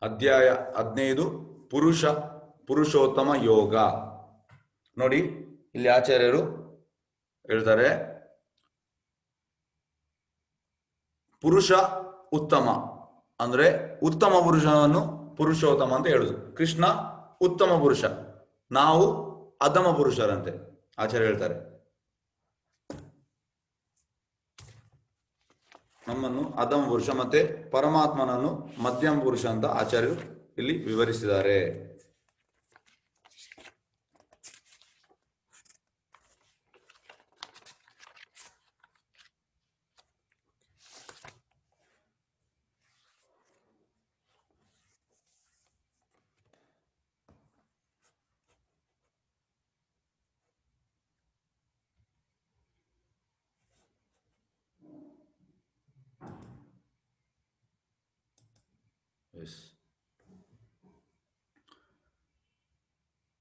ಅಧ್ಯಾಯ 15 ಪುರುಷೋತ್ತಮ ಯೋಗ. ನೋಡಿ ಇಲ್ಲಿ ಆಚಾರ್ಯರು ಹೇಳ್ತಾರೆ, ಪುರುಷ ಉತ್ತಮ ಅಂದ್ರೆ ಉತ್ತಮ ಪುರುಷನನ್ನು ಪುರುಷೋತ್ತಮ ಅಂತ ಹೇಳುದು. ಕೃಷ್ಣ ಉತ್ತಮ ಪುರುಷ, ನಾವು ಅಧಮ ಪುರುಷರಂತೆ ಆಚಾರ್ಯ ಹೇಳ್ತಾರೆ. ನಮ್ಮನ್ನು ಅಧಮ ಪುರುಷ ಮತ್ತೆ ಪರಮಾತ್ಮನನ್ನು ಮಧ್ಯಮ ಪುರುಷ ಅಂತ ಆಚಾರ್ಯರು ಇಲ್ಲಿ ವಿವರಿಸಿದ್ದಾರೆ.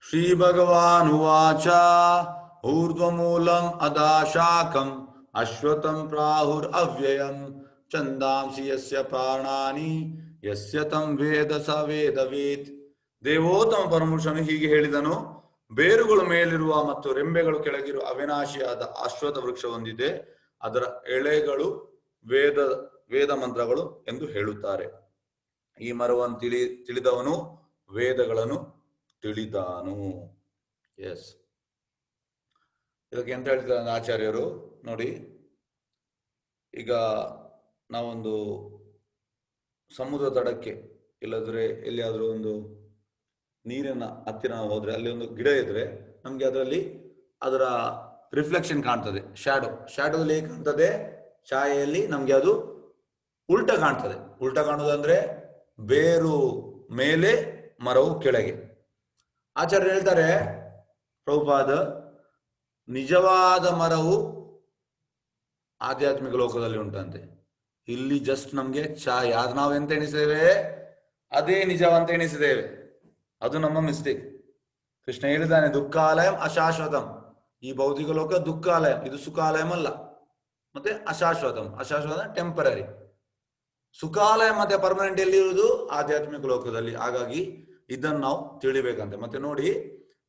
ಶ್ರೀ ಭಗವಾನ್ ಉವಾಚ ಊರ್ಧ್ವಮೂಲಂ ಅದಾಶಾಖಂ ಅಶ್ವತ್ಥಂ ಪ್ರಾಹುರ್ ಅವ್ಯಯಂ ಛಂದಾಂಸಿ ಯಸ್ಯ ಪ್ರಾಣಾನಿ ಯಸ್ಯ ತಂ ವೇದ ಸ ವೇದವೇತ್. ದೇವೋತ್ತಮ ಪರಮಪುರುಷನು ಹೀಗೆ ಹೇಳಿದನು, ಬೇರುಗಳು ಮೇಲಿರುವ ಮತ್ತು ರೆಂಬೆಗಳು ಕೆಳಗಿರುವ ಅವಿನಾಶಿಯಾದ ಅಶ್ವತ್ಥ ವೃಕ್ಷ ಹೊಂದಿದೆ, ಅದರ ಎಳೆಗಳು ವೇದ ಮಂತ್ರಗಳು ಎಂದು ಹೇಳುತ್ತಾರೆ. ಈ ಮರವನ್ನು ತಿಳಿದವನು ವೇದಗಳನ್ನು ತಿಳಿದಾನು. ಎಸ್, ಇದಕ್ಕೆ ಎಂತ ಹೇಳ್ತಾರೆ ಆಚಾರ್ಯರು ನೋಡಿ, ಈಗ ನಾವೊಂದು ಸಮುದ್ರ ತಡಕ್ಕೆ ಇಲ್ಲದ್ರೆ ಎಲ್ಲಿಯಾದ್ರೂ ಒಂದು ನೀರಿನ ಹತ್ತಿರ ನಾವು ಹೋದ್ರೆ ಅಲ್ಲಿ ಒಂದು ಗಿಡ ಇದ್ರೆ ನಮ್ಗೆ ಅದರಲ್ಲಿ ಅದರ ರಿಫ್ಲೆಕ್ಷನ್ ಕಾಣ್ತದೆ. ಶ್ಯಾಡೋದಲ್ಲಿ ಹೇಗೆ ಕಾಣ್ತದೆ, ಛಾಯೆಯಲ್ಲಿ ನಮ್ಗೆ ಅದು ಉಲ್ಟ ಕಾಣ್ತದೆ. ಉಲ್ಟ ಕಾಣುವುದಂದ್ರೆ ಬೇರು ಮೇಲೆ ಮರವು ಕೆಳಗೆ. ಆಚಾರ್ಯ ಹೇಳ್ತಾರೆ, ಪ್ರಭುಪಾದ, ನಿಜವಾದ ಮರವು ಆಧ್ಯಾತ್ಮಿಕ ಲೋಕದಲ್ಲಿ ಉಂಟಂತೆ. ಇಲ್ಲಿ ಜಸ್ಟ್ ನಮ್ಗೆ ಛಾಯೆ, ಅದು ನಾವು ಎಂತ ಎಣಿಸಿದ್ದೇವೆ ಅದೇ ನಿಜವಂತ ಎಣಿಸಿದ್ದೇವೆ. ಅದು ನಮ್ಮ ಮಿಸ್ಟೇಕ್. ಕೃಷ್ಣ ಹೇಳಿದ್ದಾನೆ, ದುಃಖಾಲಯಂ ಅಶಾಶ್ವತಂ. ಈ ಭೌತಿಕ ಲೋಕ ದುಃಖಾಲಯಂ, ಇದು ಸುಖಾಲಯಂ ಅಲ್ಲ. ಮತ್ತೆ ಅಶಾಶ್ವತಂ, ಅಶಾಶ್ವತ ಟೆಂಪರರಿ. ಸುಖಾಲಯ ಮತ್ತೆ ಪರ್ಮನೆಂಟ್ ಎಲ್ಲಿರುವುದು ಆಧ್ಯಾತ್ಮಿಕ ಲೋಕದಲ್ಲಿ. ಹಾಗಾಗಿ ಇದನ್ನು ನಾವು ತಿಳಿಬೇಕಂತೆ. ಮತ್ತೆ ನೋಡಿ,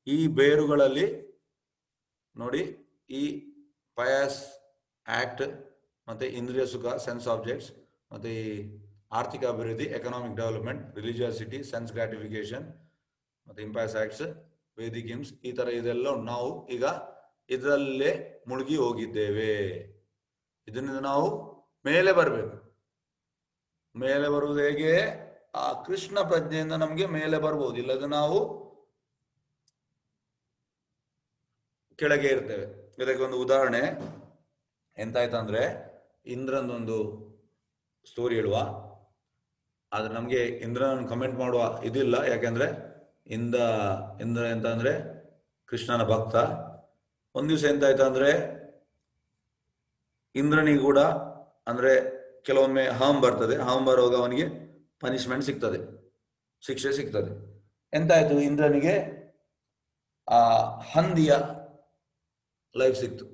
ಈ ಬೇರುಗಳಲ್ಲಿ ನೋಡಿ, ಈ ಪಯಸ್ ಆಕ್ಟ್ ಮತ್ತೆ ಇಂದ್ರಿಯ ಸುಖ ಸೆನ್ಸ್ ಆಬ್ಜೆಕ್ಟ್ಸ್, ಮತ್ತೆ ಈ ಆರ್ಥಿಕ ಅಭಿವೃದ್ಧಿ ಎಕನಾಮಿಕ್ ಡೆವಲಪ್ಮೆಂಟ್, ರಿಲಿಜಿಯಾಸಿಟಿ, ಸೆನ್ಸ್ ಗ್ರಾಟಿಫಿಕೇಶನ್, ಮತ್ತೆ ಇಂಪಯಸ್ ಆಕ್ಟ್ಸ್, ವೇದಿಕ್ ಹಿಮ್ಸ್, ಈ ತರ ಇದೆಲ್ಲ ನಾವು ಈಗ ಇದರಲ್ಲೇ ಮುಳುಗಿ ಹೋಗಿದ್ದೇವೆ. ಇದರಿಂದ ನಾವು ಮೇಲೆ ಬರಬೇಕು. ಮೇಲೆ ಬರುವುದು ಹೇಗೆ? ಆ ಕೃಷ್ಣ ಪ್ರಜ್ಞೆಯಿಂದ ನಮ್ಗೆ ಮೇಲೆ ಬರ್ಬೋದು, ಇಲ್ಲದ ನಾವು ಕೆಳಗೆ ಇರ್ತೇವೆ. ಇದಕ್ಕೆ ಒಂದು ಉದಾಹರಣೆ ಎಂತಾಯ್ತಂದ್ರೆ, ಇಂದ್ರನೊಂದು ಸ್ಟೋರಿ ಹೇಳುವ. ಆದ್ರೆ ನಮ್ಗೆ ಇಂದ್ರನ ಕಮೆಂಟ್ ಮಾಡುವ ಇದಿಲ್ಲ, ಯಾಕೆಂದ್ರೆ ಇಂದ್ರ ಎಂತ ಅಂದ್ರೆ ಕೃಷ್ಣನ ಭಕ್ತ. ಒಂದ್ ದಿವಸ ಎಂತಾಯ್ತಂದ್ರೆ, ಇಂದ್ರನಿಗೆ ಕೂಡ ಅಂದ್ರೆ ಕೆಲವೊಮ್ಮೆ ಹಾಮ್ ಬರ್ತದೆ. ಹಾಮ್ ಬರುವಾಗ ಅವನಿಗೆ ಪನಿಷ್ಮೆಂಟ್ ಸಿಗ್ತದೆ, ಶಿಕ್ಷೆ ಸಿಗ್ತದೆ. ಎಂತಾಯ್ತು, ಇಂದ್ರನಿಗೆ ಆ ಹಂದಿಯ ಲೈಫ್ ಸಿಕ್ತು.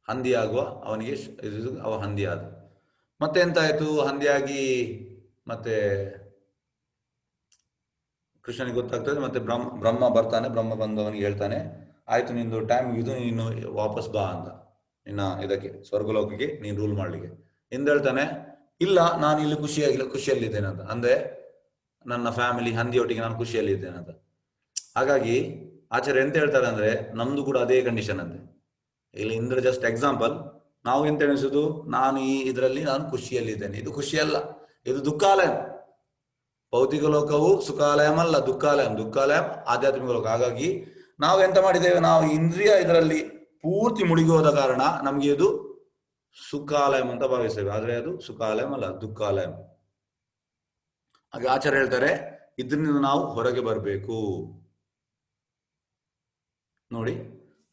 ಹಂದಿ ಆಗುವ ಅವನಿಗೆ ಅವ ಹಂದಿ ಆದ. ಮತ್ತೆ ಎಂತಾಯ್ತು, ಹಂದಿಯಾಗಿ ಮತ್ತೆ ಕೃಷ್ಣನಿಗೆ ಗೊತ್ತಾಗ್ತದೆ. ಮತ್ತೆ ಬ್ರಹ್ಮ ಬರ್ತಾನೆ. ಬ್ರಹ್ಮ ಬಂದು ಅವನಿಗೆ ಹೇಳ್ತಾನೆ, ಆಯ್ತು ನಿಂದು ಟೈಮ್ ಇದು, ನೀನು ವಾಪಸ್ ಬಾ ಅಂತ, ನಿನ್ನ ಇದಕ್ಕೆ ಸ್ವರ್ಗಲೋಕಕ್ಕೆ ನೀನು ರೂಲ್ ಮಾಡ್ಲಿಕ್ಕೆ. ಇಂದ ಹೇಳ್ತಾನೆ, ಇಲ್ಲ ನಾನು ಇಲ್ಲಿ ಖುಷಿಯಲ್ಲಿದ್ದೇನೆ ಅಂತ. ಅಂದ್ರೆ ನನ್ನ ಫ್ಯಾಮಿಲಿ ಹಂದಿಯೊಟ್ಟಿಗೆ ನಾನು ಖುಷಿಯಲ್ಲಿದ್ದೇನೆ ಅಂತ. ಹಾಗಾಗಿ ಆಚಾರ್ಯ ಎಂತ ಹೇಳ್ತಾರೆ ಅಂದ್ರೆ, ನಮ್ದು ಕೂಡ ಅದೇ ಕಂಡೀಷನ್ ಅಂತೆ. ಇಲ್ಲಿ ಇಂದ್ರ ಜಸ್ಟ್ ಎಕ್ಸಾಂಪಲ್. ನಾವು ಎಂತ ಎಣಿಸುದು, ನಾನು ಇದರಲ್ಲಿ ನಾನು ಖುಷಿಯಲ್ಲಿದ್ದೇನೆ. ಇದು ಖುಷಿಯಲ್ಲ, ಇದು ದುಃಖಾಲಯ. ಭೌತಿಕ ಲೋಕವು ಸುಖಾಲಯಂ ಅಲ್ಲ, ದುಃಖಾಲಯಂ. ದುಃಖಾಲಯಂ ಆಧ್ಯಾತ್ಮಿಕ ಲೋಕ. ಹಾಗಾಗಿ ನಾವು ಎಂತ ಮಾಡಿದ್ದೇವೆ, ನಾವು ಇಂದ್ರಿಯ ಇದರಲ್ಲಿ ಪೂರ್ತಿ ಮುಳುಗಿ ಹೋದ ಕಾರಣ ನಮ್ಗೆ ಇದು ಸುಖಾಲಯಂ ಅಂತ ಭಾವಿಸ್ತೇವೆ. ಆದ್ರೆ ಅದು ಸುಖಾಲಯಂ ಅಲ್ಲ, ದುಃಖಾಲಯಂ. ಹಾಗೆ ಆಚಾರ್ಯ ಹೇಳ್ತಾರೆ, ಇದರಿಂದ ನಾವು ಹೊರಗೆ ಬರಬೇಕು. ನೋಡಿ,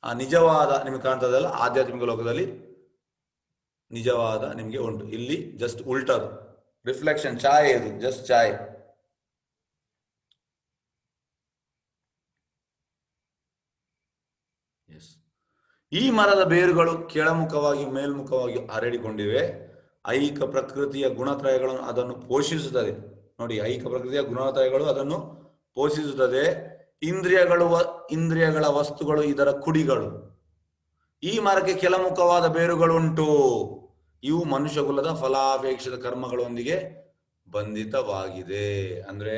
ಆ ನಿಜವಾದ ನಿಮ್ಗೆ ಕಾಣ್ತದಲ್ಲ, ಆಧ್ಯಾತ್ಮಿಕ ಲೋಕದಲ್ಲಿ ನಿಜವಾದ ನಿಮ್ಗೆ ಉಂಟು. ಇಲ್ಲಿ ಜಸ್ಟ್ ಉಲ್ಟದು ರಿಫ್ಲೆಕ್ಷನ್, ಛಾಯೆ. ಇದು ಜಸ್ಟ್ ಛಾಯೆ. ಈ ಮರದ ಬೇರುಗಳು ಕೆಳಮುಖವಾಗಿ ಮೇಲ್ಮುಖವಾಗಿ ಹರಡಿಕೊಂಡಿವೆ. ಐಹಿಕ ಪ್ರಕೃತಿಯ ಗುಣತ್ರಯಗಳನ್ನು ಅದನ್ನು ಪೋಷಿಸುತ್ತದೆ. ನೋಡಿ, ಐಕ ಪ್ರಕೃತಿಯ ಗುಣತ್ರಯಗಳು ಅದನ್ನು ಪೋಷಿಸುತ್ತದೆ. ಇಂದ್ರಿಯಗಳ ವಸ್ತುಗಳು ಇದರ ಕುಡಿಗಳು. ಈ ಮರಕ್ಕೆ ಕೆಳಮುಖವಾದ ಬೇರುಗಳುಂಟು. ಇವು ಮನುಷ್ಯ ಕುಲದ ಫಲಾಪೇಕ್ಷಿತ ಕರ್ಮಗಳೊಂದಿಗೆ ಬಂಧಿತವಾಗಿದೆ. ಅಂದ್ರೆ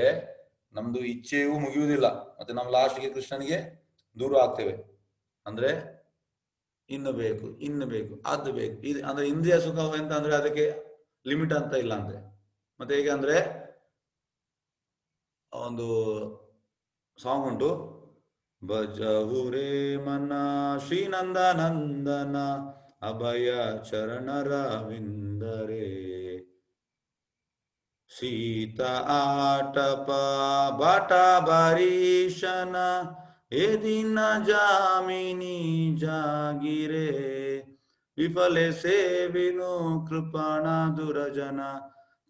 ನಮ್ದು ಇಚ್ಛೆಯೂ ಮುಗಿಯುವುದಿಲ್ಲ, ಮತ್ತೆ ನಾವು ಲಾಸ್ಟ್ಗೆ ಕೃಷ್ಣನಿಗೆ ದೂರ ಆಗ್ತೇವೆ. ಅಂದ್ರೆ ಇನ್ನು ಬೇಕು, ಅದು ಬೇಕು, ಇದು ಅಂದ್ರೆ ಇಂದ್ರಿಯ ಸುಖ ಅಂತ ಅಂದ್ರೆ ಅದಕ್ಕೆ ಲಿಮಿಟ್ ಅಂತ ಇಲ್ಲ ಅಂದ್ರೆ. ಮತ್ತೆ ಹೇಗೆ ಅಂದ್ರೆ ಒಂದು ಸಾಂಗ್ ಉಂಟು, ಭಜಹುರೇ ಮನ ಶ್ರೀನಂದ ನಂದನ ಅಭಯ ಚರಣರವಿಂದರೇ ಸೀತ ಆಟಪ ಬಾಟ ಬರೀಶನ ಎದಿನ ಜಾಮಿನಿ ಜಾಗಿರೆ ವಿಫಲೆ ಸೇವಿನು ಕೃಪಣ ದುರಜನ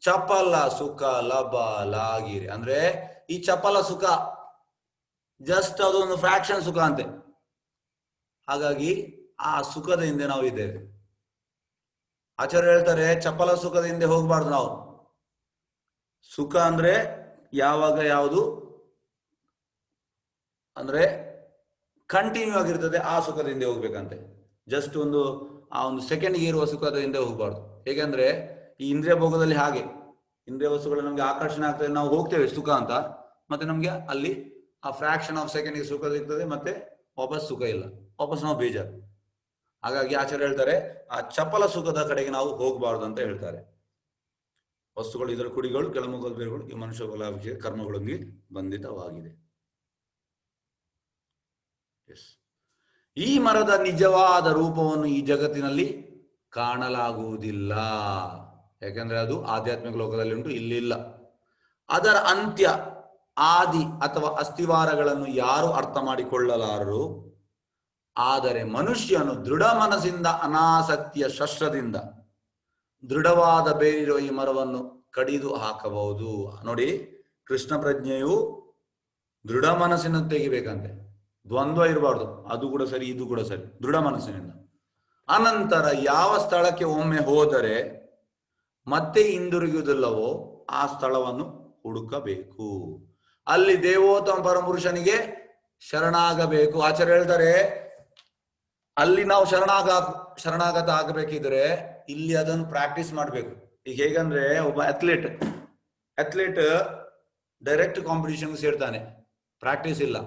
ಚಪಲ ಸುಖ ಲಬಲಾಗಿರೆ. ಅಂದ್ರೆ ಈ ಚಪಲ ಸುಖ ಜಸ್ಟ್ ಅದೊಂದು ಫ್ರಾಕ್ಷನ್ ಸುಖ ಅಂತೆ. ಹಾಗಾಗಿ ಆ ಸುಖದ ಹಿಂದೆ ನಾವು ಇದ್ದೇವೆ. ಆಚಾರ್ಯ ಹೇಳ್ತಾರೆ, ಚಪಲ ಸುಖದ ಹಿಂದೆ ಹೋಗಬಾರ್ದು ನಾವು. ಸುಖ ಅಂದ್ರೆ ಯಾವಾಗ ಯಾವುದು ಅಂದ್ರೆ ಕಂಟಿನ್ಯೂ ಆಗಿರ್ತದೆ, ಆ ಸುಖದ ಹಿಂದೆ ಹೋಗ್ಬೇಕಂತೆ. ಜಸ್ಟ್ ಆ ಒಂದು ಸೆಕೆಂಡ್ ಇರುವ ಸುಖದ ಹಿಂದೆ ಹೋಗಬಾರ್ದು. ಹೇಗೆಂದ್ರೆ ಈ ಇಂದ್ರಿಯ ಭೋಗದಲ್ಲಿ ಹಾಗೆ ಇಂದ್ರಿಯ ವಸ್ತುಗಳು ನಮ್ಗೆ ಆಕರ್ಷಣೆ ಆಗ್ತದೆ, ನಾವು ಹೋಗ್ತೇವೆ ಸುಖ ಅಂತ, ಮತ್ತೆ ನಮ್ಗೆ ಅಲ್ಲಿ ಆ ಫ್ರಾಕ್ಷನ್ ಆಫ್ ಸೆಕೆಂಡ್ ಸುಖ ಸಿಗ್ತದೆ, ಮತ್ತೆ ವಾಪಸ್ ಸುಖ ಇಲ್ಲ, ವಾಪಸ್ ನಾವು ಬೇಜಾರು. ಹಾಗಾಗಿ ಆಚಾರ್ಯ ಹೇಳ್ತಾರೆ, ಆ ಚಪಲ ಸುಖದ ಕಡೆಗೆ ನಾವು ಹೋಗಬಾರ್ದು ಅಂತ ಹೇಳ್ತಾರೆ. ವಸ್ತುಗಳು ಇದರ ಕುಡಿಗಳು, ಕೆಳಮುಖದ ಬೇರುಗಳು ಈ ಮನುಷ್ಯ ಫಲಾಪೇಕ್ಷಿತ ಕರ್ಮಗಳೊಂದಿಗೆ ಬಂಧಿತವಾಗಿದೆ. ಈ ಮರದ ನಿಜವಾದ ರೂಪವನ್ನು ಈ ಜಗತ್ತಿನಲ್ಲಿ ಕಾಣಲಾಗುವುದಿಲ್ಲ. ಯಾಕೆಂದ್ರೆ ಅದು ಆಧ್ಯಾತ್ಮಿಕ ಲೋಕದಲ್ಲಿ ಉಂಟು, ಇಲ್ಲಿಲ್ಲ. ಅದರ ಅಂತ್ಯ, ಆದಿ ಅಥವಾ ಅಸ್ಥಿವಾರಗಳನ್ನು ಯಾರು ಅರ್ಥ ಮಾಡಿಕೊಳ್ಳಲಾರರು. ಆದರೆ ಮನುಷ್ಯನು ದೃಢ ಮನಸ್ಸಿಂದ ಅನಾಸಕ್ತಿಯ ಶಸ್ತ್ರದಿಂದ ದೃಢವಾದ ಬೇರಿರುವ ಈ ಮರವನ್ನು ಕಡಿದು ಹಾಕಬಹುದು. ನೋಡಿ, ಕೃಷ್ಣ ಪ್ರಜ್ಞೆಯು ದೃಢ ಮನಸ್ಸಿನ ತೆಗಿಬೇಕಂತೆ, ದ್ವಂದ್ವ ಇರಬಾರ್ದು. ಅದು ಕೂಡ ಸರಿ, ಇದು ಕೂಡ ಸರಿ, ದೃಢ ಮನಸ್ಸಿನಿಂದ. ಅನಂತರ ಯಾವ ಸ್ಥಳಕ್ಕೆ ಒಮ್ಮೆ ಹೋದರೆ ಮತ್ತೆ ಹಿಂದಿರುಗುವುದಿಲ್ಲವೋ ಆ ಸ್ಥಳವನ್ನು ಹುಡುಕಬೇಕು. ಅಲ್ಲಿ ದೇವೋತ್ತಮ ಪರಮಪುರುಷನಿಗೆ ಶರಣಾಗಬೇಕು. ಆಚಾರ್ಯ ಹೇಳ್ತಾರೆ, ಅಲ್ಲಿ ನಾವು ಶರಣಾಗತ ಆಗಬೇಕಿದ್ರೆ ಇಲ್ಲಿ ಅದನ್ನು ಪ್ರಾಕ್ಟೀಸ್ ಮಾಡಬೇಕು. ಈಗ ಹೇಗಂದ್ರೆ ಒಬ್ಬ ಅಥ್ಲೀಟ್ ಡೈರೆಕ್ಟ್ ಕಾಂಪಿಟಿಷನ್ ಸೇರ್ತಾನೆ, ಪ್ರಾಕ್ಟೀಸ್ ಇಲ್ಲ,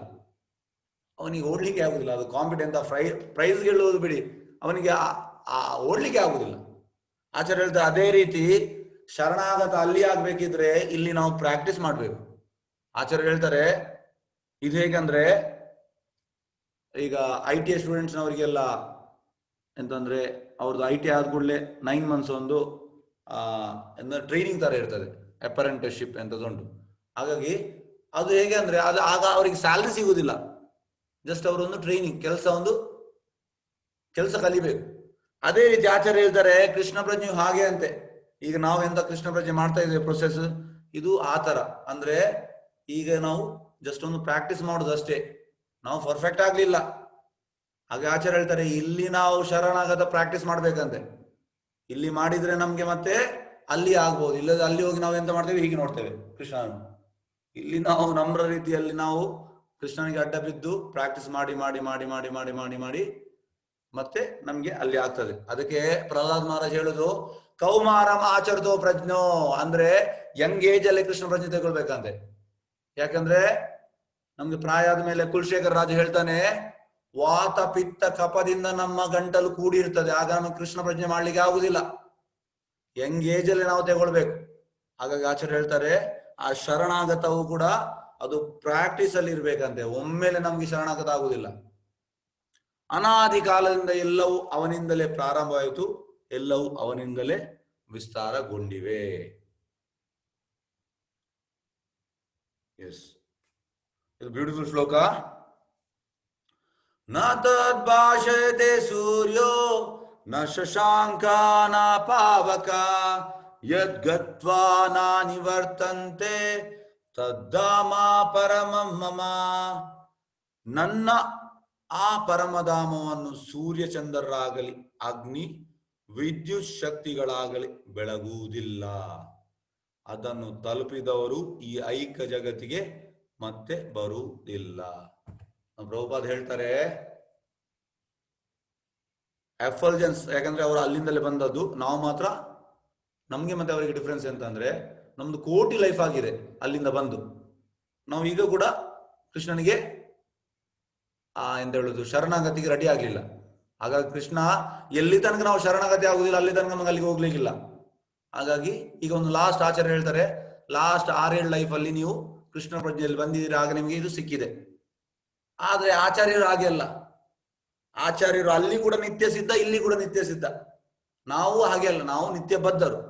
ಅವನಿಗೆ ಓಡ್ಲಿಕ್ಕೆ ಆಗುದಿಲ್ಲ. ಅದು ಕಾಂಪಿಟೆಂಟ್ ಪ್ರೈಸ್ ಗೆಲ್ಲುವುದು ಬಿಡಿ, ಅವನಿಗೆ ಓಡ್ಲಿಕ್ಕೆ ಆಗುದಿಲ್ಲ. ಆಚಾರ್ಯ ಹೇಳ್ತಾರೆ, ಅದೇ ರೀತಿ ಶರಣಾಗತ ಅಲ್ಲಿ ಆಗ್ಬೇಕಿದ್ರೆ ಇಲ್ಲಿ ನಾವು ಪ್ರಾಕ್ಟೀಸ್ ಮಾಡ್ಬೇಕು. ಆಚಾರ್ಯ ಹೇಳ್ತಾರೆ, ಇದು ಹೇಗಂದ್ರೆ ಈಗ ITI ಸ್ಟೂಡೆಂಟ್ಸ್ ನವರಿಗೆಲ್ಲ ಎಂತಂದ್ರೆ ಅವ್ರದ್ದು ITI ಆದ ಕೂಡಲೇ 9 months ಒಂದು ಟ್ರೈನಿಂಗ್ ತರ ಇರ್ತದೆ, ಅಪ್ರೆಂಟಿಸ್ಶಿಪ್ ಎಂತದುಂಟು. ಹಾಗಾಗಿ ಅದು ಹೇಗೆ ಅಂದ್ರೆ ಆಗ ಅವರಿಗೆ ಸ್ಯಾಲರಿ ಸಿಗುವುದಿಲ್ಲ, ಜಸ್ಟ್ ಅವರೊಂದು ಟ್ರೈನಿಂಗ್, ಕೆಲಸ ಕಲಿಬೇಕು. ಅದೇ ರೀತಿ ಆಚಾರ್ಯ ಹೇಳ್ತಾರೆ, ಕೃಷ್ಣ ಪ್ರಜ್ಞೆಯು ಹಾಗೆ ಅಂತೆ. ಈಗ ನಾವು ಎಂತ ಕೃಷ್ಣ ಪ್ರಜ್ಞೆ ಮಾಡ್ತಾ ಇದ್ದೇವೆ ಪ್ರೊಸೆಸ್, ಇದು ಆ ತರ. ಅಂದ್ರೆ ಈಗ ನಾವು ಜಸ್ಟ್ ಒಂದು ಪ್ರಾಕ್ಟೀಸ್ ಮಾಡುದು ಅಷ್ಟೇ, ನಾವು ಪರ್ಫೆಕ್ಟ್ ಆಗ್ಲಿಲ್ಲ. ಹಾಗೆ ಆಚಾರ್ಯ ಹೇಳ್ತಾರೆ, ಇಲ್ಲಿ ನಾವು ಶರಣಾಗತ ಪ್ರಾಕ್ಟೀಸ್ ಮಾಡ್ಬೇಕಂತೆ. ಇಲ್ಲಿ ಮಾಡಿದ್ರೆ ನಮ್ಗೆ ಮತ್ತೆ ಅಲ್ಲಿ ಆಗ್ಬಹುದು, ಇಲ್ಲದ ಅಲ್ಲಿ ಹೋಗಿ ನಾವು ಎಂತ ಮಾಡ್ತೇವೆ, ಹೀಗೆ ನೋಡ್ತೇವೆ ಕೃಷ್ಣನ. ಇಲ್ಲಿ ನಾವು ನಮ್ರ ರೀತಿಯಲ್ಲಿ ನಾವು ಕೃಷ್ಣನಿಗೆ ಅಡ್ಡ ಬಿದ್ದು ಪ್ರಾಕ್ಟೀಸ್ ಮಾಡಿ ಮಾಡಿ ಮಾಡಿ ಮಾಡಿ ಮಾಡಿ ಮಾಡಿ ಮಾಡಿ ಮತ್ತೆ ನಮ್ಗೆ ಅಲ್ಲಿ ಆಗ್ತದೆ. ಅದಕ್ಕೆ ಪ್ರಹ್ಲಾದ್ ಮಹಾರಾಜ್ ಹೇಳುದು, ಕೌಮಾರಂ ಆಚರಿತೋ ಪ್ರಜ್ಞೋ, ಅಂದ್ರೆ ಯಂಗ್ ಏಜ್ ಅಲ್ಲಿ ಕೃಷ್ಣ ಪ್ರಜ್ಞೆ ತಗೊಳ್ಬೇಕಂತೆ. ಯಾಕಂದ್ರೆ ನಮ್ಗೆ ಪ್ರಾಯ ಆದ ಮೇಲೆ ಕುಲಶೇಖರ ರಾಜ ಹೇಳ್ತಾನೆ, ವಾತ ಪಿತ್ತ ಕಪದಿಂದ ನಮ್ಮ ಗಂಟಲು ಕೂಡಿರ್ತದೆ, ಆಗ ನಮಗೆ ಕೃಷ್ಣ ಪ್ರಜ್ಞೆ ಮಾಡ್ಲಿಕ್ಕೆ ಆಗುದಿಲ್ಲ. ಯಂಗ್ ಏಜ್ ಅಲ್ಲಿ ನಾವು ತಗೊಳ್ಬೇಕು. ಹಾಗಾಗಿ ಆಚಾರ್ಯ ಹೇಳ್ತಾರೆ, ಆ ಶರಣಾಗತವು ಕೂಡ ಅದು ಪ್ರಾಕ್ಟೀಸ್ ಅಲ್ಲಿ ಇರ್ಬೇಕಂತೆ, ಒಮ್ಮೆಲೆ ನಮ್ಗೆ ಶರಣಾಗತ ಆಗುದಿಲ್ಲ. ಅನಾದಿ ಕಾಲದಿಂದ ಎಲ್ಲವೂ ಅವನಿಂದಲೇ ಪ್ರಾರಂಭವಾಯಿತು, ಎಲ್ಲವೂ ಅವನಿಂದಲೇ ವಿಸ್ತಾರಗೊಂಡಿವೆ. ಎಸ್, ಇದು ಬ್ಯೂಟಿಫುಲ್ ಶ್ಲೋಕ. ನ ತದ್ಭಾಷಯತೆ ಸೂರ್ಯೋ ನ ಶಶಾಂಕ ನ ಪಾವಕ ಯದ್ಗತ್ವಾ ನ ನಿವರ್ತಂತೆ ತದ್ದಾಮ ಪರಮಂ ಮಮ. ನನ್ನ ಆ ಪರಮಧಾಮವನ್ನು ಸೂರ್ಯ ಚಂದ್ರರಾಗಲಿ ಅಗ್ನಿ ವಿದ್ಯುತ್ ಶಕ್ತಿಗಳಾಗಲಿ ಬೆಳಗುವುದಿಲ್ಲ. ಅದನ್ನು ತಲುಪಿದವರು ಈ ಐಕ ಜಗತ್ತಿಗೆ ಮತ್ತೆ ಬರುವುದಿಲ್ಲ. ಪ್ರಭುಪಾದ್ ಹೇಳ್ತಾರೆ ಎಫಲ್ಜೆನ್ಸ್, ಯಾಕಂದ್ರೆ ಅವರು ಅಲ್ಲಿಂದಲೇ ಬಂದದ್ದು, ನಾವು ಮಾತ್ರ ನಮ್ಗೆ ಮತ್ತೆ ಅವರಿಗೆ ಡಿಫ್ರೆನ್ಸ್ ಎಂತ ಅಂದ್ರೆ ನಮ್ದು ಕೋಟಿ ಲೈಫ್ ಆಗಿದೆ ಅಲ್ಲಿಂದ ಬಂದು. ನಾವು ಈಗ ಕೂಡ ಕೃಷ್ಣನಿಗೆ ಎಂತ ಹೇಳುದು ಶರಣಾಗತಿಗೆ ರೆಡಿ ಆಗ್ಲಿಲ್ಲ. ಹಾಗಾಗಿ ಕೃಷ್ಣ ಎಲ್ಲಿ ತನಕ ನಾವು ಶರಣಾಗತಿ ಆಗುದಿಲ್ಲ ಅಲ್ಲಿ ತನಕ ನಮಗೆ ಅಲ್ಲಿಗೆ ಹೋಗ್ಲಿಕ್ಕಿಲ್ಲ. ಹಾಗಾಗಿ ಈಗ ಒಂದು ಲಾಸ್ಟ್ ಆಚಾರ್ಯ ಹೇಳ್ತಾರೆ, ಲಾಸ್ಟ್ 6-7 ಲೈಫ್ ಅಲ್ಲಿ ನೀವು ಕೃಷ್ಣ ಪ್ರಜ್ಞೆಯಲ್ಲಿ ಬಂದಿದ್ದೀರಿ, ಆಗ ನಿಮಗೆ ಇದು ಸಿಕ್ಕಿದೆ. ಆದ್ರೆ ಆಚಾರ್ಯರು ಹಾಗೆ ಅಲ್ಲ. ಆಚಾರ್ಯರು ಅಲ್ಲಿ ಕೂಡ ನಿತ್ಯ ಸಿದ್ಧ, ಇಲ್ಲಿ ಕೂಡ ನಿತ್ಯ ಸಿದ್ಧ. ನಾವು ಹಾಗೆ ಅಲ್ಲ, ನಾವು ನಿತ್ಯ ಬದ್ಧರು.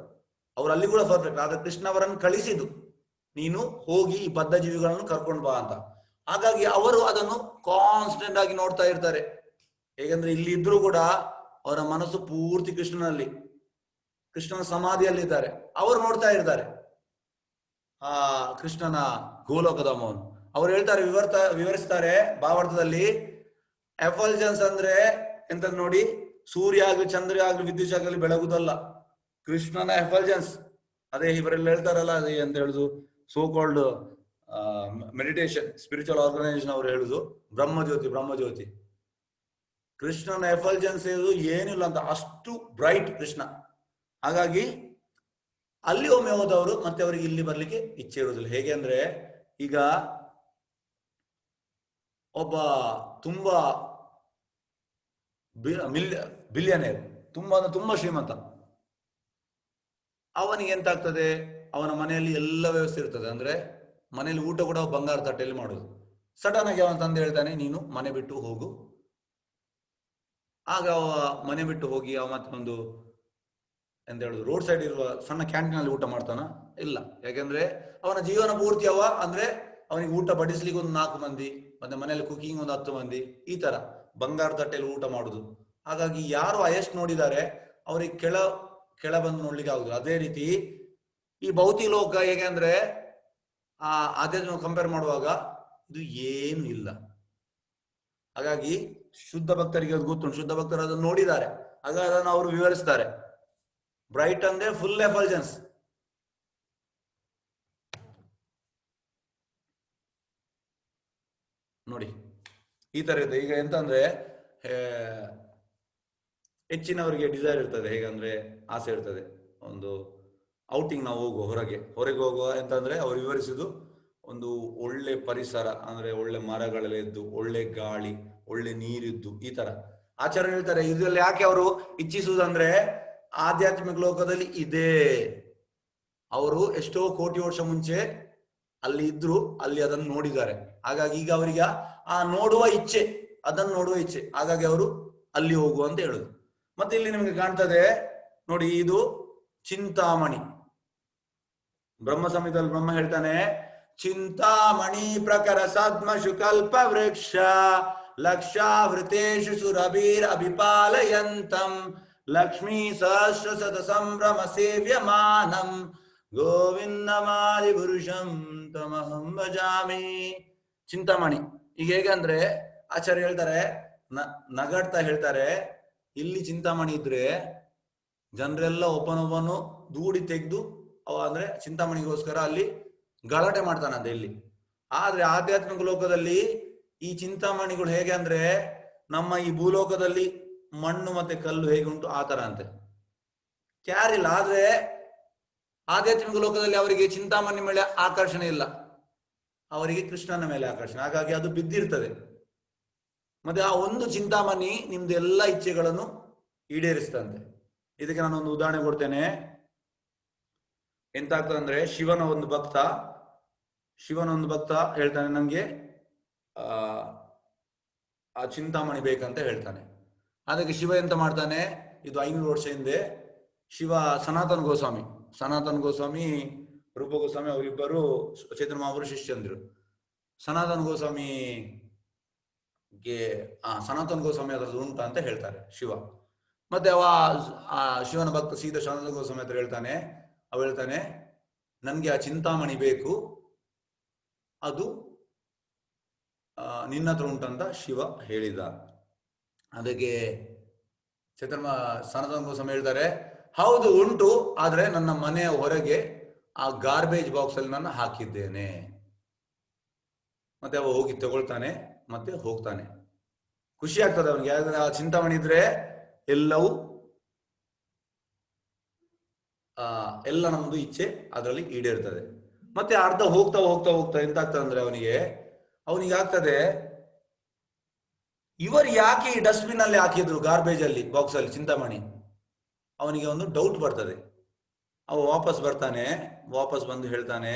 ಅವರು ಅಲ್ಲಿ ಕೂಡ ಪರ್ಫೆಕ್ಟ್. ಆದ್ರೆ ಕೃಷ್ಣ ಅವರನ್ನು ಕಳಿಸಿದ್ದು ನೀನು ಹೋಗಿ ಈ ಬದ್ಧ ಜೀವಿಗಳನ್ನು ಕರ್ಕೊಂಡು ಬಾ ಅಂತ. ಹಾಗಾಗಿ ಅವರು ಅದನ್ನು ಕಾನ್ಸ್ಟೆಂಟ್ ಆಗಿ ನೋಡ್ತಾ ಇರ್ತಾರೆ. ಹೇಗೆಂದ್ರೆ ಇಲ್ಲಿ ಇದ್ರು ಕೂಡ ಅವರ ಮನಸ್ಸು ಪೂರ್ತಿ ಕೃಷ್ಣನಲ್ಲಿ, ಕೃಷ್ಣನ ಸಮಾಧಿಯಲ್ಲಿದ್ದಾರೆ. ಅವರು ನೋಡ್ತಾ ಇರ್ತಾರೆ ಆ ಕೃಷ್ಣನ ಗೋಲೋಕಧಾಮವನ್ನು. ಅವ್ರು ಹೇಳ್ತಾರೆ, ವಿವರಿಸ್ತಾರೆ ಭಾವಾರ್ಥದಲ್ಲಿ, ಎಫಲ್ಜನ್ಸ್ ಅಂದ್ರೆ ಎಂತ ನೋಡಿ, ಸೂರ್ಯ ಆಗ್ಲಿ ಚಂದ್ರ ಆಗ್ಲಿ ವಿದ್ಯುತ್ ಆಗಲಿ ಬೆಳಗುದಲ್ಲ, ಕೃಷ್ಣನ ಎಫಲ್ಜನ್ಸ್. ಅದೇ ಇವರೆಲ್ಲ ಹೇಳ್ತಾರಲ್ಲ, ಅದೇ ಅಂತ ಹೇಳುದು so called meditation spiritual organisation ಅವರು ಹೇಳುದು ಬ್ರಹ್ಮಜ್ಯೋತಿ. ಕೃಷ್ಣನ ಎಫಲ್ಜನ್ಸ್ ಏನಿಲ್ಲ ಅಂತ, ಅಷ್ಟು ಬ್ರೈಟ್ ಕೃಷ್ಣ. ಹಾಗಾಗಿ ಅಲ್ಲಿ ಒಮ್ಮೆ ಹೋದವರು ಮತ್ತೆ ಅವರಿಗೆ ಇಲ್ಲಿ ಬರ್ಲಿಕ್ಕೆ ಇಚ್ಛೆ ಇರುವುದಿಲ್ಲ. ಹೇಗೆ ಅಂದ್ರೆ ಈಗ ಒಬ್ಬ ತುಂಬಾ ಬಿಲಿಯನೇರ್, ತುಂಬಾ ಶ್ರೀಮಂತ, ಅವನಿಗೆ ಎಂತಾಗ್ತದೆ, ಅವನ ಮನೆಯಲ್ಲಿ ಎಲ್ಲ ವ್ಯವಸ್ಥೆ ಇರ್ತದೆ. ಅಂದ್ರೆ ಮನೆಯಲ್ಲಿ ಊಟ ಕೂಡ ಬಂಗಾರ ತಟ್ಟೆಯಲ್ಲಿ ಮಾಡುದು. ಸಡನ್ ಆಗಿ ಅವನ ತಂದೆ ಹೇಳ್ತಾನೆ, ನೀನು ಮನೆ ಬಿಟ್ಟು ಹೋಗು. ಆಗ ಅವ ಮನೆ ಬಿಟ್ಟು ಹೋಗಿ ಅವ ಮತ್ತೆ ಒಂದು ಎಂತ ಹೇಳುದು ರೋಡ್ ಸೈಡ್ ಇರುವ ಸಣ್ಣ ಕ್ಯಾಂಟೀನ್ ಅಲ್ಲಿ ಊಟ ಮಾಡ್ತಾನ? ಇಲ್ಲ. ಯಾಕೆಂದ್ರೆ ಅವನ ಜೀವನ ಪೂರ್ತಿ ಅಂದ್ರೆ ಅವನಿಗೆ ಊಟ ಬಡಿಸ್ಲಿಕ್ಕೆ ಒಂದು 4 ಮಂದಿ, ಮತ್ತೆ ಮನೆಯಲ್ಲಿ ಕುಕಿಂಗ್ ಒಂದು 10 ಮಂದಿ, ಈ ತರ ಬಂಗಾರ ತಟ್ಟೆಯಲ್ಲಿ ಊಟ ಮಾಡುದು. ಹಾಗಾಗಿ ಯಾರು ಹೈಯೆಸ್ಟ್ ನೋಡಿದ್ದಾರೆ ಅವ್ರಿಗೆ ಕೆಳ ಬಂದು ನೋಡ್ಲಿಕ್ಕೆ ಆಗುದು. ಅದೇ ರೀತಿ ಈ ಭೌತಿಕ ಲೋಕ ಹೇಗೆ ಅಂದ್ರೆ ಆಧ್ಯಾತ್ಮ ಕಂಪೇರ್ ಮಾಡುವಾಗ ಇದು ಏನು ಇಲ್ಲ. ಹಾಗಾಗಿ ಶುದ್ಧ ಭಕ್ತರಿಗೆ ಅದು ಗೊತ್ತುಂಟು, ಶುದ್ಧ ಭಕ್ತರು ಅದನ್ನು ನೋಡಿದ್ದಾರೆ. ಆಗ ಅದನ್ನು ಅವರು ವಿವರಿಸ್ತಾರೆ. ಬ್ರೈಟ್ ಅಂದ್ರೆ ಫುಲ್ ಎಫಲ್ಜೆನ್ಸ್. ನೋಡಿ ಈ ತರ ಇದೆ. ಈಗ ಎಂತ ಅಂದ್ರೆ ಹೆಚ್ಚಿನವರಿಗೆ ಡಿಸೈರ್ ಇರ್ತದೆ, ಹೇಗಂದ್ರೆ ಆಸೆ ಇರ್ತದೆ, ಒಂದು ಔಟಿಂಗ್ ನಾವು ಹೋಗುವ, ಹೊರಗೆ ಹೋಗುವ ಎಂತಂದ್ರೆ ಅವ್ರು ವಿವರಿಸುದು ಒಂದು ಒಳ್ಳೆ ಪರಿಸರ, ಅಂದ್ರೆ ಒಳ್ಳೆ ಮರಗಳೆದ್ದು, ಒಳ್ಳೆ ಗಾಳಿ, ಒಳ್ಳೆ ನೀರಿದ್ದು, ಈ ತರ ಆಚಾರ್ಯ ಹೇಳ್ತಾರೆ. ಇದರಲ್ಲಿ ಯಾಕೆ ಅವರು ಇಚ್ಛಿಸುವುದಂದ್ರೆ ಆಧ್ಯಾತ್ಮಿಕ ಲೋಕದಲ್ಲಿ ಇದೆ, ಅವರು ಎಷ್ಟೋ ಕೋಟಿ ವರ್ಷ ಮುಂಚೆ ಅಲ್ಲಿ ಇದ್ರು, ಅಲ್ಲಿ ಅದನ್ನು ನೋಡಿದ್ದಾರೆ. ಹಾಗಾಗಿ ಈಗ ಅವರಿಗೆ ಅದನ್ನು ನೋಡುವ ಇಚ್ಛೆ, ಹಾಗಾಗಿ ಅವರು ಅಲ್ಲಿ ಹೋಗುವ ಅಂತ ಹೇಳುದು. ಮತ್ತೆ ಇಲ್ಲಿ ನಿಮಗೆ ಕಾಣ್ತದೆ ನೋಡಿ, ಇದು ಚಿಂತಾಮಣಿ. ಬ್ರಹ್ಮ ಸಂಹಿತೆಯಲ್ಲಿ ಬ್ರಹ್ಮ ಹೇಳ್ತಾನೆ, ಚಿಂತಾಮಣಿ ಪ್ರಕರ ಸದ್ಮಶು ಕಲ್ಪ ವೃಕ್ಷ ಲಕ್ಷಾವೃತೇಶು ಸುರಭೀರ್ ಅಭಿಪಾಲಯಂತಂ ಲಕ್ಷ್ಮೀ ಸಹಸ್ರ ಶತ ಸಂಭ್ರಮ ಸೇವ್ಯಮಾನಂ ಗೋವಿಂದಮಾದಿ ಪುರುಷಂ ತಮಹಂ ಭಜಾಮಿ. ಚಿಂತಾಮಣಿ ಈಗ ಹೇಗೆ ಅಂದ್ರೆ ಆಚಾರ್ಯ ಹೇಳ್ತಾರೆ, ನಗಾಡ್ತಾ ಹೇಳ್ತಾರೆ, ಇಲ್ಲಿ ಚಿಂತಾಮಣಿ ಇದ್ರೆ ಜನರೆಲ್ಲ ಒಬ್ಬನೊಬ್ಬನು ದೂಡಿ ತೆಗೆದು ಅಂದ್ರೆ ಚಿಂತಾಮಣಿಗೋಸ್ಕರ ಅಲ್ಲಿ ಗಲಾಟೆ ಮಾಡ್ತಾನಂತೆ ಇಲ್ಲಿ. ಆದ್ರೆ ಆಧ್ಯಾತ್ಮಿಕ ಲೋಕದಲ್ಲಿ ಈ ಚಿಂತಾಮಣಿಗಳು ಹೇಗೆ ಅಂದ್ರೆ ನಮ್ಮ ಈ ಭೂಲೋಕದಲ್ಲಿ ಮಣ್ಣು ಮತ್ತೆ ಕಲ್ಲು ಹೇಗೆ ಉಂಟು ಆ ತರ ಅಂತೆ, ಕ್ಯಾರ್ ಇಲ್ಲ. ಆದ್ರೆ ಆಧ್ಯಾತ್ಮಿಕ ಲೋಕದಲ್ಲಿ ಅವರಿಗೆ ಚಿಂತಾಮಣಿ ಮೇಲೆ ಆಕರ್ಷಣೆ ಇಲ್ಲ, ಅವರಿಗೆ ಕೃಷ್ಣನ ಮೇಲೆ ಆಕರ್ಷಣೆ. ಹಾಗಾಗಿ ಅದು ಬಿದ್ದಿರ್ತದೆ. ಮತ್ತೆ ಆ ಒಂದು ಚಿಂತಾಮಣಿ ನಿಮ್ದು ಎಲ್ಲ ಇಚ್ಛೆಗಳನ್ನು ಈಡೇರಿಸ್ತಂತೆ. ಇದಕ್ಕೆ ನಾನೊಂದು ಉದಾಹರಣೆ ಕೊಡ್ತೇನೆ. ಎಂತಾಗ್ತದೆ ಅಂದ್ರೆ, ಶಿವನ ಒಂದು ಭಕ್ತ ಹೇಳ್ತಾನೆ, ನಂಗೆ ಆ ಚಿಂತಾಮಣಿ ಬೇಕಂತ ಹೇಳ್ತಾನೆ. ಅದಕ್ಕೆ ಶಿವ ಎಂತ ಮಾಡ್ತಾನೆ, ಇದು 500 ವರ್ಷ ಹಿಂದೆ ಶಿವ ಸನಾತನ ಗೋಸ್ವಾಮಿ ರೂಪ ಗೋಸ್ವಾಮಿ ಅವರಿಬ್ಬರು ಚೈತನ್ಯ ಮಹಾಪ್ರಭು ಶಿಷ್ಯಂದ್ರು. ಸನಾತನ ಗೋಸ್ವಾಮಿ ಅದರದ್ದು ಉಂಟ ಅಂತ ಹೇಳ್ತಾರೆ ಶಿವ. ಮತ್ತೆ ಶಿವನ ಭಕ್ತ ಸೀದಾ ಸನಾತನ ಗೋಸ್ವಾಮಿ ಹತ್ರ ಹೇಳ್ತಾನೆ, ಹೇಳ್ತಾನೆ ನನ್ಗೆ ಆ ಚಿಂತಾಮಣಿ ಬೇಕು, ಅದು ನಿನ್ನ ಹತ್ರ ಉಂಟಂತ ಶಿವ ಹೇಳಿದ. ಅದಕ್ಕೆ ಸನಾತನ ಗೋಸ್ವಾಮಿ ಹೇಳ್ತಾರೆ, ಹೌದು ಉಂಟು, ಆದ್ರೆ ನನ್ನ ಮನೆಯ ಹೊರಗೆ ಆ ಗಾರ್ಬೇಜ್ ಬಾಕ್ಸ್ ಅಲ್ಲಿ ನಾನು ಹಾಕಿದ್ದೇನೆ. ಮತ್ತೆ ಅವ ಹೋಗಿ ತಗೊಳ್ತಾನೆ ಮತ್ತೆ ಹೋಗ್ತಾನೆ. ಖುಷಿ ಆಗ್ತದೆ ಅವನಿಗೆ, ಯಾಕಂದ್ರೆ ಆ ಚಿಂತಾಮಣಿ ಇದ್ರೆ ಎಲ್ಲವೂ ಎಲ್ಲ ನಮ್ದು ಇಚ್ಛೆ ಅದರಲ್ಲಿ ಈಡೇರ್ತದೆ. ಮತ್ತೆ ಅರ್ಧ ಹೋಗ್ತಾ ಹೋಗ್ತಾ ಹೋಗ್ತಾ ಎಂತಾಗ್ತದೆ ಅಂದ್ರೆ ಅವನಿಗೆ ಆಗ್ತದೆ, ಇವರು ಯಾಕೆ ಈ ಡಸ್ಟ್ಬಿನ್ ಅಲ್ಲಿ ಹಾಕಿದ್ರು ಗಾರ್ಬೇಜ್ ಅಲ್ಲಿ ಬಾಕ್ಸ್ ಅಲ್ಲಿ ಚಿಂತಾಮಣಿ, ಅವನಿಗೆ ಒಂದು ಡೌಟ್ ಬರ್ತದೆ. ಅವ ವಾಪಸ್ ಬರ್ತಾನೆ, ವಾಪಸ್ ಬಂದು ಹೇಳ್ತಾನೆ,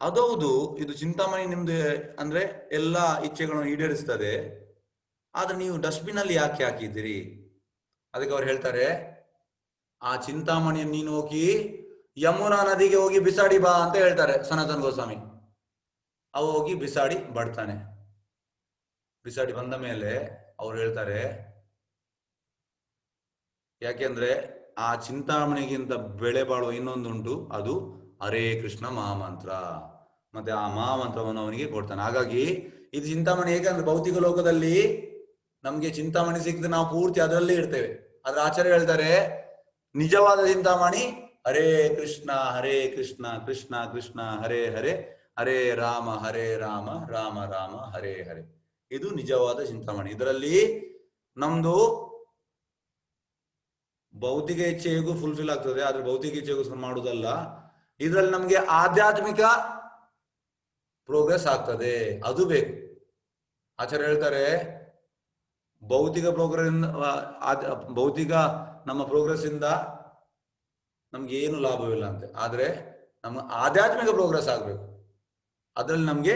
ಅದೌದು ಇದು ಚಿಂತಾಮಣಿ ನಿಮ್ದು ಅಂದ್ರೆ ಎಲ್ಲಾ ಇಚ್ಛೆಗಳನ್ನು ಈಡೇರಿಸ್ತದೆ, ಆದ್ರೆ ನೀವು ಡಸ್ಟ್ಬಿನ್ ಅಲ್ಲಿ ಯಾಕೆ ಹಾಕಿದ್ದೀರಿ? ಅದಕ್ಕೆ ಅವ್ರು ಹೇಳ್ತಾರೆ, ಆ ಚಿಂತಾಮಣಿಯನ್ನು ನೀನು ಹೋಗಿ ಯಮುನಾ ನದಿಗೆ ಹೋಗಿ ಬಿಸಾಡಿ ಬಾ ಅಂತ ಹೇಳ್ತಾರೆ ಸನಾತನ ಗೋಸ್ವಾಮಿ. ಅವ ಹೋಗಿ ಬಿಸಾಡಿ ಬರ್ತಾನೆ. ಬಿಸಾಡಿ ಬಂದ ಮೇಲೆ ಅವ್ರು ಹೇಳ್ತಾರೆ, ಯಾಕೆಂದ್ರೆ ಆ ಚಿಂತಾಮಣಿಗಿಂತ ಬೆಳೆ ಬಾಳುವ ಇನ್ನೊಂದುಂಟು, ಅದು ಹರೇ ಕೃಷ್ಣ ಮಹಾಮಂತ್ರ. ಮತ್ತೆ ಆ ಮಹಾಮಂತ್ರವನ್ನು ಅವನಿಗೆ ಕೊಡ್ತಾನೆ. ಹಾಗಾಗಿ ಇದು ಚಿಂತಾಮಣಿ ಹೇಗಂದ್ರೆ ಭೌತಿಕ ಲೋಕದಲ್ಲಿ ನಮ್ಗೆ ಚಿಂತಾಮಣಿ ಸಿಕ್ಕಿದ್ರೆ ನಾವು ಪೂರ್ತಿ ಅದರಲ್ಲೇ ಇರ್ತೇವೆ. ಆದ್ರೆ ಆಚಾರ್ಯ ಹೇಳ್ತಾರೆ, ನಿಜವಾದ ಚಿಂತಾಮಣಿ ಹರೇ ಕೃಷ್ಣ ಕೃಷ್ಣ ಕೃಷ್ಣ ಹರೇ ಹರೇ, ಹರೇ ರಾಮ ರಾಮ ರಾಮ ಹರೇ ಹರೇ. ಇದು ನಿಜವಾದ ಚಿಂತಾಮಣಿ. ಇದರಲ್ಲಿ ನಮ್ದು ಭೌತಿಕ ಇಚ್ಛೆ ಹೇಗೂ ಫುಲ್ಫಿಲ್ ಆಗ್ತದೆ, ಆದ್ರೆ ಭೌತಿಕ ಇಚ್ಛೆಗೋಸ್ಕರ ಮಾಡುವುದಲ್ಲ. ಇದರಲ್ಲಿ ನಮ್ಗೆ ಆಧ್ಯಾತ್ಮಿಕ ಪ್ರೋಗ್ರೆಸ್ ಆಗ್ತದೆ, ಅದು ಬೇಕು. ಆಚಾರ್ಯ ಹೇಳ್ತಾರೆ, ಭೌತಿಕ ಭೌತಿಕ ನಮ್ಮ ಪ್ರೋಗ್ರೆಸ್ ಇಂದ ನಮ್ಗೆ ಏನು ಲಾಭವಿಲ್ಲ ಅಂತೆ, ಆದ್ರೆ ನಮ್ಮ ಆಧ್ಯಾತ್ಮಿಕ ಪ್ರೋಗ್ರೆಸ್ ಆಗ್ಬೇಕು, ಅದ್ರಲ್ಲಿ ನಮ್ಗೆ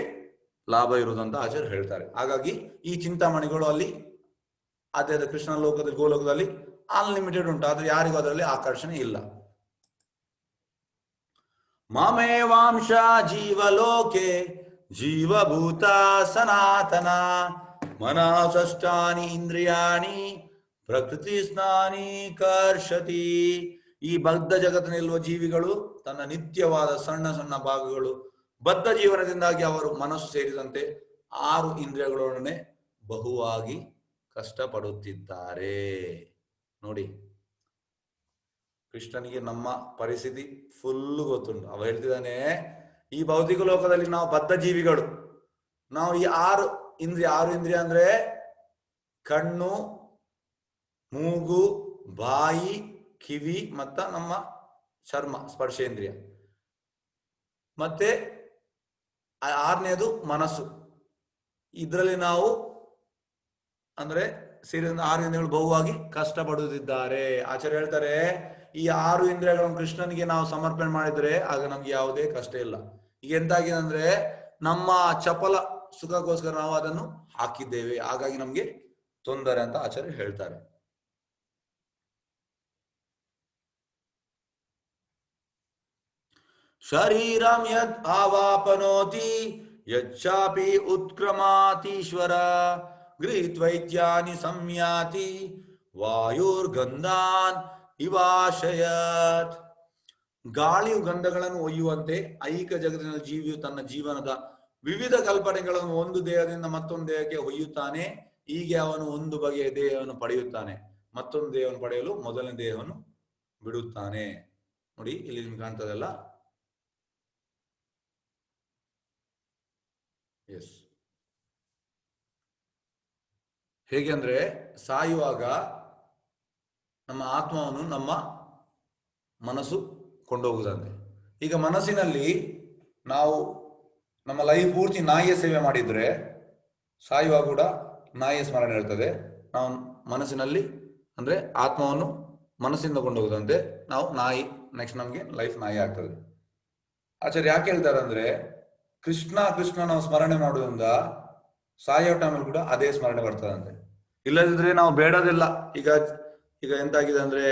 ಲಾಭ ಇರುವುದಂತ ಆಚಾರ್ಯ ಹೇಳ್ತಾರೆ. ಹಾಗಾಗಿ ಈ ಚಿಂತಾಮಣಿಗಳು ಅಲ್ಲಿ ಆಧ್ಯಾತ್ಮ ಕೃಷ್ಣ ಲೋಕದಲ್ಲಿ ಗೋಲೋಕದಲ್ಲಿ ಅನ್ಲಿಮಿಟೆಡ್ ಉಂಟು, ಆದ್ರೆ ಯಾರಿಗೂ ಅದರಲ್ಲಿ ಆಕರ್ಷಣೆ ಇಲ್ಲ. ಮಮೇವಾಂಶ ಜೀವಲೋಕೆ ಜೀವಭೂತ ಸನಾತನ ಮನಸಷ್ಟಾನಿ ಇಂದ್ರಿಯಾಣಿ ಪ್ರಕೃತಿ ಸ್ನಾನಿ ಕರ್ಷತಿ. ಈ ಬದ್ಧ ಜಗತ್ತಿನಲ್ಲಿರುವ ಜೀವಿಗಳು ತನ್ನ ನಿತ್ಯವಾದ ಸಣ್ಣ ಸಣ್ಣ ಭಾಗಗಳು ಬದ್ಧ ಜೀವನದಿಂದಾಗಿ ಅವರು ಮನಸ್ಸು ಸೇರಿದಂತೆ 6 ಇಂದ್ರಿಯಗಳೊಡನೆ ಬಹುವಾಗಿ ಕಷ್ಟಪಡುತ್ತಿದ್ದಾರೆ. ನೋಡಿ, ಕೃಷ್ಣನಿಗೆ ನಮ್ಮ ಪರಿಸ್ಥಿತಿ ಫುಲ್ ಗೊತ್ತುಂಟು. ಅವ ಹೇಳ್ತಿದ್ದಾನೆ, ಈ ಭೌತಿಕ ಲೋಕದಲ್ಲಿ ನಾವು ಬದ್ಧ ಜೀವಿಗಳು, ನಾವು ಈ 6 ಇಂದ್ರಿಯ ಅಂದ್ರೆ ಕಣ್ಣು, ಮೂಗು, ಬಾಯಿ, ಕಿವಿ ಮತ್ತ ನಮ್ಮ ಚರ್ಮ ಸ್ಪರ್ಶೇಂದ್ರಿಯ, ಮತ್ತೆ 6ನೇದು ಮನಸ್ಸು. ಇದರಲ್ಲಿ ನಾವು ಅಂದ್ರೆ ಸೇರಿದ 6 ಇಂದ್ರಿಯಗಳು ಬಹುವಾಗಿ ಕಷ್ಟಪಡುತ್ತಿದ್ದಾರೆ. ಆಚಾರ್ಯ ಹೇಳ್ತಾರೆ, ಈ 6 ಇಂದ್ರಿಯಗಳನ್ನು ಕೃಷ್ಣನಿಗೆ ನಾವು ಸಮರ್ಪಣೆ ಮಾಡಿದ್ರೆ ಆಗ ನಮ್ಗೆ ಯಾವುದೇ ಕಷ್ಟ ಇಲ್ಲ. ಈಗ ಎಂತಾಗಿದೆ ಅಂದ್ರೆ ನಮ್ಮ ಚಪಲ ಸುಖಕ್ಕೋಸ್ಕರ ನಾವು ಅದನ್ನು ಹಾಕಿದ್ದೇವೆ, ಹಾಗಾಗಿ ನಮ್ಗೆ ತೊಂದರೆ ಅಂತ ಆಚಾರ್ಯ ಹೇಳ್ತಾರೆ. ಶರೀರಂ ಯದ್ ಆವಾಪನೋತಿ ಯಚ್ಚಾಪಿ ಉತ್ಕ್ರಮಾತೀಶ್ವರ ಗೃಹೀತ್ವೈತ್ಯಾನಿ ಸಂಯಾತಿ ವಾಯುರ್ಗಂಧಾನ್ ಇವಾಶಯತ್. ಗಾಳಿಯು ಗಂಧಗಳನ್ನು ಒಯ್ಯುವಂತೆ ಐಕ ಜಗತ್ತಿನ ಜೀವಿಯು ತನ್ನ ಜೀವನದ ವಿವಿಧ ಕಲ್ಪನೆಗಳನ್ನು ಒಂದು ದೇಹದಿಂದ ಮತ್ತೊಂದು ದೇಹಕ್ಕೆ ಒಯ್ಯುತ್ತಾನೆ. ಹೀಗೆ ಅವನು ಒಂದು ಬಗೆಯ ದೇಹವನ್ನು ಪಡೆಯುತ್ತಾನೆ, ಮತ್ತೊಂದು ದೇಹವನ್ನು ಪಡೆಯಲು ಮೊದಲನೇ ದೇಹವನ್ನು ಬಿಡುತ್ತಾನೆ. ನೋಡಿ, ಇಲ್ಲಿ ನಿಮ್ಗೆ ಕಾಣ್ತದಲ್ಲ. ಎಸ್, ಹೇಗೆ ಅಂದ್ರೆ ಸಾಯುವಾಗ ನಮ್ಮ ಆತ್ಮವನ್ನು ನಮ್ಮ ಮನಸ್ಸು ಕೊಂಡೋಗುವುದಂತೆ. ಈಗ ಮನಸ್ಸಿನಲ್ಲಿ ನಾವು ನಮ್ಮ ಲೈಫ್ ಪೂರ್ತಿ ನಾಯಿಯ ಸೇವೆ ಮಾಡಿದ್ರೆ ಸಾಯುವಾಗ ಕೂಡ ನಾಯಿಯ ಸ್ಮರಣೆ ಇರ್ತದೆ. ನಾವು ಮನಸ್ಸಿನಲ್ಲಿ ಅಂದ್ರೆ ಆತ್ಮವನ್ನು ಮನಸ್ಸಿಂದ ಕೊಂಡೋಗುದಂತೆ ನಾವು ನಾಯಿ, ನೆಕ್ಸ್ಟ್ ನಮ್ಗೆ ಲೈಫ್ ನಾಯಿ ಆಗ್ತದೆ. ಆಚಾರ್ಯ ಯಾಕೆ ಹೇಳ್ತಾರೆ ಅಂದ್ರೆ, ಕೃಷ್ಣ ನಾವು ಸ್ಮರಣೆ ಮಾಡುವುದರಿಂದ ಸಾಯೋ ಟೈಮಲ್ಲಿ ಕೂಡ ಅದೇ ಸ್ಮರಣೆ ಬರ್ತದಂತೆ. ಇಲ್ಲದಿದ್ರೆ ನಾವು ಬೇಡದಿಲ್ಲ. ಈಗ ಎಂತಾಗಿದೆ ಅಂದ್ರೆ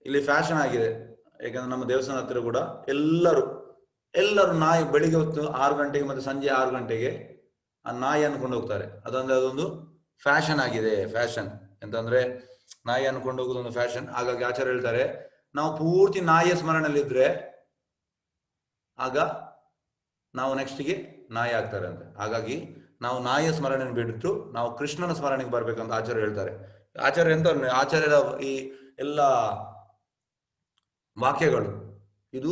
ಇಲ್ಲಿ ಫ್ಯಾಷನ್ ಆಗಿದೆ. ಯಾಕಂದ್ರೆ ನಮ್ಮ ದೇವಸ್ಥಾನ ಹತ್ತಿರ ಕೂಡ ಎಲ್ಲರೂ ನಾಯಿ ಬೆಳಿಗ್ಗೆ ಹೊತ್ತು 6 ಗಂಟೆಗೆ ಮತ್ತೆ ಸಂಜೆ 6 ಗಂಟೆಗೆ ಆ ನಾಯಿಯನ್ನು ಕೊಂಡು ಹೋಗ್ತಾರೆ. ಅದೊಂದು ಫ್ಯಾಷನ್ ಆಗಿದೆ. ಫ್ಯಾಷನ್ ಎಂತಂದ್ರೆ ನಾಯಿಯನ್ನು ಕೊಂಡು ಹೋಗುದೊಂದು ಫ್ಯಾಷನ್. ಹಾಗಾಗಿ ಆಚಾರ್ಯ ಹೇಳ್ತಾರೆ, ನಾವು ಪೂರ್ತಿ ನಾಯಿಯ ಸ್ಮರಣೆಯಲ್ಲಿದ್ರೆ ಆಗ ನಾವು ನೆಕ್ಸ್ಟ್ಗೆ ನಾಯಿ ಆಗ್ತಾರೆ ಅಂತ. ಹಾಗಾಗಿ ನಾವು ನಾಯಿಯ ಸ್ಮರಣೆಯನ್ನು ಬಿಟ್ಟು ನಾವು ಕೃಷ್ಣನ ಸ್ಮರಣೆಗೆ ಬರ್ಬೇಕಂತ ಆಚಾರ್ಯ ಹೇಳ್ತಾರೆ. ಆಚಾರ್ಯರ ಈ ಎಲ್ಲ ವಾಕ್ಯಗಳು ಇದು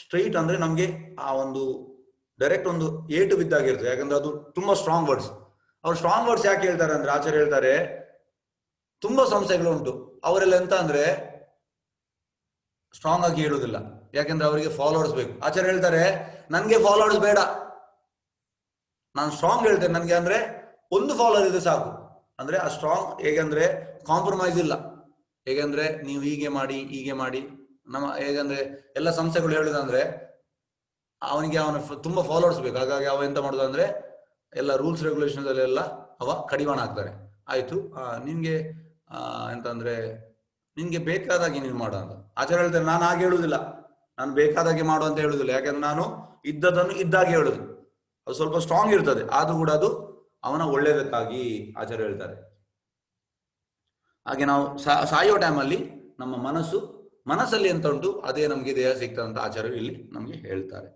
ಸ್ಟ್ರೈಟ್ ಅಂದ್ರೆ ನಮ್ಗೆ ಆ ಒಂದು ಡೈರೆಕ್ಟ್ ಒಂದು ಏಟು ಬಿದ್ದಾಗಿರ್ತದೆ. ಯಾಕಂದ್ರೆ ಅದು ತುಂಬಾ ಸ್ಟ್ರಾಂಗ್ ವರ್ಡ್ಸ್. ಅವ್ರು ಸ್ಟ್ರಾಂಗ್ ವರ್ಡ್ಸ್ ಯಾಕೆ ಹೇಳ್ತಾರೆ ಅಂದ್ರೆ, ಆಚಾರ್ಯ ಹೇಳ್ತಾರೆ ತುಂಬಾ ಸಂಸ್ಥೆಗಳು ಉಂಟು, ಅವರೆಲ್ಲ ಎಂತ ಅಂದ್ರೆ ಸ್ಟ್ರಾಂಗ್ ಆಗಿ ಹೇಳುವುದಿಲ್ಲ. ಯಾಕಂದ್ರೆ ಅವರಿಗೆ ಫಾಲೋವರ್ಸ್ ಬೇಕು. ಆಚಾರ್ಯ ಹೇಳ್ತಾರೆ ನನ್ಗೆ ಫಾಲೋವರ್ಸ್ ಬೇಡ, ನಾನು ಸ್ಟ್ರಾಂಗ್ ಹೇಳ್ತೇನೆ. ನನ್ಗೆ ಅಂದ್ರೆ ಒಂದು ಫಾಲೋವರ್ ಇದೆ ಸಾಕು. ಅಂದ್ರೆ ಆ ಸ್ಟ್ರಾಂಗ್ ಹೇಗಂದ್ರೆ ಕಾಂಪ್ರಮೈಸ್ ಇಲ್ಲ. ಹೇಗಂದ್ರೆ ನೀವು ಹೀಗೆ ಮಾಡಿ ಹೀಗೆ ಮಾಡಿ, ನಮ್ಮ ಹೇಗಂದ್ರೆ ಎಲ್ಲ ಸಂಸ್ಥೆಗಳು ಹೇಳುದಂದ್ರೆ ಅವನಿಗೆ ತುಂಬಾ ಫಾಲೋವರ್ಸ್ ಬೇಕು. ಹಾಗಾಗಿ ಅವ ಎಂತ ಮಾಡುದು ಅಂದ್ರೆ ಎಲ್ಲ ರೂಲ್ಸ್ ರೆಗ್ಯುಲೇಷನ್ಸ್ ಅಲ್ಲೆಲ್ಲ ಅವ ಕಡಿವಾಣ ಆಗ್ತಾರೆ. ಆಯ್ತು ನಿನ್ಗೆ ಎಂತಂದ್ರೆ ನಿನ್ಗೆ ಬೇಕಾದಾಗೆ ನೀನು ಮಾಡು ಅಂತ. ಆಚಾರ್ಯ ಹೇಳ್ತಾರೆ ನಾನು ಹಾಗೆ ಹೇಳುದಿಲ್ಲ, ನಾನು ಬೇಕಾದಾಗೆ ಮಾಡು ಅಂತ ಹೇಳುದಿಲ್ಲ. ಯಾಕಂದ್ರೆ ನಾನು ಇದ್ದದನ್ನು ಇದ್ದಾಗೆ ಹೇಳುದು. ಅದು ಸ್ವಲ್ಪ ಸ್ಟ್ರಾಂಗ್ ಇರ್ತದೆ, ಆದ್ರೂ ಕೂಡ ಅದು ಅವನ ಒಳ್ಳೇದಕ್ಕಾಗಿ ಆಚಾರ್ಯ ಹೇಳ್ತಾರೆ. ಹಾಗೆ ನಾವು ಸಾಯೋ ಟೈಮಲ್ಲಿ ನಮ್ಮ ಮನಸ್ಸಲ್ಲಿ ಎಂತ ಉಂಟು ಅದೇ ನಮ್ಗೆ ದೇಹ ಸಿಗ್ತದಂತ ಆಚಾರ್ಯರು ಇಲ್ಲಿ ನಮ್ಗೆ ಹೇಳ್ತಾರೆ.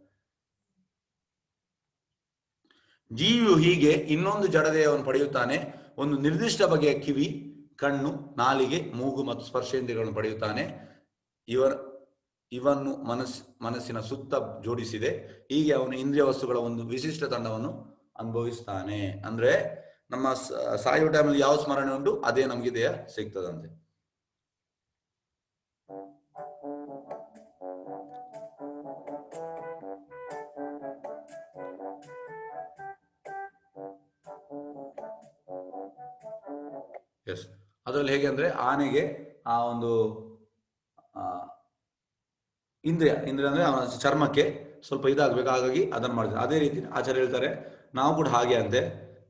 ಜೀವಿಯು ಹೀಗೆ ಇನ್ನೊಂದು ಜಡದೇಹವನ್ನು ಪಡೆಯುತ್ತಾನೆ. ಒಂದು ನಿರ್ದಿಷ್ಟ ಬಗೆಯ ಕಿವಿ, ಕಣ್ಣು, ನಾಲಿಗೆ, ಮೂಗು ಮತ್ತು ಸ್ಪರ್ಶೇಂದ್ರಿಯಗಳನ್ನು ಪಡೆಯುತ್ತಾನೆ. ಇವನ್ನು ಮನಸ್ಸಿನ ಸುತ್ತ ಜೋಡಿಸಿದೆ. ಹೀಗೆ ಅವನು ಇಂದ್ರಿಯ ವಸ್ತುಗಳ ಒಂದು ವಿಶಿಷ್ಟ ತಂಡವನ್ನು ಅನುಭವಿಸ್ತಾನೆ. ಅಂದ್ರೆ ನಮ್ಮ ಸಾಯೋ ಟೈಮಲ್ಲಿ ಯಾವ ಸ್ಮರಣೆ ಉಂಟು ಅದೇ ನಮ್ಗೆ ದೇಹ ಸಿಗ್ತದಂತೆ. ಎಸ್, ಅದರಲ್ಲಿ ಹೇಗೆ ಅಂದ್ರೆ ಆನೆಗೆ ಆ ಒಂದು ಇಂದ್ರಿಯ ಅಂದ್ರೆ ಅವನ ಚರ್ಮಕ್ಕೆ ಸ್ವಲ್ಪ ಇದಾಗಬೇಕು, ಹಾಗಾಗಿ ಅದನ್ನು ಮಾಡಿದ್ರೆ. ಅದೇ ರೀತಿ ಆಚಾರ್ಯ ಹೇಳ್ತಾರೆ ನಾವು ಕೂಡ ಹಾಗೆ ಅಂತೆ,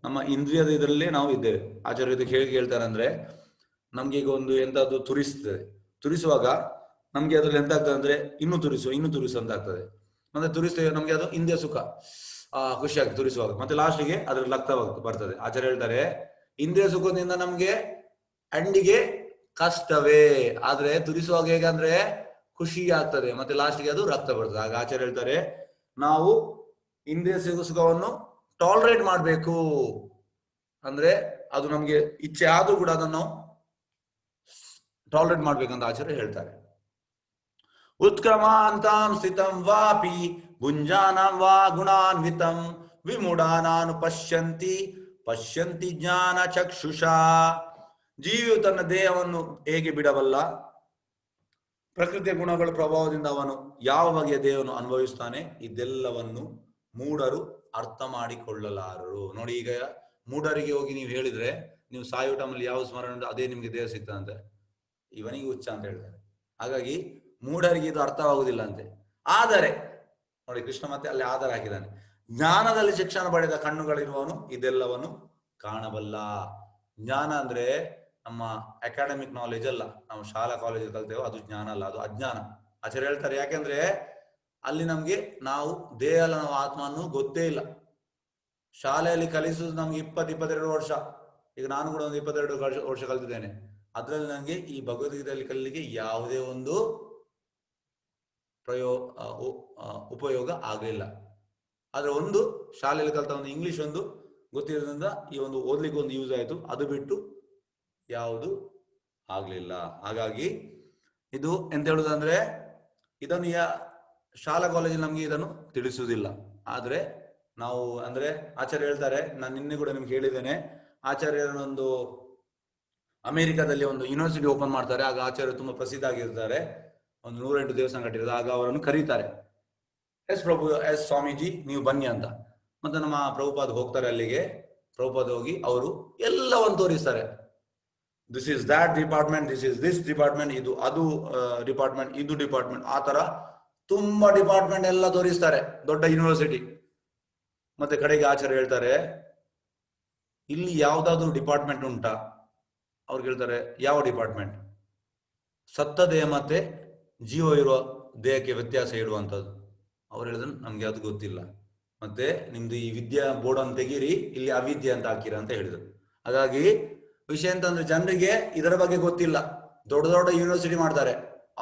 ನಮ್ಮ ಇಂದ್ರಿಯದ ಇದರಲ್ಲೇ ನಾವು ಇದ್ದೇವೆ. ಆಚಾರ್ಯ ಇದಕ್ಕೆ ಹೇಗೆ ಹೇಳ್ತಾರೆ ಅಂದ್ರೆ, ನಮ್ಗೆ ಈಗ ಒಂದು ಎಂತಾದ್ರು ತುರಿಸುವಾಗ ನಮ್ಗೆ ಅದ್ರಲ್ಲಿ ಎಂತ ಆಗ್ತದೆ ಅಂದ್ರೆ ಇನ್ನೂ ತುರಿಸು ಅಂತ ಆಗ್ತದೆ. ಮತ್ತೆ ತುರಿಸ್ತೇವೆ, ನಮ್ಗೆ ಅದು ಇಂದ್ರಿಯ ಸುಖ ಖುಷಿ ಆಗ್ತದೆ ತುರಿಸುವಾಗ. ಮತ್ತೆ ಲಾಸ್ಟಿಗೆ ಅದ್ರಲ್ಲಿ ರಕ್ತ ಬರ್ತದೆ. ಆಚಾರ್ಯ ಹೇಳ್ತಾರೆ ಇಂದ್ರಿಯ ಸುಖದಿಂದ ನಮ್ಗೆ ಅಂಡಿಗೆ ಕಷ್ಟವೇ, ಆದ್ರೆ ತುರಿಸುವಾಗ ಹೇಗಂದ್ರೆ ಖುಷಿ ಆಗ್ತದೆ, ಮತ್ತೆ ಲಾಸ್ಟ್ಗೆ ಅದು ರಕ್ತ ಬರ್ತದೆ. ಆಗ ಆಚಾರ್ಯ ಹೇಳ್ತಾರೆ ನಾವು ಇಂದ್ರಿಯ ಸುಖವನ್ನು ಟಾಲರೇಟ್ ಮಾಡಬೇಕು. ಅಂದ್ರೆ ಅದು ನಮ್ಗೆ ಇಚ್ಛೆ ಆದ್ರೂ ಕೂಡ ಅದನ್ನು ಟಾಲರೇಟ್ ಮಾಡ್ಬೇಕಂತ ಆಚಾರ್ಯ ಹೇಳ್ತಾರೆ. ಉತ್ಕ್ರಮಾಂತಾಂ ಸ್ಥಿತಂ ವಾಪಿ ಗುಂಜಾನಾಂ ವಾ ಗುಣಾನ್ವಿತಂ ವಿಮುಢಾನಾನು ಪಶ್ಯಂತಿ ಜ್ಞಾನ ಚಕ್ಷುಷಾ. ಜೀವಿಯು ತನ್ನ ದೇಹವನ್ನು ಹೇಗೆ ಬಿಡಬಲ್ಲ, ಪ್ರಕೃತಿಯ ಗುಣಗಳ ಪ್ರಭಾವದಿಂದ ಅವನು ಯಾವ ಬಗೆಯ ದೇಹವನ್ನು ಅನುಭವಿಸ್ತಾನೆ, ಇದೆಲ್ಲವನ್ನು ಮೂಢರು ಅರ್ಥ ಮಾಡಿಕೊಳ್ಳಲಾರರು. ನೋಡಿ, ಈಗ ಮೂಢರಿಗೆ ಹೋಗಿ ನೀವು ಹೇಳಿದ್ರೆ ನೀವು ಸಾಯೋ ಟೈಮಲ್ಲಿ ಯಾವ ಸ್ಮರಣೆ ಉಂಟು ಅದೇ ನಿಮ್ಗೆ ದೇಹ ಸಿಗ್ತದಂತೆ, ಇವನಿಗೆ ಹುಚ್ಚ ಅಂತ ಹೇಳ್ತಾರೆ. ಹಾಗಾಗಿ ಮೂಢರಿಗೆ ಇದು ಅರ್ಥವಾಗುವುದಿಲ್ಲ ಅಂತೆ. ಆದರೆ ನೋಡಿ, ಕೃಷ್ಣ ಮತ್ತೆ ಅಲ್ಲಿ ಆಧಾರ ಹಾಕಿದ್ದಾನೆ. ಜ್ಞಾನದಲ್ಲಿ ಶಿಕ್ಷಣ ಪಡೆದ ಕಣ್ಣುಗಳಿರುವವನು ಇದೆಲ್ಲವನ್ನು ಕಾಣಬಲ್ಲ. ಜ್ಞಾನ ಅಂದ್ರೆ ನಮ್ಮ ಅಕಾಡೆಮಿಕ್ ನಾಲೆಜ್ ಅಲ್ಲ, ನಾವು ಶಾಲಾ ಕಾಲೇಜಲ್ಲಿ ಕಲ್ತೇವೆ ಅದು ಜ್ಞಾನ ಅಲ್ಲ, ಅದು ಅಜ್ಞಾನ. ಆಚಾರ್ಯ ಹೇಳ್ತಾರೆ ಯಾಕೆಂದ್ರೆ ಅಲ್ಲಿ ನಮ್ಗೆ ನಾವು ದೇಹ ಅಲ್ಲ, ನಾವು ಆತ್ಮ ಅನ್ನೋ ಗೊತ್ತೇ ಇಲ್ಲ. ಶಾಲೆಯಲ್ಲಿ ಕಲಿಸುವುದು ನಮ್ಗೆ 22 ವರ್ಷ. ಈಗ ನಾನು ಕೂಡ ಒಂದು 22 ವರ್ಷ ಕಲ್ತಿದ್ದೇನೆ. ಅದ್ರಲ್ಲಿ ನನಗೆ ಈ ಭಗವದ್ಗೀತೆಯಲ್ಲಿ ಕಲಿಲಿಕ್ಕೆ ಯಾವುದೇ ಒಂದು ಉಪಯೋಗ ಆಗಲಿಲ್ಲ. ಆದ್ರೆ ಒಂದು ಶಾಲೆಯಲ್ಲಿ ಕಲಿತ ಒಂದು ಇಂಗ್ಲಿಷ್ ಒಂದು ಗೊತ್ತಿರೋದ್ರಿಂದ ಈ ಒಂದು ಓದ್ಲಿಕ್ಕೆ ಒಂದು ಯೂಸ್ ಆಯ್ತು, ಅದು ಬಿಟ್ಟು ಯಾವುದು ಆಗ್ಲಿಲ್ಲ. ಹಾಗಾಗಿ ಇದು ಎಂತ ಹೇಳುದಂದ್ರೆ ಇದನ್ನು ಶಾಲಾ ಕಾಲೇಜಲ್ಲಿ ನಮ್ಗೆ ಇದನ್ನು ತಿಳಿಸುವುದಿಲ್ಲ. ಆದ್ರೆ ನಾವು ಅಂದ್ರೆ ಆಚಾರ್ಯ ಹೇಳ್ತಾರೆ, ನಾನು ನಿನ್ನೆ ಕೂಡ ನಿಮ್ಗೆ ಹೇಳಿದ್ದೇನೆ, ಆಚಾರ್ಯರನ್ನೊಂದು ಅಮೆರಿಕಾದಲ್ಲಿ ಒಂದು ಯೂನಿವರ್ಸಿಟಿ ಓಪನ್ ಮಾಡ್ತಾರೆ. ಆಗ ಆಚಾರ್ಯರು ತುಂಬಾ ಪ್ರಸಿದ್ಧ ಆಗಿರ್ತಾರೆ, ಒಂದು 108 ದೇವಸ್ಥಾನ ಕಟ್ಟಿರೋದು. ಆಗ ಅವರನ್ನು ಕರೀತಾರೆ, ಎಸ್ ಸ್ವಾಮೀಜಿ ನೀವು ಬನ್ನಿ ಅಂತ. ಮತ್ತೆ ನಮ್ಮ ಪ್ರಭುಪಾದ ಹೋಗ್ತಾರೆ ಅಲ್ಲಿಗೆ. ಪ್ರಭುಪಾದ ಹೋಗಿ ಅವರು ಎಲ್ಲವನ್ನು ತೋರಿಸ್ತಾರೆ. This is that department, this is this department, ಇದು ಅದು ಡಿಪಾರ್ಟ್ಮೆಂಟ್, ಇದು ಡಿಪಾರ್ಟ್ಮೆಂಟ್, ಆ ತರ ತುಂಬಾ ಡಿಪಾರ್ಟ್ಮೆಂಟ್ ಎಲ್ಲ ತೋರಿಸ್ತಾರೆ, ದೊಡ್ಡ ಯೂನಿವರ್ಸಿಟಿ. ಮತ್ತೆ ಕಡೆಗೆ ಆಚಾರ್ಯ ಹೇಳ್ತಾರೆ ಇಲ್ಲಿ ಯಾವ್ದಾದ್ರು ಡಿಪಾರ್ಟ್ಮೆಂಟ್ ಉಂಟಾ? ಅವ್ರಿಗೆ ಹೇಳ್ತಾರೆ ಯಾವ ಡಿಪಾರ್ಟ್ಮೆಂಟ್? ಸತ್ತ ದೇಹ ಮತ್ತೆ ಜೀವ ಇರುವ ದೇಹಕ್ಕೆ ವ್ಯತ್ಯಾಸ ಇಡುವಂಥದ್ದು. ಅವ್ರು ಹೇಳಿದ್ರು ನಮ್ಗೆ ಅದು ಗೊತ್ತಿಲ್ಲ. ಮತ್ತೆ ನಿಮ್ದು ಈ ವಿದ್ಯಾ ಬೋರ್ಡ್ ಅಂತ ತೆಗೀರಿ, ಇಲ್ಲಿ ಅವಿದ್ಯೆ ಅಂತ ಹಾಕಿರ ಅಂತ ಹೇಳಿದ್ರು. ಹಾಗಾಗಿ ವಿಷಯ ಅಂತಂದ್ರೆ ಜನರಿಗೆ ಇದರ ಬಗ್ಗೆ ಗೊತ್ತಿಲ್ಲ. ದೊಡ್ಡ ದೊಡ್ಡ ಯೂನಿವರ್ಸಿಟಿ ಮಾಡ್ತಾರೆ,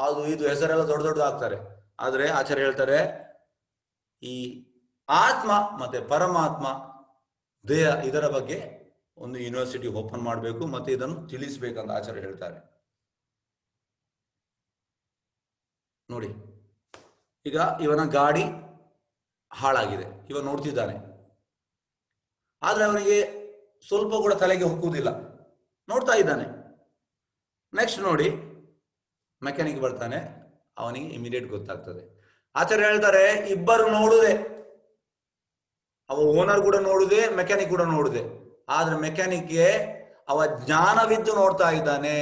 ಅದು ಇದು ಹೆಸರೆಲ್ಲ ದೊಡ್ಡ ದೊಡ್ಡ ಹಾಕ್ತಾರೆ. ಆದ್ರೆ ಆಚಾರ್ಯ ಹೇಳ್ತಾರೆ ಈ ಆತ್ಮ ಮತ್ತೆ ಪರಮಾತ್ಮ ದೇಹ ಇದರ ಬಗ್ಗೆ ಒಂದು ಯೂನಿವರ್ಸಿಟಿ ಓಪನ್ ಮಾಡಬೇಕು, ಮತ್ತೆ ಇದನ್ನು ತಿಳಿಸ್ಬೇಕಂತ ಆಚಾರ್ಯ ಹೇಳ್ತಾರೆ. ನೋಡಿ, ಈಗ ಇವನ ಗಾಡಿ ಹಾಳಾಗಿದೆ, ಇವ ನೋಡ್ತಿದ್ದಾನೆ, ಆದ್ರೆ ಅವನಿಗೆ ಸ್ವಲ್ಪ ಕೂಡ ತಲೆಗೆ ಹೊಕ್ಕುವುದಿಲ್ಲ, ನೋಡ್ತಾ ಇದ್ದಾನೆ. ನೆಕ್ಸ್ಟ್ ನೋಡಿ ಮೆಕ್ಯಾನಿಕ್ ಬರ್ತಾನೆ, ಅವನಿಗೆ ಇಮಿಡಿಯೇಟ್ ಗೊತ್ತಾಗ್ತದೆ. ಆಚಾರ್ಯ ಹೇಳ್ತಾರೆ ಇಬ್ಬರು ನೋಡುದೆ, ಅವ ಓನರ್ ಕೂಡ ನೋಡುದೆ, ಮೆಕ್ಯಾನಿಕ್ ಕೂಡ ನೋಡುದೆ. ಆದ್ರೆ ಮೆಕ್ಯಾನಿಕ್ಗೆ ಅವ ಜ್ಞಾನವಿದ್ದು ನೋಡ್ತಾ ಇದ್ದಾನೆ,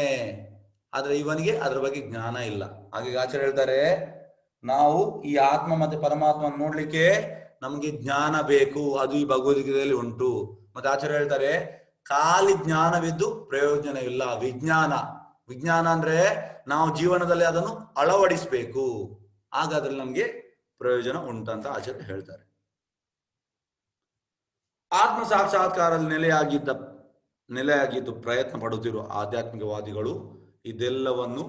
ಆದ್ರೆ ಇವನಿಗೆ ಅದ್ರ ಬಗ್ಗೆ ಜ್ಞಾನ ಇಲ್ಲ. ಹಾಗೆ ಆಚಾರ್ಯ ಹೇಳ್ತಾರೆ ನಾವು ಈ ಆತ್ಮ ಮತ್ತೆ ಪರಮಾತ್ಮ ನೋಡ್ಲಿಕ್ಕೆ ನಮ್ಗೆ ಜ್ಞಾನ ಬೇಕು, ಅದು ಈ ಭಗವದ್ಗೀತೆಯಲ್ಲಿ ಉಂಟು. ಮತ್ತೆ ಆಚಾರ್ಯ ಹೇಳ್ತಾರೆ ಖಾಲಿ ಜ್ಞಾನವಿದ್ದು ಪ್ರಯೋಜನವಿಲ್ಲ, ವಿಜ್ಞಾನ. ವಿಜ್ಞಾನ ಅಂದ್ರೆ ನಾವು ಜೀವನದಲ್ಲಿ ಅದನ್ನು ಅಳವಡಿಸಬೇಕು, ಆಗ ಅದ್ರಲ್ಲಿ ನಮ್ಗೆ ಪ್ರಯೋಜನ ಉಂಟಂತ ಆಚಾರ್ಯ ಹೇಳ್ತಾರೆ. ಆತ್ಮ ಸಾಕ್ಷಾತ್ಕಾರದಲ್ಲಿ ನೆಲೆಯಾಗಿದ್ದು ಪ್ರಯತ್ನ ಪಡುತ್ತಿರುವ ಆಧ್ಯಾತ್ಮಿಕವಾದಿಗಳು ಇದೆಲ್ಲವನ್ನು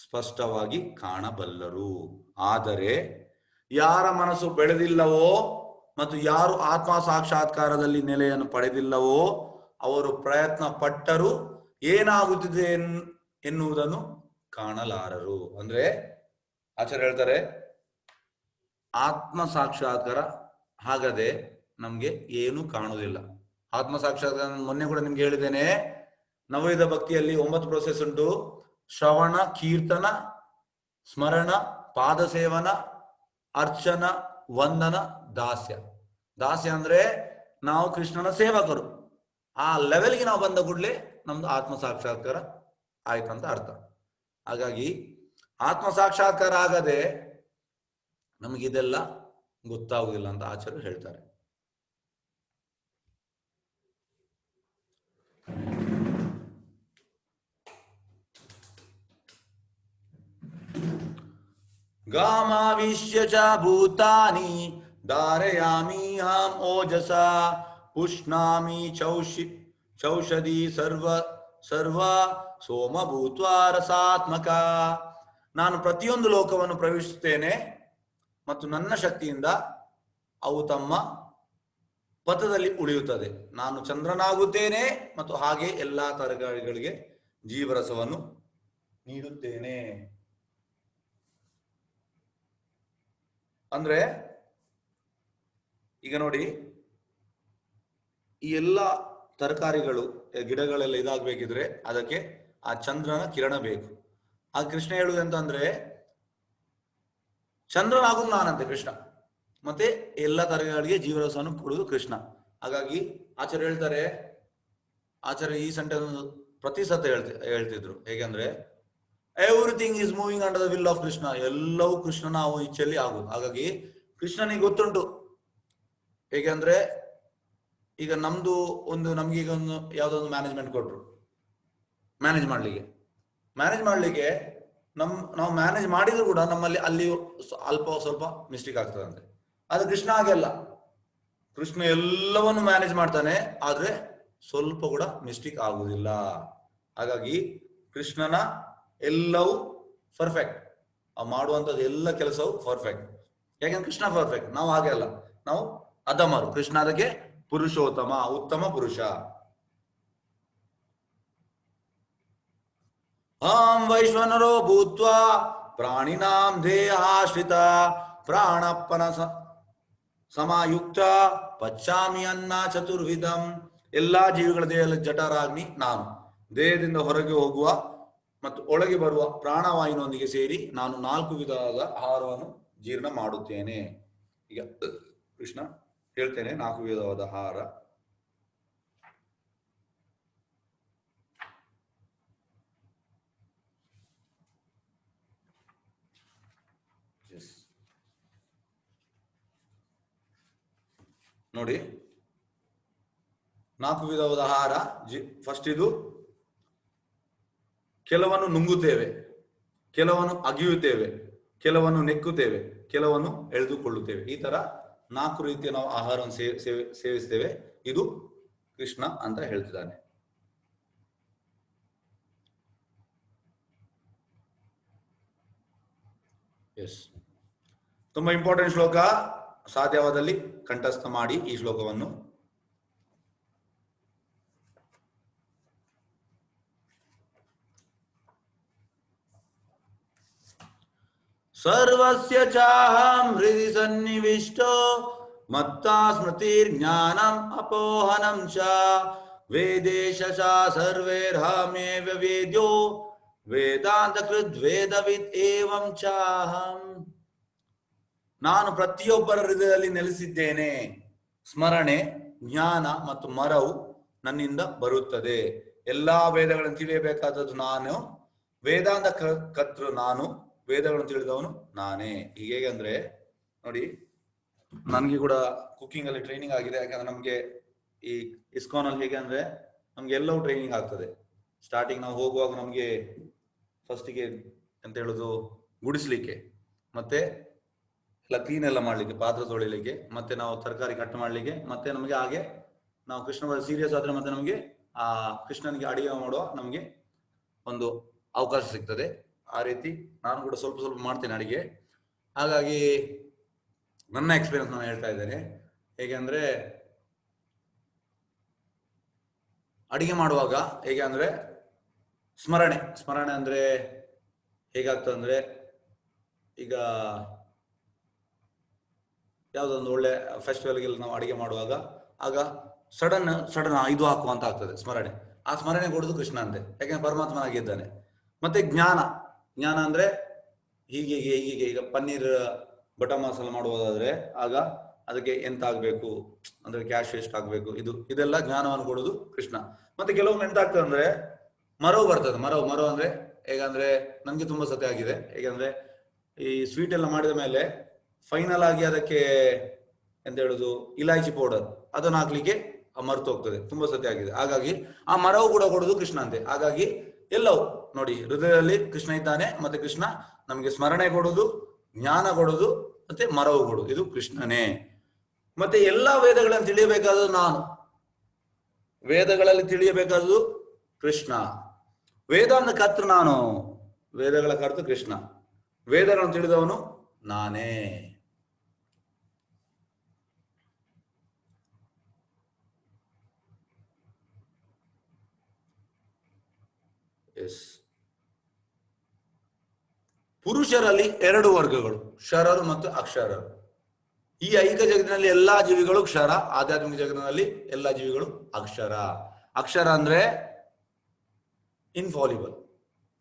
ಸ್ಪಷ್ಟವಾಗಿ ಕಾಣಬಲ್ಲರು. ಆದರೆ ಯಾರ ಮನಸ್ಸು ಬೆಳೆದಿಲ್ಲವೋ ಮತ್ತು ಯಾರು ಆತ್ಮ ಸಾಕ್ಷಾತ್ಕಾರದಲ್ಲಿ ನೆಲೆಯನ್ನು ಪಡೆದಿಲ್ಲವೋ ಅವರು ಪ್ರಯತ್ನ ಪಟ್ಟರು ಏನಾಗುತ್ತಿದೆ ಎನ್ನುವುದನ್ನು ಕಾಣಲಾರರು. ಅಂದ್ರೆ ಆಚಾರ್ಯ ಹೇಳ್ತಾರೆ ಆತ್ಮ ಸಾಕ್ಷಾತ್ಕಾರ ಹಾಗದೆ ನಮ್ಗೆ ಏನು ಕಾಣುವುದಿಲ್ಲ. ಆತ್ಮ ಸಾಕ್ಷಾತ್ಕಾರ ಮೊನ್ನೆ ಕೂಡ ನಿಮ್ಗೆ ಹೇಳಿದ್ದೇನೆ, ನವವಿಧ ಭಕ್ತಿಯಲ್ಲಿ 9 ಪ್ರೋಸೆಸ್ ಉಂಟು: ಶ್ರವಣ, ಕೀರ್ತನ, ಸ್ಮರಣ, ಪಾದಸೇವನ, ಅರ್ಚನ, ವಂದನ, ದಾಸ್ಯ. ದಾಸ್ಯ ಅಂದ್ರೆ ನಾವು ಕೃಷ್ಣನ ಸೇವಕರು, ಆ ಲೆವೆಲ್ಗೆ ನಾವು ಬಂದ ಕೂಡಲೇ ನಮ್ದು ಆತ್ಮ ಸಾಕ್ಷಾತ್ಕಾರ ಆಯ್ತಂತ ಅರ್ಥ. ಹಾಗಾಗಿ ಆತ್ಮ ಸಾಕ್ಷಾತ್ಕಾರ ಆಗದೆ ನಮಗಿದೆಲ್ಲ ಗೊತ್ತಾಗುವುದಿಲ್ಲ ಅಂತ ಆಚಾರ್ಯರು ಹೇಳ್ತಾರೆ. ಗಾಮಾವಿಶ್ಯ ಚ ಭೂತಾನಿ ಧಾರಯಾಮಿ ಅಹಂ ಓಜಸಾ ಪುಷ್ಣಾಮಿ ಚೌಷಧಿ ಸರ್ವ ಸೋಮ ಭೂತ್ವಾ ರಸಾತ್ಮಕ. ನಾನು ಪ್ರತಿಯೊಂದು ಲೋಕವನ್ನು ಪ್ರವೇಶಿಸುತ್ತೇನೆ ಮತ್ತು ನನ್ನ ಶಕ್ತಿಯಿಂದ ಅವು ತಮ್ಮ ಪಥದಲ್ಲಿ ಉಳಿಯುತ್ತದೆ. ನಾನು ಚಂದ್ರನಾಗುತ್ತೇನೆ ಮತ್ತು ಹಾಗೆ ಎಲ್ಲಾ ತರಕಾರಿಗಳಿಗೆ ಜೀವರಸವನ್ನು ನೀಡುತ್ತೇನೆ. ಅಂದ್ರೆ ಈಗ ನೋಡಿ, ಈ ಎಲ್ಲ ತರಕಾರಿಗಳು ಗಿಡಗಳೆಲ್ಲ ಇದಾಗಬೇಕಿದ್ರೆ ಅದಕ್ಕೆ ಆ ಚಂದ್ರನ ಕಿರಣ ಬೇಕು. ಆ ಕೃಷ್ಣ ಹೇಳುವುದಂತಂದ್ರೆ ಚಂದ್ರನಾಗುದು ನಾನಂತೆ ಕೃಷ್ಣ, ಮತ್ತೆ ಎಲ್ಲ ತರಕಾರಿಗೆ ಜೀವರಸವನ್ನು ಕೊಡುವುದು ಕೃಷ್ಣ. ಹಾಗಾಗಿ ಆಚಾರ್ಯ ಹೇಳ್ತಾರೆ, ಆಚಾರ್ಯ ಈ ಸೆಂಟೆನ್ಸ್ ಪ್ರತಿ ಸತ ಹೇಳ್ತಿದ್ರು. ಹೇಗೆಂದ್ರೆ everything is moving under the will of Krishna, ಎಲ್ಲವೂ ಕೃಷ್ಣನ ಇಚ್ಛೆಯಲ್ಲಿ ಆಗುದು. ಹಾಗಾಗಿ ಕೃಷ್ಣನಿಗೆ ಗೊತ್ತುಂಟು. ಹೇಗೆಂದ್ರೆ ಈಗ ನಮ್ದು ನಮ್ಗೆ ಈಗ ಯಾವ್ದೊಂದು ಮ್ಯಾನೇಜ್ಮೆಂಟ್ ಕೊಟ್ರು ಮ್ಯಾನೇಜ್ ಮಾಡ್ಲಿಕ್ಕೆ ನಾವು ಮ್ಯಾನೇಜ್ ಮಾಡಿದ್ರು ಕೂಡ ನಮ್ಮಲ್ಲಿ ಅಲ್ಲಿ ಅಲ್ಪ ಸ್ವಲ್ಪ ಮಿಸ್ಟೇಕ್ ಆಗ್ತದಂತೆ. ಆದ್ರೆ ಕೃಷ್ಣ ಹಾಗೆಲ್ಲ, ಕೃಷ್ಣ ಎಲ್ಲವನ್ನು ಮ್ಯಾನೇಜ್ ಮಾಡ್ತಾನೆ, ಆದ್ರೆ ಸ್ವಲ್ಪ ಕೂಡ ಮಿಸ್ಟೇಕ್ ಆಗುವುದಿಲ್ಲ. ಹಾಗಾಗಿ ಕೃಷ್ಣನ ಎಲ್ಲವೂ ಪರ್ಫೆಕ್ಟ್, ಮಾಡುವಂಥದ್ದು ಎಲ್ಲ ಕೆಲಸವು ಪರ್ಫೆಕ್ಟ್. ಯಾಕೆಂದ್ರೆ ಕೃಷ್ಣ ಪರ್ಫೆಕ್ಟ್, ನಾವು ಹಾಗೆ ಅಲ್ಲ, ನಾವು ಅಧಮರು. ಕೃಷ್ಣ ಅದಕ್ಕೆ ಪುರುಷೋತ್ತಮ, ಉತ್ತಮ ಪುರುಷ. ಅಹಂ ವೈಶ್ವನರೋ ಭೂತ್ವಾ ಪ್ರಾಣಿನಾಂ ದೇಹಾಶ್ರಿತ ಪ್ರಾಣಪ್ಪನ ಸಮಾಯುಕ್ತ ಪಚ್ಚಾಮಿ ಅನ್ನ ಚತುರ್ವಿಧಂ. ಎಲ್ಲಾ ಜೀವಿಗಳ ದೇಹದಲ್ಲಿ ಜಠರಾಗ್ನಿ ನಾನು, ದೇಹದಿಂದ ಹೊರಗೆ ಹೋಗುವ ಮತ್ತು ಒಳಗೆ ಬರುವ ಪ್ರಾಣವಾಯುವಿನೊಂದಿಗೆ ಸೇರಿ ನಾನು 4 ವಿಧವಾದ ಆಹಾರವನ್ನು ಜೀರ್ಣ ಮಾಡುತ್ತೇನೆ. ಈಗ ಕೃಷ್ಣ ಹೇಳ್ತೇನೆ 4 ವಿಧವಾದ ಆಹಾರ. ನೋಡಿ, 4 ವಿಧವಾದ ಆಹಾರ. ಫಸ್ಟ್ ಇದು ಕೆಲವನ್ನು ನುಂಗುತ್ತೇವೆ, ಕೆಲವನ್ನು ಅಗಿಯುತ್ತೇವೆ, ಕೆಲವನ್ನು ನೆಕ್ಕುತ್ತೇವೆ, ಕೆಲವನ್ನು ಎಳೆದುಕೊಳ್ಳುತ್ತೇವೆ. ಈ ತರ 4 ರೀತಿಯ ನಾವು ಆಹಾರವನ್ನು ಸೇವಿಸ್ತೇವೆ. ಇದು ಕೃಷ್ಣ ಅಂತ ಹೇಳ್ತಿದ್ದಾನೆ. ಎಸ್, ತುಂಬಾ ಇಂಪಾರ್ಟೆಂಟ್ ಶ್ಲೋಕ. ಸಾಧ್ಯವಾದಲ್ಲಿ ಕಂಠಸ್ಥ ಮಾಡಿ ಈ ಶ್ಲೋಕವನ್ನು. ಸರ್ವಸ್ಯ ಚಾಹಂ ಹೃದಯ ಸನ್ನಿವಿಷ್ಟೋ ಮತ್ತಾ ಸ್ಮೃತಿರ್ಜ್ಞಾನಂ ಅಪೋಹನಂ ಚ ವೇದೇಶ ಸರ್ವೇರ್ಹಮೇವ ವೇದ್ಯೋ ವೇದಾಂತ ಕೃದ್ ವೇದವಿತ್ ಏವಂ ಚಾಹಂ. ನಾನು ಪ್ರತಿಯೊಬ್ಬರ ಹೃದಯದಲ್ಲಿ ನೆಲೆಸಿದ್ದೇನೆ. ಸ್ಮರಣೆ, ಜ್ಞಾನ ಮತ್ತು ಮರವು ನನ್ನಿಂದ ಬರುತ್ತದೆ. ಎಲ್ಲಾ ವೇದಗಳನ್ನು ತಿಳಿಯಬೇಕಾದದ್ದು ನಾನು, ವೇದಾಂತ ಕರ್ತೃ ನಾನು, ವೇದಗಳನ್ನು ತಿಳಿದವನು ನಾನೇ. ಈಗ ಹೇಗೆ ಅಂದ್ರೆ ನೋಡಿ, ನನಗೆ ಕೂಡ ಕುಕಿಂಗ್ ಅಲ್ಲಿ ಟ್ರೈನಿಂಗ್ ಆಗಿದೆ. ಯಾಕಂದ್ರೆ ನಮ್ಗೆ ಈ ಇಸ್ಕಾನ್ ಅಲ್ಲಿ ಹೇಗೆ ಅಂದ್ರೆ ನಮ್ಗೆ ಎಲ್ಲವೂ ಟ್ರೈನಿಂಗ್ ಆಗ್ತದೆ. ಸ್ಟಾರ್ಟಿಂಗ್ ನಾವು ಹೋಗುವಾಗ ನಮ್ಗೆ ಫಸ್ಟಿಗೆ ಎಂತ ಹೇಳುದು, ಗುಡಿಸ್ಲಿಕ್ಕೆ, ಮತ್ತೆ ಎಲ್ಲ ಕ್ಲೀನ್ ಎಲ್ಲ ಮಾಡ್ಲಿಕ್ಕೆ, ಪಾತ್ರೆ ತೊಳಿಲಿಕ್ಕೆ, ಮತ್ತೆ ನಾವು ತರಕಾರಿ ಕಟ್ ಮಾಡ್ಲಿಕ್ಕೆ, ಮತ್ತೆ ನಮಗೆ ಹಾಗೆ ನಾವು ಕೃಷ್ಣ ಸೀರಿಯಸ್ ಆದ್ರೆ ಮತ್ತೆ ನಮಗೆ ಆ ಕೃಷ್ಣನಿಗೆ ಅಡಿಗೆ ಮಾಡುವ ನಮಗೆ ಒಂದು ಅವಕಾಶ ಸಿಗ್ತದೆ. ಆ ರೀತಿ ನಾನು ಕೂಡ ಸ್ವಲ್ಪ ಸ್ವಲ್ಪ ಮಾಡ್ತೇನೆ ಅಡಿಗೆ. ಹಾಗಾಗಿ ನನ್ನ ಎಕ್ಸ್ಪೀರಿಯನ್ಸ್ ನಾನು ಹೇಳ್ತಾ ಇದ್ದೇನೆ. ಹೇಗೆ ಅಂದ್ರೆ ಅಡಿಗೆ ಮಾಡುವಾಗ ಹೇಗೆ ಅಂದ್ರೆ ಸ್ಮರಣೆ ಅಂದ್ರೆ ಹೇಗಾಗ್ತದೆ ಅಂದ್ರೆ, ಈಗ ಯಾವುದೊಂದು ಒಳ್ಳೆ ಫೆಸ್ಟಿವಲ್ಗೆಲ್ಲ ನಾವು ಅಡಿಗೆ ಮಾಡುವಾಗ ಆಗ ಸಡನ್ ಇದು ಹಾಕುವಂತ ಆಗ್ತದೆ ಸ್ಮರಣೆ. ಆ ಸ್ಮರಣೆ ಕೊಡುದು ಕೃಷ್ಣ ಅಂತೆ, ಯಾಕೆಂದ್ರೆ ಪರಮಾತ್ಮನಾಗಿದ್ದಾನೆ. ಮತ್ತೆ ಜ್ಞಾನ ಅಂದ್ರೆ ಹೀಗೆ ಈಗ ಪನ್ನೀರ್ ಬಟರ್ ಮಸಾಲ ಮಾಡುವುದಾದ್ರೆ ಆಗ ಅದಕ್ಕೆ ಎಂತ ಆಗ್ಬೇಕು ಅಂದ್ರೆ ಕ್ಯಾಶ್ ಎಷ್ಟು ಆಗ್ಬೇಕು, ಇದೆಲ್ಲ ಜ್ಞಾನವನ್ನು ಕೊಡುದು ಕೃಷ್ಣ. ಮತ್ತೆ ಕೆಲವೊಮ್ಮೆ ಎಂತ ಆಗ್ತದೆ ಅಂದ್ರೆ ಮರವು ಬರ್ತದೆ. ಮರವು ಅಂದ್ರೆ ಹೇಗಂದ್ರೆ ನನ್ಗೆ ತುಂಬಾ ಸತಿ ಆಗಿದೆ. ಹೇಗಂದ್ರೆ ಈ ಸ್ವೀಟ್ ಎಲ್ಲ ಮಾಡಿದ ಮೇಲೆ ಫೈನಲ್ ಆಗಿ ಅದಕ್ಕೆ ಎಂತ ಹೇಳುದು ಇಲಾಯ್ಚಿ ಪೌಡರ್ ಅದನ್ನು ಹಾಕ್ಲಿಕ್ಕೆ ಮರೆತು ಹೋಗ್ತದೆ, ತುಂಬಾ ಸತಿ ಆಗಿದೆ. ಹಾಗಾಗಿ ಆ ಮರವು ಕೂಡ ಕೊಡುದು ಕೃಷ್ಣ ಅಂತೆ. ಹಾಗಾಗಿ ಎಲ್ಲವೂ ನೋಡಿ, ಹೃದಯದಲ್ಲಿ ಕೃಷ್ಣ ಇದ್ದಾನೆ, ಮತ್ತೆ ಕೃಷ್ಣ ನಮಗೆ ಸ್ಮರಣೆ ಕೊಡುದು, ಜ್ಞಾನ ಕೊಡುದು, ಮತ್ತೆ ಮರವು ಕೊಡುದು, ಇದು ಕೃಷ್ಣನೇ. ಮತ್ತೆ ಎಲ್ಲಾ ವೇದಗಳನ್ನು ತಿಳಿಯಬೇಕಾದದ್ದು ನಾನು, ವೇದಗಳಲ್ಲಿ ತಿಳಿಯಬೇಕಾದದ್ದು ಕೃಷ್ಣ. ವೇದಾಂತ ಕರ್ತೃ ನಾನು, ವೇದಗಳ ಕರ್ತೃ ಕೃಷ್ಣ, ವೇದಗಳನ್ನು ತಿಳಿದವನು ನಾನೇ. ಪುರುಷರಲ್ಲಿ 2 ವರ್ಗಗಳು, ಕ್ಷರರು ಮತ್ತು ಅಕ್ಷರರು. ಈ ಐಕ ಜಗತ್ತಿನಲ್ಲಿ ಎಲ್ಲಾ ಜೀವಿಗಳು ಕ್ಷರ, ಆಧ್ಯಾತ್ಮಿಕ ಜಗತ್ತಿನಲ್ಲಿ ಎಲ್ಲಾ ಜೀವಿಗಳು ಅಕ್ಷರ. ಅಕ್ಷರ ಅಂದ್ರೆ ಇನ್ಫಾಲಿಬಲ್,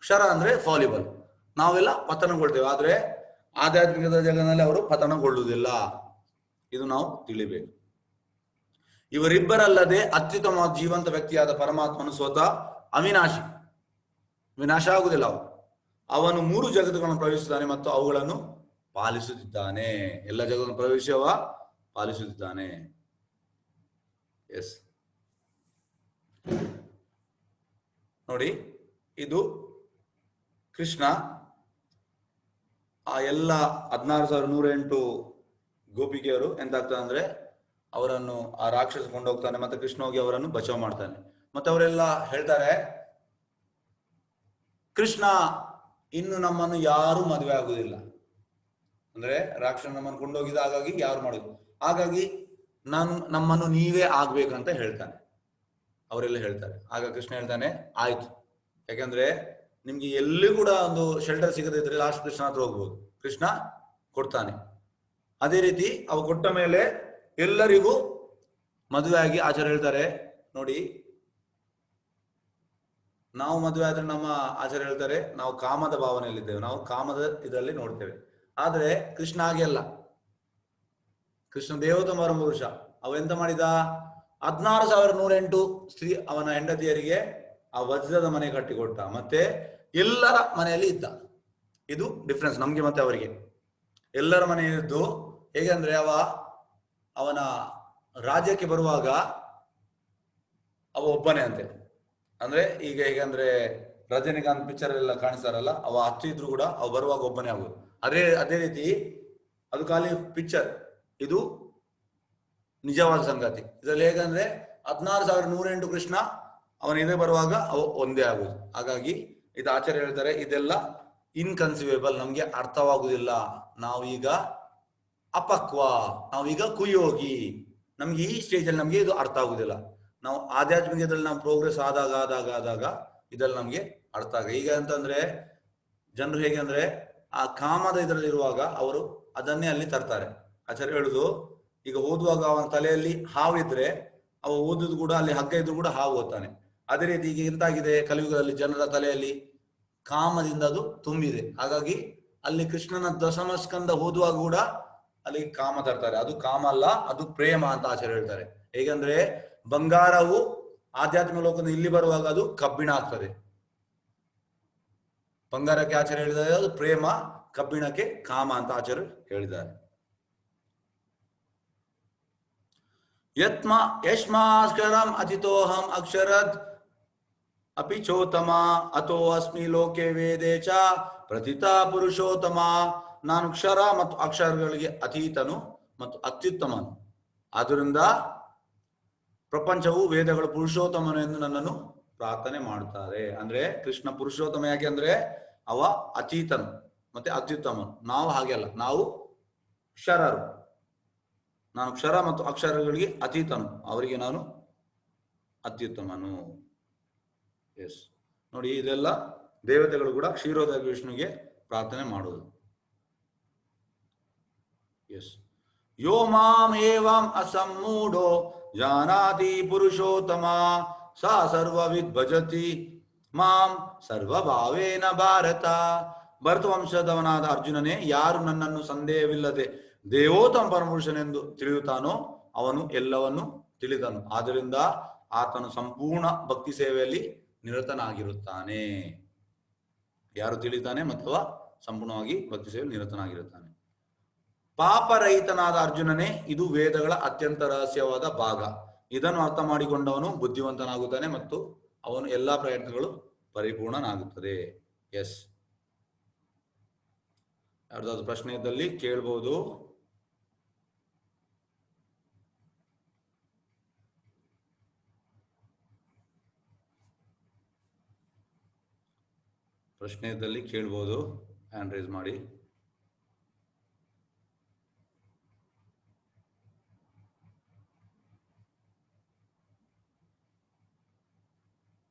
ಕ್ಷರ ಅಂದ್ರೆ ಫಾಲಿಬಲ್. ನಾವೆಲ್ಲ ಪತನಗೊಳ್ತೇವೆ, ಆದ್ರೆ ಆಧ್ಯಾತ್ಮಿಕ ಜಗತ್ತಿನಲ್ಲಿ ಅವರು ಪತನಗೊಳ್ಳುವುದಿಲ್ಲ. ಇದು ನಾವು ತಿಳಿಬೇಕು. ಇವರಿಬ್ಬರಲ್ಲದೆ ಅತ್ಯುತ್ತಮ ಜೀವಂತ ವ್ಯಕ್ತಿಯಾದ ಪರಮಾತ್ಮನು ಸ್ವತಃ ಅವಿನಾಶಿ, ವಿನಾಶ ಆಗುವುದಿಲ್ಲ. ಅವನು 3 ಜಗತ್ತುಗಳನ್ನು ಪ್ರವೇಶಿಸುತ್ತಾನೆ ಮತ್ತು ಅವುಗಳನ್ನು ಪಾಲಿಸುತ್ತಿದ್ದಾನೆ. ಎಲ್ಲ ಜಗತ್ತನ್ನು ಪ್ರವೇಶಿಸುವ ಪಾಲಿಸುತ್ತಿದ್ದಾನೆ. ಎಸ್, ನೋಡಿ, ಇದು ಕೃಷ್ಣ ಆ ಎಲ್ಲ 16,108 ಗೋಪಿಕೆಯರು ಎಂತಾಗ್ತದೆ ಅಂದ್ರೆ ಅವರನ್ನು ಆ ರಾಕ್ಷಸ ಕೊಂಡೋಗ್ತಾನೆ, ಮತ್ತೆ ಕೃಷ್ಣ ಹೋಗಿ ಅವರನ್ನು ಬಚಾವ್ ಮಾಡ್ತಾನೆ. ಮತ್ತೆ ಅವರೆಲ್ಲ ಹೇಳ್ತಾರೆ, ಕೃಷ್ಣ ಇನ್ನು ನಮ್ಮನ್ನು ಯಾರು ಮದುವೆ ಆಗುದಿಲ್ಲ, ಅಂದ್ರೆ ರಾಕ್ಷಸ ನಮ್ಮನ್ನು ಕೊಂಡೋಗಿದ, ಹಾಗಾಗಿ ಯಾರು ಮಾಡುದು, ಹಾಗಾಗಿ ನಮ್ಮನ್ನು ನೀವೇ ಆಗ್ಬೇಕಂತ ಹೇಳ್ತಾನೆ. ಅವರೆಲ್ಲ ಹೇಳ್ತಾರೆ. ಆಗ ಕೃಷ್ಣ ಹೇಳ್ತಾನೆ, ಆಯ್ತು, ಯಾಕಂದ್ರೆ ನಿಮ್ಗೆ ಎಲ್ಲಿ ಕೂಡ ಒಂದು ಶೆಲ್ಟರ್ ಸಿಗದೇ ಇದ್ರೆ ಲಾಸ್ಟ್ ಕೃಷ್ಣ ಹತ್ರ ಹೋಗ್ಬೋದು, ಕೃಷ್ಣ ಕೊಡ್ತಾನೆ. ಅದೇ ರೀತಿ ಅವ ಕೊಟ್ಟ ಮೇಲೆ ಎಲ್ಲರಿಗೂ ಮದುವೆ ಆಗಿ ಆಚಾರ್ಯ ಹೇಳ್ತಾರೆ, ನೋಡಿ ನಾವು ಮದುವೆ ಆದ್ರೆ ನಮ್ಮ ಆಚಾರ್ಯ ಹೇಳ್ತಾರೆ ನಾವು ಕಾಮದ ಭಾವನೆಯಲ್ಲಿದ್ದೇವೆ, ನಾವು ಕಾಮದ ಇದರಲ್ಲಿ ನೋಡ್ತೇವೆ. ಆದ್ರೆ ಕೃಷ್ಣ ಹಾಗೆ ಅಲ್ಲ. ಕೃಷ್ಣ ದೇವೋತ್ತಮ ಪುರುಷ. ಅವ ಎಂತ ಮಾಡಿದ, 16,108 ಸ್ತ್ರೀ ಅವನ ಹೆಂಡತಿಯರಿಗೆ ಆ ವಜ್ರದ ಮನೆ ಕಟ್ಟಿಕೊಟ್ಟ, ಮತ್ತೆ ಎಲ್ಲರ ಮನೆಯಲ್ಲಿ ಇದ್ದ. ಇದು ಡಿಫ್ರೆನ್ಸ್ ನಮ್ಗೆ ಮತ್ತೆ ಅವರಿಗೆ. ಎಲ್ಲರ ಮನೆಯಲ್ಲಿದ್ದು ಹೇಗಂದ್ರೆ ಅವನ ರಾಜ್ಯಕ್ಕೆ ಬರುವಾಗ ಅವ ಒಬ್ಬನೇ ಅಂತೆ. ಅಂದ್ರೆ ಈಗ ಹೇಗಂದ್ರೆ ರಜನಿಕಾಂತ್ ಪಿಕ್ಚರ್ ಎಲ್ಲ ಕಾಣಿಸ್ತಾರಲ್ಲ, ಅವ ಹತ್ತು ಇದ್ರು ಕೂಡ ಅವ ಬರುವಾಗ ಒಬ್ಬನೇ ಆಗುದು. ಅದೇ ರೀತಿ ಅದು ಖಾಲಿ ಪಿಕ್ಚರ್, ಇದು ನಿಜವಾದ ಸಂಗತಿ. ಇದರಲ್ಲಿ ಹೇಗಂದ್ರೆ 16,108 ಕೃಷ್ಣ ಅವನ ಇದೇ ಬರುವಾಗ ಅವ ಒಂದೇ ಆಗುದು. ಹಾಗಾಗಿ ಇದು ಆಚಾರ್ಯ ಹೇಳ್ತಾರೆ, ಇದೆಲ್ಲ ಇನ್ಕನ್ಸಿವೇಬಲ್, ನಮ್ಗೆ ಅರ್ಥವಾಗುದಿಲ್ಲ. ನಾವೀಗ ಅಪಕ್ವ, ನಾವೀಗ ಕುಯೋಗಿ, ನಮ್ಗೆ ಈ ಸ್ಟೇಜ್ ಅಲ್ಲಿ ನಮ್ಗೆ ಇದು ಅರ್ಥ ಆಗುದಿಲ್ಲ. ನಾವು ಆಧ್ಯಾತ್ಮಿಕದಲ್ಲಿ ನಾವು ಪ್ರೋಗ್ರೆಸ್ ಆದಾಗ ಇದೆಲ್ಲ ನಮ್ಗೆ ಅರ್ಥ ಆಗ. ಈಗ ಅಂತಂದ್ರೆ ಜನರು ಹೇಗೆ ಅಂದ್ರೆ ಆ ಕಾಮದ ಇದರಲ್ಲಿರುವಾಗ ಅವರು ಅದನ್ನೇ ಅಲ್ಲಿ ತರ್ತಾರೆ. ಆಚಾರ್ಯ ಹೇಳುದು, ಈಗ ಓದುವಾಗ ಅವನ ತಲೆಯಲ್ಲಿ ಹಾವಿದ್ರೆ ಅವ ಓದುದು ಕೂಡ ಅಲ್ಲಿ ಹಗ್ಗ ಇದ್ರು ಕೂಡ ಹಾವು ಓದ್ತಾನೆ. ಅದೇ ರೀತಿ ಈಗ ಎಂತಾಗಿದೆ ಕಲಿಯುಗದಲ್ಲಿ ಜನರ ತಲೆಯಲ್ಲಿ ಕಾಮದಿಂದ ಅದು ತುಂಬಿದೆ. ಹಾಗಾಗಿ ಅಲ್ಲಿ ಕೃಷ್ಣನ ದಶಮಸ್ಕಂದ ಓದುವಾಗ ಕೂಡ ಅಲ್ಲಿ ಕಾಮ ತರ್ತಾರೆ. ಅದು ಕಾಮ ಅಲ್ಲ, ಅದು ಪ್ರೇಮ ಅಂತ ಆಚಾರ್ಯ ಹೇಳ್ತಾರೆ. ಹೇಗಂದ್ರೆ ಬಂಗಾರವು ಆಧ್ಯಾತ್ಮಿಕ ಲೋಕದಿಂದ ಇಲ್ಲಿ ಬರುವಾಗ ಅದು ಕಬ್ಬಿಣ ಆಗ್ತದೆ. ಬಂಗಾರಕ್ಕೆ ಆಚಾರ್ಯ ಹೇಳಿದ್ದಾರೆ ಅದು ಪ್ರೇಮ, ಕಬ್ಬಿಣಕ್ಕೆ ಕಾಮ ಅಂತ ಆಚಾರ್ಯ ಹೇಳಿದ್ದಾರೆ. ಯತ್ಮ ಯಶ್ಮಾಸ್ಕರಂ ಅತಿತೋಹಂ ಅಕ್ಷರದ್ ಅಪಿಚೋತಮ ಅಥೋ ಅಸ್ಮಿ ಲೋಕೆ ವೇದೇ ಚ ಪ್ರಥಿತ ಪುರುಷೋತ್ತಮ. ನಾನು ಕ್ಷರ ಮತ್ತು ಅಕ್ಷರಗಳಿಗೆ ಅತೀತನು ಮತ್ತು ಅತ್ಯುತ್ತಮನು. ಆದ್ದರಿಂದ ಪ್ರಪಂಚವು ವೇದಗಳು ಪುರುಷೋತ್ತಮನು ಎಂದು ನನ್ನನ್ನು ಪ್ರಾರ್ಥನೆ ಮಾಡುತ್ತಾರೆ. ಅಂದ್ರೆ ಕೃಷ್ಣ ಪುರುಷೋತ್ತಮ ಯಾಕೆ ಅಂದ್ರೆ ಅವ ಅತೀತನು ಮತ್ತೆ ಅತ್ಯುತ್ತಮನು. ನಾವು ಹಾಗೆ ಅಲ್ಲ, ನಾವು ಕ್ಷರರು. ನಾನು ಕ್ಷರ ಮತ್ತು ಅಕ್ಷರಗಳಿಗೆ ಅತೀತನು, ಅವರಿಗೆ ನಾನು ಅತ್ಯುತ್ತಮನು. ಎಸ್, ನೋಡಿ ಇದೆಲ್ಲ ದೇವತೆಗಳು ಕೂಡ ಕ್ಷೀರೋದಕ ವಿಷ್ಣುವಿಗೆ ಪ್ರಾರ್ಥನೆ ಮಾಡುವುದು. ಎಸ್, ಯೋ ಮಾಂ ಏವಂ ಅಸಮ್ಮೂಢೋ ಜಾನಾತಿ ಪುರುಷೋತ್ತಮ ಸಾ ಸರ್ವವಿದ್ ಭಜತಿ ಮಾಂ ಸರ್ವಭಾವೇನ ಭಾರತ. ಭರತ ವಂಶದವನಾದ ಅರ್ಜುನನೇ, ಯಾರು ನನ್ನನ್ನು ಸಂದೇಹವಿಲ್ಲದೆ ದೇವೋತ್ತಮ ಪರಮಪುರುಷನೆಂದು ತಿಳಿಯುತ್ತಾನೋ ಅವನು ಎಲ್ಲವನ್ನು ತಿಳಿದನು. ಆದ್ದರಿಂದ ಆತನು ಸಂಪೂರ್ಣ ಭಕ್ತಿ ಸೇವೆಯಲ್ಲಿ ನಿರತನಾಗಿರುತ್ತಾನೆ. ಯಾರು ತಿಳಿತಾನೆ ಮತ್ತು ಸಂಪೂರ್ಣವಾಗಿ ಭಕ್ತಿ ಸೇವೆಯಲ್ಲಿ ನಿರತನಾಗಿರುತ್ತಾನೆ. ಪಾಪರಹಿತನಾದ ಅರ್ಜುನನೇ, ಇದು ವೇದಗಳ ಅತ್ಯಂತ ರಹಸ್ಯವಾದ ಭಾಗ. ಇದನ್ನು ಅರ್ಥ ಮಾಡಿಕೊಂಡವನು ಬುದ್ಧಿವಂತನಾಗುತ್ತಾನೆ ಮತ್ತು ಅವನು ಎಲ್ಲಾ ಪ್ರಯತ್ನಗಳು ಪರಿಪೂರ್ಣನಾಗುತ್ತದೆ. ಎಸ್, ಯಾರ್ದಾದ್ರು ಪ್ರಶ್ನೆ ಇದ್ದಲ್ಲಿ ಕೇಳ್ಬೋದು. ಪ್ರಶ್ನೆ ಇದ್ದಲ್ಲಿ ಕೇಳ್ಬೋದು, ಹ್ಯಾಂಡ್ ರೈಸ್ ಮಾಡಿ.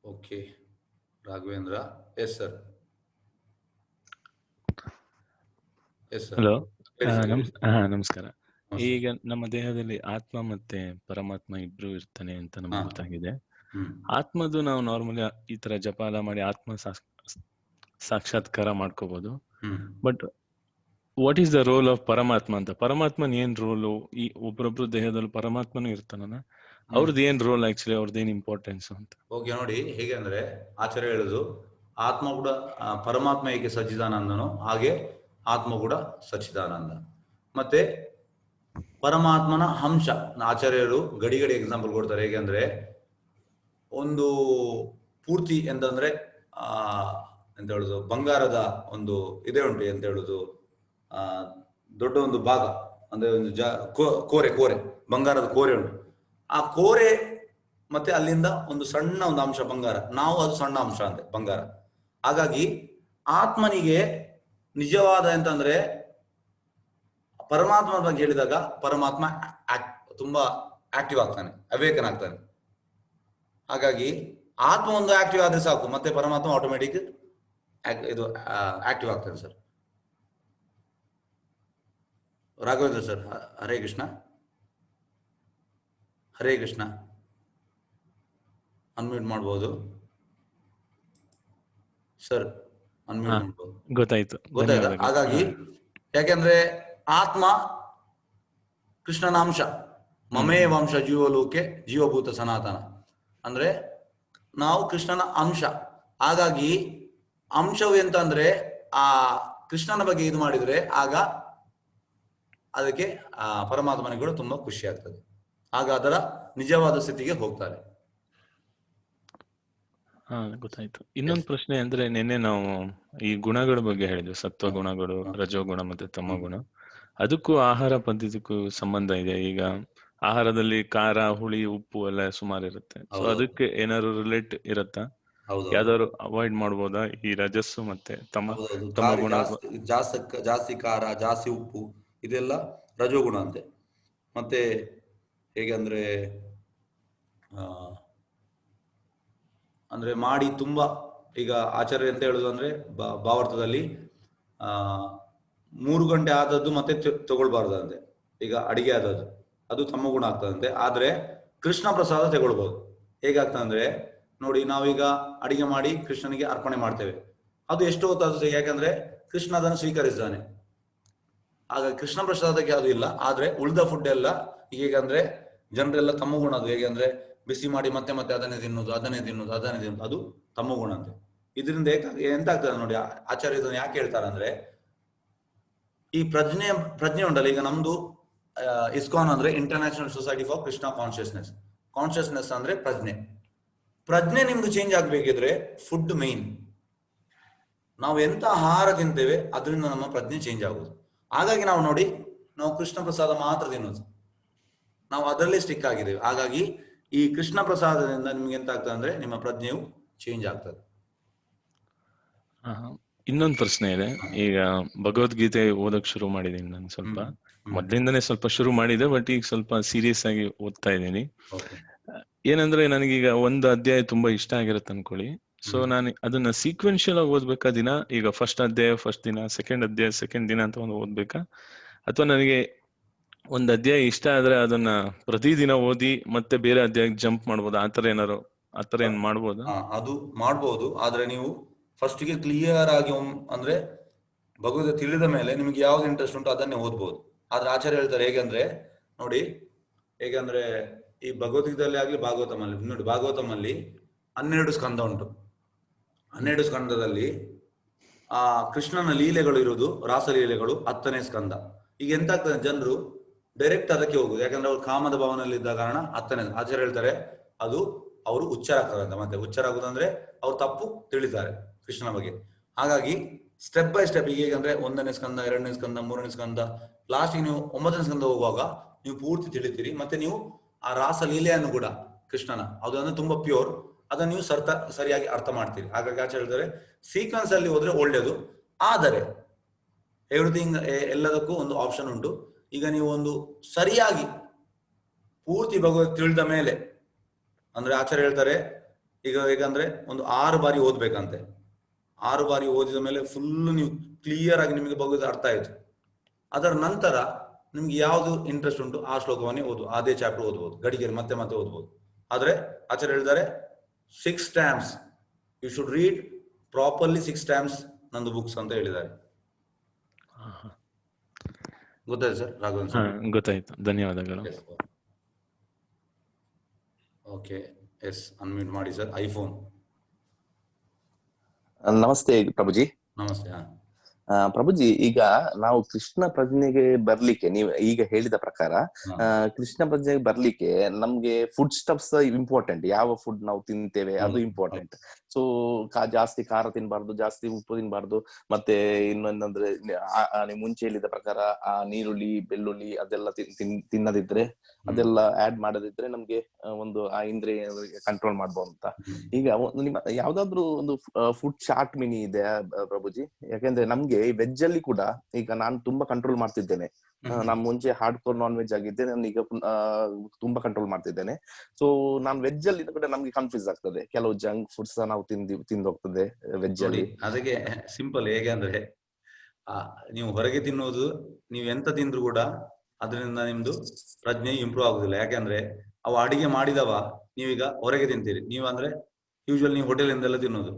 Okay, Raghavendra. Yes sir. Hello, ನಮಸ್ಕಾರ. ಈಗ ನಮ್ಮ ದೇಹದಲ್ಲಿ ಆತ್ಮ ಮತ್ತೆ ಪರಮಾತ್ಮ ಇಬ್ರು ಇರ್ತಾನೆ ಅಂತ ನಮ್ಗೆ ಗೊತ್ತಾಗಿದೆ. ಆತ್ಮದು ನಾವು ನಾರ್ಮಲಿ ಈ ತರ ಜಪಾಲ ಮಾಡಿ ಆತ್ಮ ಸಾಕ್ಷಾತ್ಕಾರ ಮಾಡ್ಕೋಬಹುದು. But what is the role of ಪರಮಾತ್ಮ ಅಂತ? ಪರಮಾತ್ಮನ ಏನ್ ರೋಲು? ಈ ಒಬ್ರೊಬ್ರು ದೇಹದಲ್ಲಿ ಪರಮಾತ್ಮನು ಇರ್ತಾನ, ಅವ್ರದ್ದು ಏನ್ ರೋಲ್ ಆಕ್ಚುಲಿ, ಅವ್ರದ್ದು ಏನ್ ಇಂಪಾರ್ಟೆನ್ಸ್ ಅಂತ? ಓಕೆ, ನೋಡಿ ಹೇಗೆ ಅಂದ್ರೆ ಆಚಾರ್ಯ ಹೇಳುದು, ಆತ್ಮ ಕೂಡ ಪರಮಾತ್ಮ ಹೇಗೆ ಸಚ್ಚಿದಾನಂದನೋ ಹಾಗೆ ಆತ್ಮ ಕೂಡ ಸಚ್ಚಿದಾನಂದ. ಮತ್ತೆ ಪರಮಾತ್ಮನ ಅಂಶ ಆಚಾರ್ಯರು ಗಡಿ ಎಕ್ಸಾಂಪಲ್ ಕೊಡ್ತಾರೆ. ಹೇಗೆ ಅಂದ್ರೆ ಒಂದು ಪೂರ್ತಿ ಎಂತಂದ್ರೆ ಎಂತ ಹೇಳುದು, ಬಂಗಾರದ ಒಂದು ಇದೇ ಉಂಟು ಎಂತ ಹೇಳುದು, ದೊಡ್ಡ ಒಂದು ಭಾಗ ಅಂದ್ರೆ ಒಂದು ಕೋರೆ ಬಂಗಾರದ ಕೋರೆ ಉಂಟು. ಆ ಕೋರೆ ಮತ್ತೆ ಅಲ್ಲಿಂದ ಒಂದು ಸಣ್ಣ ಒಂದು ಅಂಶ ಬಂಗಾರ, ನಾವು ಅದು ಸಣ್ಣ ಅಂಶ ಅಂತೆ ಬಂಗಾರ. ಹಾಗಾಗಿ ಆತ್ಮನಿಗೆ ನಿಜವಾದ ಎಂತಂದ್ರೆ ಪರಮಾತ್ಮ ಬಗ್ಗೆ ಹೇಳಿದಾಗ ಪರಮಾತ್ಮ ತುಂಬಾ ಆಕ್ಟಿವ್ ಆಗ್ತಾನೆ, ಅವೇಕನ್ ಆಗ್ತಾನೆ. ಹಾಗಾಗಿ ಆತ್ಮ ಒಂದು ಆಕ್ಟಿವ್ ಆದ್ರೆ ಸಾಕು, ಮತ್ತೆ ಪರಮಾತ್ಮ ಆಟೋಮೆಟಿಕ್ ಇದು ಆಕ್ಟಿವ್ ಆಗ್ತಾನೆ ಸರ್. ರಾಘವೇಂದ್ರ ಸರ್, ಹರೇ ಕೃಷ್ಣ. ಹರೇ ಕೃಷ್ಣ, ಅನ್ಮ್ಯೂಟ್ ಮಾಡ್ಬೋದು ಸರ್, ಅನ್ಮ್ಯೂಟ್ ಮಾಡ್ಬೋದು. ಗೊತ್ತಾಯ್ತಾ? ಹಾಗಾಗಿ ಯಾಕೆಂದ್ರೆ ಆತ್ಮ ಕೃಷ್ಣನ ಅಂಶ, ಮಮೇ ವಂಶ ಜೀವಲೋಕೆ ಜೀವಭೂತ ಸನಾತನ ಅಂದ್ರೆ ನಾವು ಕೃಷ್ಣನ ಅಂಶ. ಹಾಗಾಗಿ ಅಂಶವು ಎಂತಂದ್ರೆ ಆ ಕೃಷ್ಣನ ಬಗ್ಗೆ ಇದು ಮಾಡಿದ್ರೆ ಆಗ ಅದಕ್ಕೆ ಆ ಪರಮಾತ್ಮನಿಗೆ ಕೂಡ ತುಂಬಾ ಖುಷಿ ಆಗ್ತದೆ. ಆಗ ಅದರ ನಿಜವಾದ ಸ್ಥಿತಿಗೆ ಹೋಗ್ತಾರೆ. ಗೊತ್ತಾಯ್ತು. ಇನ್ನೊಂದು ಪ್ರಶ್ನೆ ಅಂದ್ರೆ, ನಿನ್ನೆ ನಾವು ಈ ಗುಣಗಳ ಬಗ್ಗೆ ಹೇಳಿದ್ವಿ, ಸತ್ವ ಗುಣಗಳು, ರಜೋಗುಣ ಮತ್ತೆ ತಮಗುಣ. ಅದಕ್ಕೂ ಆಹಾರ ಪದ್ಧತಿಗೂ ಸಂಬಂಧ ಇದೆ. ಈಗ ಆಹಾರದಲ್ಲಿ ಖಾರ, ಹುಳಿ, ಉಪ್ಪು ಎಲ್ಲ ಸುಮಾರು ಇರುತ್ತೆ. ಸೊ ಅದಕ್ಕೆ ಏನಾದ್ರು ರಿಲೇಟ್ ಇರುತ್ತಾ? ಯಾವ್ದಾದ್ರು ಅವಾಯ್ಡ್ ಮಾಡ್ಬೋದಾ ಈ ರಜಸ್ಸು ಮತ್ತೆ ತಮಗುಣ? ಜಾಸ್ತಿ ಖಾರ, ಜಾಸ್ತಿ ಉಪ್ಪು ಇದೆಲ್ಲ ರಜೋಗುಣ ಅಂತೆ. ಮತ್ತೆ ಹೇಗೆ ಅಂದ್ರೆ ಅಂದ್ರೆ ಮಾಡಿ ತುಂಬಾ, ಈಗ ಆಚಾರ್ಯ ಅಂತ ಹೇಳುದು ಅಂದ್ರೆ ಭಾವಾರ್ಥದಲ್ಲಿ 3 ಗಂಟೆ ಆದದ್ದು ಮತ್ತೆ ತಗೊಳ್ಬಾರ್ದಂತೆ. ಈಗ ಅಡಿಗೆ ಆದದ್ದು ಅದು ತಮ್ಮ ಗುಣ ಆಗ್ತದಂತೆ. ಆದ್ರೆ ಕೃಷ್ಣ ಪ್ರಸಾದ ತಗೊಳ್ಬಹುದು. ಹೇಗಾಗ್ತದಂದ್ರೆ ನೋಡಿ, ನಾವೀಗ ಅಡಿಗೆ ಮಾಡಿ ಕೃಷ್ಣನಿಗೆ ಅರ್ಪಣೆ ಮಾಡ್ತೇವೆ, ಅದು ಎಷ್ಟು ಹೊತ್ತಾದ್ರು ಯಾಕಂದ್ರೆ ಕೃಷ್ಣ ಅದನ್ನು ಸ್ವೀಕರಿಸಿದ್ದಾನೆ. ಆಗ ಕೃಷ್ಣ ಪ್ರಸಾದಕ್ಕೆ ಅದು ಇಲ್ಲ. ಆದ್ರೆ ಉಳಿದ ಫುಡ್ ಎಲ್ಲ ಹೇಗಂದ್ರೆ ಜನರೆಲ್ಲ ತಮ್ಮ ಗುಣ, ಅದು ಹೇಗೆ ಬಿಸಿ ಮಾಡಿ ಮತ್ತೆ ಮತ್ತೆ ಅದನ್ನೇ ತಿನ್ನುದು, ಅದು ತಮ್ಮ ಗುಣ ಅಂತೆ. ಇದರಿಂದ ಎಂತ ಆಗ್ತದೆ ನೋಡಿ, ಆಚಾರ್ಯ ಇದನ್ನು ಯಾಕೆ ಹೇಳ್ತಾರೆ ಅಂದ್ರೆ, ಈ ಪ್ರಜ್ಞೆ ಉಂಟಲ್ಲ, ಈಗ ನಮ್ದು ಇಸ್ಕಾನ್ ಅಂದ್ರೆ international society for Krishna consciousness ಅಂದ್ರೆ ಪ್ರಜ್ಞೆ ನಿಮ್ದು ಚೇಂಜ್ ಆಗ್ಬೇಕಿದ್ರೆ ಫುಡ್ ಮೇನ್. ನಾವು ಎಂತ ಆಹಾರ ತಿಂತೇವೆ ಅದರಿಂದ ನಮ್ಮ ಪ್ರಜ್ಞೆ ಚೇಂಜ್ ಆಗುದು. ಹಾಗಾಗಿ ನಾವು ನೋಡಿ, ನಾವು ಕೃಷ್ಣ ಪ್ರಸಾದ ಮಾತ್ರ ತಿನ್ನೋದು, ನಾವು ಅದರಲ್ಲೇ ಸ್ಟಿಕ್ ಆಗಿದ್ದೇವೆ. ಹಾಗಾಗಿ ಈ ಕೃಷ್ಣ ಪ್ರಸಾದದಿಂದ ನಿಮ್ಗೆ ಎಂತ ಆಗ್ತದೆ ಅಂದ್ರೆ ನಿಮ್ಮ ಪ್ರಜ್ಞೆಯು ಚೇಂಜ್ ಆಗ್ತದೆ. ಇನ್ನೊಂದು ಪ್ರಶ್ನೆ ಇದೆ. ಈಗ ಭಗವದ್ಗೀತೆ ಓದಕ್ ಶುರು ಮಾಡಿದೀನಿ ನಾನು. ಸ್ವಲ್ಪ ಮೊದ್ಲಿಂದನೇ ಸ್ವಲ್ಪ ಶುರು ಮಾಡಿದೆ, ಬಟ್ ಈಗ ಸ್ವಲ್ಪ ಸೀರಿಯಸ್ ಆಗಿ ಓದ್ತಾ ಇದ್ದೀನಿ. ಏನಂದ್ರೆ ನನಗೀಗ ಒಂದು ಅಧ್ಯಾಯ ತುಂಬಾ ಇಷ್ಟ ಆಗಿರುತ್ತೆ ಅನ್ಕೊಳ್ಳಿ. ಸೊ ನಾನು ಅದನ್ನ ಸೀಕ್ವೆನ್ಶಿಯಲ್ ಆಗಿ ಓದ್ಬೇಕಾ ದಿನ? ಈಗ ಫಸ್ಟ್ ಅಧ್ಯಾಯ ಫಸ್ಟ್ ದಿನ, ಸೆಕೆಂಡ್ ಅಧ್ಯಾಯ ಸೆಕೆಂಡ್ ದಿನ ಅಂತ ಒಂದು ಓದ್ಬೇಕಾ? ಅಥವಾ ನನಗೆ ಒಂದ್ ಅಧ್ಯಾಯ ಇಷ್ಟ ಆದ್ರೆ ಅದನ್ನ ಪ್ರತಿದಿನ ಓದಿ ಮತ್ತೆ ಬೇರೆ ಅಧ್ಯಾಯಕ್ಕೆ ಜಂಪ್ ಮಾಡ್ಬೋದು? ಆತರ ಏನ್ ಮಾಡ್ಬೋದು? ಅದು ಮಾಡ್ಬೋದು. ಆದ್ರೆ ನೀವು ಫಸ್ಟ್ ಗೆ ಕ್ಲಿಯರ್ ಆಗಿ ಅಂದ್ರೆ ಭಗವದ್ಗೀತೆ ತಿಳಿದ ಮೇಲೆ ನಿಮ್ಗೆ ಯಾವ್ದು ಇಂಟ್ರೆಸ್ಟ್ ಉಂಟು ಅದನ್ನೇ ಓದ್ಬೋದು. ಆದ್ರೆ ಆಚಾರ್ಯ ಹೇಳ್ತಾರೆ ಹೇಗಂದ್ರೆ ನೋಡಿ, ಹೇಗಂದ್ರೆ ಈ ಭಗವದ್ಗೀತೆಯಲ್ಲಿ ಆಗ್ಲಿ ಭಾಗವತಮಲ್ಲಿ ನೋಡಿ, ಭಾಗವತಮಲ್ಲಿ 12 ಸ್ಕಂದ ಉಂಟು. 12 ಸ್ಕಂದದಲ್ಲಿ ಆ ಕೃಷ್ಣನ ಲೀಲೆಗಳು ಇರುವುದು, ರಾಸಲೀಲೆಗಳು 10ನೇ ಸ್ಕಂದ. ಈಗ ಎಂತ ಆಗ್ತದೆ, ಜನರು ಡೈರೆಕ್ಟ್ ಅದಕ್ಕೆ ಹೋಗುದು, ಯಾಕಂದ್ರೆ ಅವ್ರು ಕಾಮದ ಭಾವನೆಯಲ್ಲಿ ಇದ್ದ ಕಾರಣ 10ನೇ. ಆಚಾರ್ಯ ಹೇಳ್ತಾರೆ ಅದು ಅವರು ಹುಚ್ಚರ ಆಗ್ತಾರಂತ. ಮತ್ತೆ ಹುಚ್ಚರ ಆಗುದಂದ್ರೆ ಅವ್ರು ತಪ್ಪು ತಿಳಿತಾರೆ ಕೃಷ್ಣನ ಬಗ್ಗೆ. ಹಾಗಾಗಿ ಸ್ಟೆಪ್ ಬೈ ಸ್ಟೆಪ್, ಈಗ ಹೇಗಂದ್ರೆ 1ನೇ ಸ್ಕಂದ, 2ನೇ ಸ್ಕಂದ, 3ನೇ ಸ್ಕಂದ, ಲಾಸ್ಟಿಗೆ ನೀವು 9ನೇ ಸ್ಕಂದ ಹೋಗುವಾಗ ನೀವು ಪೂರ್ತಿ ತಿಳಿತೀರಿ. ಮತ್ತೆ ನೀವು ಆ ರಾಸಲೀಲೆಯನ್ನು ಕೂಡ ಕೃಷ್ಣನ ಅದನ್ನು ತುಂಬಾ ಪ್ಯೂರ್, ಅದನ್ನು ನೀವು ಸರಿಯಾಗಿ ಅರ್ಥ ಮಾಡ್ತೀರಿ. ಹಾಗಾಗಿ ಆಚಾರ್ಯ ಹೇಳ್ತಾರೆ ಸೀಕ್ವೆನ್ಸ್ ಅಲ್ಲಿ ಹೋದ್ರೆ ಒಳ್ಳೇದು. ಆದರೆ ಎವ್ರಿಥಿಂಗ್ ಎಲ್ಲದಕ್ಕೂ ಒಂದು ಆಪ್ಷನ್ ಉಂಟು. ಈಗ ನೀವು ಒಂದು ಸರಿಯಾಗಿ ಪೂರ್ತಿ ಭಗವತ್ ತಿಳಿದ ಮೇಲೆ, ಅಂದ್ರೆ ಆಚಾರ್ಯ ಹೇಳ್ತಾರೆ ಈಗ ಹೇಗಂದ್ರೆ ಒಂದು 6 ಬಾರಿ ಓದ್ಬೇಕಂತೆ. 6 ಬಾರಿ ಓದಿದ ಮೇಲೆ ಫುಲ್ ನೀವು ಕ್ಲಿಯರ್ ಆಗಿ ನಿಮಗೆ ಭಗವದ್ ಅರ್ಥ ಆಯ್ತು. ಅದರ ನಂತರ ನಿಮ್ಗೆ ಯಾವ್ದು ಇಂಟ್ರೆಸ್ಟ್ ಉಂಟು ಆ ಶ್ಲೋಕವನ್ನೇ ಅದೇ ಚಾಪ್ಟರ್ ಓದ್ಬೋದು, ಗಡಿಗೆಯಲ್ಲಿ ಮತ್ತೆ ಮತ್ತೆ ಓದ್ಬೋದು. ಆದ್ರೆ ಆಚಾರ್ಯ ಹೇಳಿದ್ದಾರೆ 6 times you should read properly 6 times ನಂದು ಬುಕ್ಸ್ ಅಂತ ಹೇಳಿದ್ದಾರೆ. ಗೊತ್ತಾಯ್ತು ಸರ್ ರಾಘವನ್ ಸರ್? ಗೊತ್ತಾಯ್ತು, ಧನ್ಯವಾದಗಳು. ಓಕೆ, ಎಸ್, ಅನ್ಮ್ಯೂಟ್ ಮಾಡಿ ಸರ್. ಐಫೋನ್. ನಮಸ್ತೆ ಪ್ರಭುಜಿ. ನಮಸ್ತೆ. ಪ್ರಭುಜಿ, ಈಗ ನಾವು ಕೃಷ್ಣ ಪ್ರಜ್ಞೆಗೆ ಬರ್ಲಿಕ್ಕೆ ನೀವು ಈಗ ಹೇಳಿದ ಪ್ರಕಾರ ಕೃಷ್ಣ ಪ್ರಜ್ಞೆಗೆ ಬರ್ಲಿಕ್ಕೆ ನಮ್ಗೆ ಫುಡ್ ಸ್ಟಫ್ಸ್ ಇಂಪಾರ್ಟೆಂಟ್. ಯಾವ ಫುಡ್ ನಾವು ತಿಂತೇವೆ ಅದು ಇಂಪಾರ್ಟೆಂಟ್. ಸೊ ಜಾಸ್ತಿ ಖಾರ ತಿನ್ಬಾರ್ದು, ಜಾಸ್ತಿ ಉಪ್ಪು ತಿನ್ಬಾರ್ದು. ಮತ್ತೆ ಇನ್ನೊಂದಂದ್ರೆ ಮುಂಚೆ ಹೇಳಿದ ಪ್ರಕಾರ ಆ ನೀರುಳ್ಳಿ ಬೆಳ್ಳುಳ್ಳಿ ಅದೆಲ್ಲ ತಿನ್ನದಿದ್ರೆ, ಅದೆಲ್ಲ ಆಡ್ ಮಾಡದಿದ್ರೆ ನಮ್ಗೆ ಒಂದು ಆ ಇಂದ್ರಿಯ ಕಂಟ್ರೋಲ್ ಮಾಡ್ಬೋದು ಅಂತ. ಈಗ ನಿಮ್ಮ ಯಾವ್ದಾದ್ರು ಒಂದು ಫುಡ್ ಚಾರ್ಟ್ ಮಿನಿ ಇದೆ ಪ್ರಭುಜಿ? ಯಾಕೆಂದ್ರೆ ನಮ್ಗೆ ವೆಜ್ ಅಲ್ಲಿ ಕೂಡ ಈಗ ನಾನು ತುಂಬಾ ಕಂಟ್ರೋಲ್ ಮಾಡ್ತಿದ್ದೇನೆ. ನಾನು ಮುಂಚೆ ಹಾರ್ಡ್ ಕೋರ್ ನಾನ್ ವೆಜ್ ಆಗಿದ್ದೆ, ನಾನು ಈಗ ತುಂಬಾ ಕಂಟ್ರೋಲ್ ಮಾಡ್ತಿದ್ದೇನೆ. ಸೊ ನಾನು ವೆಜ್ ಅಲ್ಲಿ ಕೂಡ ನಮ್ಗೆ ಕನ್ಫ್ಯೂಸ್ ಆಗ್ತದೆ, ಕೆಲವು ಜಂಕ್ ಫುಡ್ಸ್ ನಾವು ತಿಂದೋಗ್ತದೆ ವೆಜ್ ಅಲ್ಲಿ. ಅದಕ್ಕೆ ಸಿಂಪಲ್ ಹೇಗೆ ಅಂದ್ರೆ, ನೀವು ಹೊರಗೆ ತಿನ್ನುವುದು ನೀವು ಎಂತ ತಿಂದ್ರು ಕೂಡ ಅದರಿಂದ ನಿಮ್ದು ಪ್ರಜ್ಞೆ ಇಂಪ್ರೂವ್ ಆಗುದಿಲ್ಲ. ಯಾಕಂದ್ರೆ ಅವ ಅಡಿಗೆ ಮಾಡಿದವ ನೀವೀಗ ಹೊರಗೆ ತಿಂತೀರಿ, ನೀವು ಅಂದ್ರೆ ಯೂಶುವಲ್ ನೀವು ಹೋಟೆಲ್ ಇಂದೆಲ್ಲ ತಿನ್ನೋದು,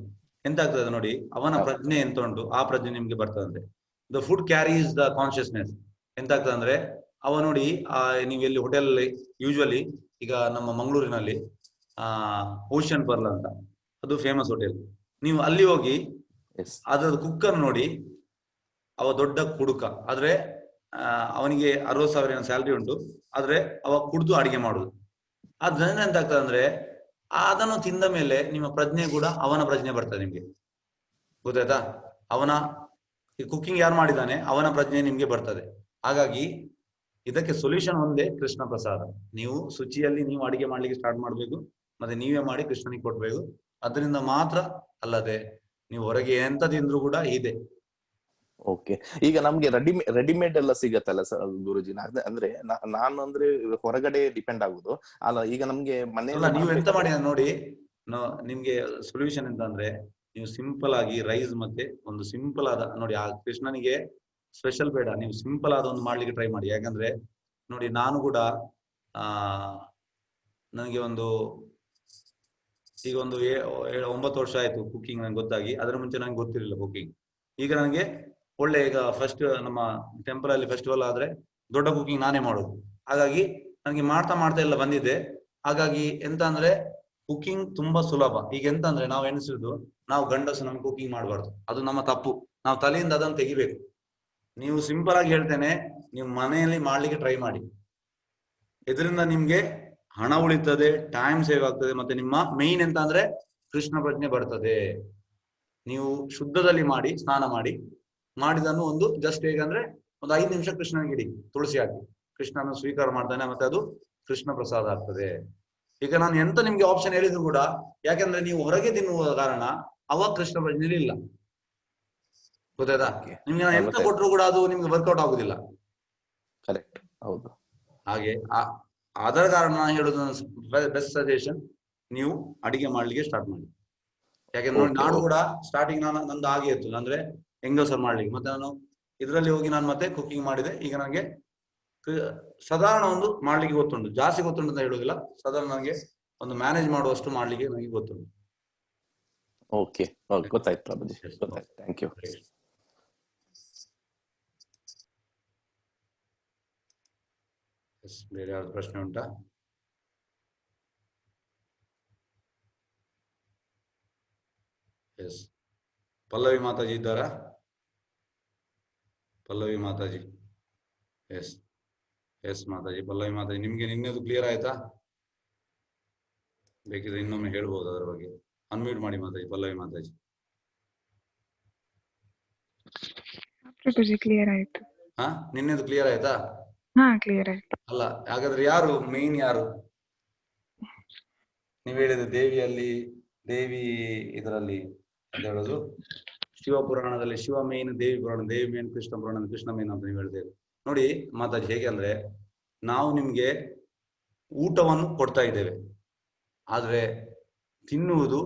ಎಂತ ಆಗ್ತದೆ ನೋಡಿ, ಅವನ ಪ್ರಜ್ಞೆ ಎಂತ ಉಂಟು ಆ ಪ್ರಜ್ಞೆ ನಿಮ್ಗೆ ಬರ್ತದಂತೆ. The food carries the consciousness. ಎಂತ ಆಗ್ತದೆ ಅಂದ್ರೆ ಅವ ನೋಡಿ, ನೀವು ಎಲ್ಲಿ ಹೋಟೆಲ್ ಯೂಶುವಲಿ ಈಗ ನಮ್ಮ ಮಂಗಳೂರಿನಲ್ಲಿ ಓಷನ್ ಪರ್ಲ್ ಅಂತ ಅದು ಫೇಮಸ್ ಹೋಟೆಲ್, ನೀವು ಅಲ್ಲಿ ಹೋಗಿ ಅದರ ಕುಕ್ಕರ್ ನೋಡಿ, ಅವ ದೊಡ್ಡ ಕುಡುಕ, ಆದ್ರೆ ಅವನಿಗೆ 60,000 ಸ್ಯಾಲ್ರಿ ಉಂಟು, ಆದ್ರೆ ಅವ ಕುಡ್ದು ಅಡಿಗೆ ಮಾಡುದು. ಅದ್ರಿಂದ ಎಂತ ಆಗ್ತದೆ ಅಂದ್ರೆ ಅದನ್ನು ತಿಂದ ಮೇಲೆ ನಿಮ್ಮ ಪ್ರಜ್ಞೆ ಕೂಡ ಅವನ ಪ್ರಜ್ಞೆ ಬರ್ತದೆ ನಿಮ್ಗೆ, ಗೊತ್ತಾಯ್ತಾ? ಅವನ ಈ ಕುಕ್ಕಿಂಗ್ ಯಾರು ಮಾಡಿದಾನೆ ಅವನ ಪ್ರಜ್ಞೆ ನಿಮ್ಗೆ ಬರ್ತದೆ. ಹಾಗಾಗಿ ಇದಕ್ಕೆ ಸೊಲ್ಯೂಷನ್ ಒಂದೇ, ಕೃಷ್ಣ ಪ್ರಸಾದ. ನೀವು ಶುಚಿಯಲ್ಲಿ ನೀವು ಅಡಿಗೆ ಮಾಡ್ಲಿಕ್ಕೆ ಸ್ಟಾರ್ಟ್ ಮಾಡ್ಬೇಕು, ಮತ್ತೆ ನೀವೇ ಮಾಡಿ ಕೃಷ್ಣನಿಗೆ ಕೊಡ್ಬೇಕು. ಅದರಿಂದ ಮಾತ್ರ, ಅಲ್ಲದೆ ನೀವು ಹೊರಗೆ ಎಂತ ತಿಂದ್ರು ಕೂಡ ಇದೆ. ಓಕೆ, ಈಗ ನಮ್ಗೆ ರೆಡಿಮೇಡ್ ಎಲ್ಲ ಸಿಗತ್ತಲ್ಲ ಗುರುಜಿ? ಅಂದ್ರೆ ನಾನು ಅಂದ್ರೆ ಹೊರಗಡೆ ಡಿಪೆಂಡ್ ಆಗುದು ಅಲ್ಲ. ಈಗ ನಮ್ಗೆ ಮನೆ ನೀವು ಎಂತ ಮಾಡಿ ನೋಡಿ, ನಿಮ್ಗೆ ಸೊಲ್ಯೂಷನ್ ಎಂತ ಅಂದ್ರೆ ನೀವು ಸಿಂಪಲ್ ಆಗಿ ರೈಸ್ ಮತ್ತೆ ಒಂದು ಸಿಂಪಲ್ ಆದ ನೋಡಿ, ಆ ಕೃಷ್ಣನಿಗೆ ಸ್ಪೆಷಲ್ ಬೇಡ, ನೀವು ಸಿಂಪಲ್ ಆದ ಒಂದು ಮಾಡ್ಲಿಕ್ಕೆ ಟ್ರೈ ಮಾಡಿ. ಯಾಕಂದ್ರೆ ನೋಡಿ, ನಾನು ಕೂಡ ನನಗೆ ಈಗ ಒಂದು 9 ವರ್ಷ ಆಯ್ತು ಕುಕಿಂಗ್ ನಂಗೆ ಗೊತ್ತಾಗಿ. ಅದರ ಮುಂಚೆ ನಂಗೆ ಗೊತ್ತಿರಲಿಲ್ಲ ಕುಕಿಂಗ್. ಈಗ ನನಗೆ ಒಳ್ಳೆ, ಈಗ ಫಸ್ಟ್ ನಮ್ಮ ಟೆಂಪಲ್ ಅಲ್ಲಿ ಫೆಸ್ಟಿವಲ್ ಆದ್ರೆ ದೊಡ್ಡ ಕುಕಿಂಗ್ ನಾನೇ ಮಾಡೋದು. ಹಾಗಾಗಿ ನನಗೆ ಮಾಡ್ತಾ ಮಾಡ್ತಾ ಎಲ್ಲ ಬಂದಿದೆ. ಹಾಗಾಗಿ ಎಂತ ಅಂದ್ರೆ ಕುಕಿಂಗ್ ತುಂಬಾ ಸುಲಭ. ಈಗ ಎಂತ ಅಂದ್ರೆ ನಾವು ಎಣಿಸುದು ನಾವು ಗಂಡಸು ನಮ್ಗೆ ಕುಕಿಂಗ್ ಮಾಡಬಾರ್ದು, ಅದು ನಮ್ಮ ತಪ್ಪು. ನಾವು ತಲೆಯಿಂದ ಅದನ್ನು ತೆಗಿಬೇಕು. ನೀವು ಸಿಂಪಲ್ ಆಗಿ ಹೇಳ್ತೇನೆ, ನೀವು ಮನೆಯಲ್ಲಿ ಮಾಡ್ಲಿಕ್ಕೆ ಟ್ರೈ ಮಾಡಿ. ಇದರಿಂದ ನಿಮ್ಗೆ ಹಣ ಉಳಿತದೆ, ಟೈಮ್ ಸೇವ್ ಆಗ್ತದೆ, ಮತ್ತೆ ನಿಮ್ಮ ಮೇನ್ ಎಂತ ಅಂದ್ರೆ ಕೃಷ್ಣ ಪ್ರಜ್ಞೆ ಬರ್ತದೆ. ನೀವು ಶುದ್ಧದಲ್ಲಿ ಮಾಡಿ, ಸ್ನಾನ ಮಾಡಿದನ್ನು ಒಂದು ಜಸ್ಟ್ ಹೇಗಂದ್ರೆ ಒಂದು 5 ನಿಮಿಷ ಕೃಷ್ಣನಿಗೆ ಇಡಿ, ತುಳಸಿ ಹಾಕಿ, ಕೃಷ್ಣನ ಸ್ವೀಕಾರ ಮಾಡ್ತಾನೆ, ಮತ್ತೆ ಅದು ಕೃಷ್ಣ ಪ್ರಸಾದ ಆಗ್ತದೆ. ಈಗ ನಾನು ಎಂತ ನಿಮ್ಗೆ ಆಪ್ಷನ್ ಹೇಳಿದ್ರು ಕೂಡ, ಯಾಕಂದ್ರೆ ನೀವು ಹೊರಗೆ ತಿನ್ನುವ ಕಾರಣ ಅವಾಗ ಕೃಷ್ಣ ಪ್ರಜ್ಞೆ ಇಲ್ಲ. ಗೊತ್ತಾಯ್ತಾ? ನಿಮ್ಗೆ ನಾನು ಎಂತ ಕೊಟ್ಟರು ಕೂಡ ಅದು ನಿಮ್ಗೆ ವರ್ಕೌಟ್ ಆಗುದಿಲ್ಲ. ಕರೆಕ್ಟ್, ಹೌದು. ಹಾಗೆ ಅದರ ಕಾರಣ ನಾನು ಹೇಳುದು, ಬೆಸ್ಟ್ ಸಜೆಷನ್, ನೀವು ಅಡಿಗೆ ಮಾಡ್ಲಿಕ್ಕೆ ಸ್ಟಾರ್ಟ್ ಮಾಡಿ. ಯಾಕೆಂದ್ರೆ ನೋಡಿ, ನಾನು ಕೂಡ ಸ್ಟಾರ್ಟಿಂಗ್ ನಂದು ಹಾಗೆ ಇತ್ತು, ಅಂದ್ರೆ ಹೆಂಗಸರ್ ಮಾಡ್ಲಿಕ್ಕೆ. ಮತ್ತೆ ನಾನು ಇದರಲ್ಲಿ ಹೋಗಿ ನಾನು ಮತ್ತೆ ಕುಕಿಂಗ್ ಮಾಡಿದೆ. ಈಗ ನನಗೆ ಸಾಧಾರಣ ಒಂದು ಮಾಡ್ಲಿಕ್ಕೆ ಗೊತ್ತುಂಟು, ಜಾಸ್ತಿ ಗೊತ್ತುಂಟು ಅಂತ ಹೇಳುದಿಲ್ಲ, ಸಾಧಾರಣ ನನಗೆ ಒಂದು ಮ್ಯಾನೇಜ್ ಮಾಡುವಷ್ಟು ಮಾಡ್ಲಿಕ್ಕೆ ನನಗೆ ಗೊತ್ತುಂಟು. ಓಕೆ, ಗೊತ್ತಾಯ್ತು ಪ್ರಭುಜಿ, ಗೊತ್ತಾಯ್ತು. Thank you. ಬೇರೆ ಯಾವ್ದು ಪ್ರಶ್ನೆ ಉಂಟಾ? ಎಸ್, ಪಲ್ಲವಿ ಮಾತಾಜಿ ಇದ್ದಾರಾ? ಪಲ್ಲವಿ ಮಾತಾಜಿ, ಎಸ್ ಮಾತಾಜಿ, ಪಲ್ಲವಿ ಮಾತಾಜಿ, ನಿಮ್ಗೆ ನಿನ್ನೆದು ಕ್ಲಿಯರ್ ಆಯ್ತಾ? ಬೇಕಿದ್ರೆ ಇನ್ನೊಮ್ಮೆ ಹೇಳ್ಬೋದು ಅದರ ಬಗ್ಗೆ. ಅನ್ಮ್ಯೂಟ್ ಮಾಡಿ ಮಾತಾಜಿ, ಪಲ್ಲವಿ ಮಾತಾಜಿ. ಕ್ಲಿಯರ್ ಆಯ್ತು. ಹಾ, ನಿನ್ನೆದು ಕ್ಲಿಯರ್ ಆಯ್ತಾ? ಹಾ, ಕ್ಲಿಯರ್ ಆಯ್ತು. ಅಲ್ಲ, ಹಾಗಾದ್ರೆ ಯಾರು ಮೇನ್, ಯಾರು ನೀವ್ ಹೇಳಿದ ದೇವಿ ಇದರಲ್ಲಿ ಅಂತ ಹೇಳೋದು ಶಿವ ಪುರಾಣದಲ್ಲಿ ಶಿವ ಮೇನ್, ದೇವಿ ಪುರಾಣ ದೇವಿ ಮೇನ್, ಕೃಷ್ಣ ಪುರಾಣ ಕೃಷ್ಣ ಮೇನ್ ಅಂತ ನೀವು ಹೇಳ್ತೇವೆ. ನೋಡಿ ಮಾತಾಜಿ, ಹೇಗೆ ಅಂದ್ರೆ ನಾವು ನಿಮ್ಗೆ ಊಟವನ್ನು ಕೊಡ್ತಾ ಇದ್ದೇವೆ, ಆದ್ರೆ ತಿನ್ನುವುದು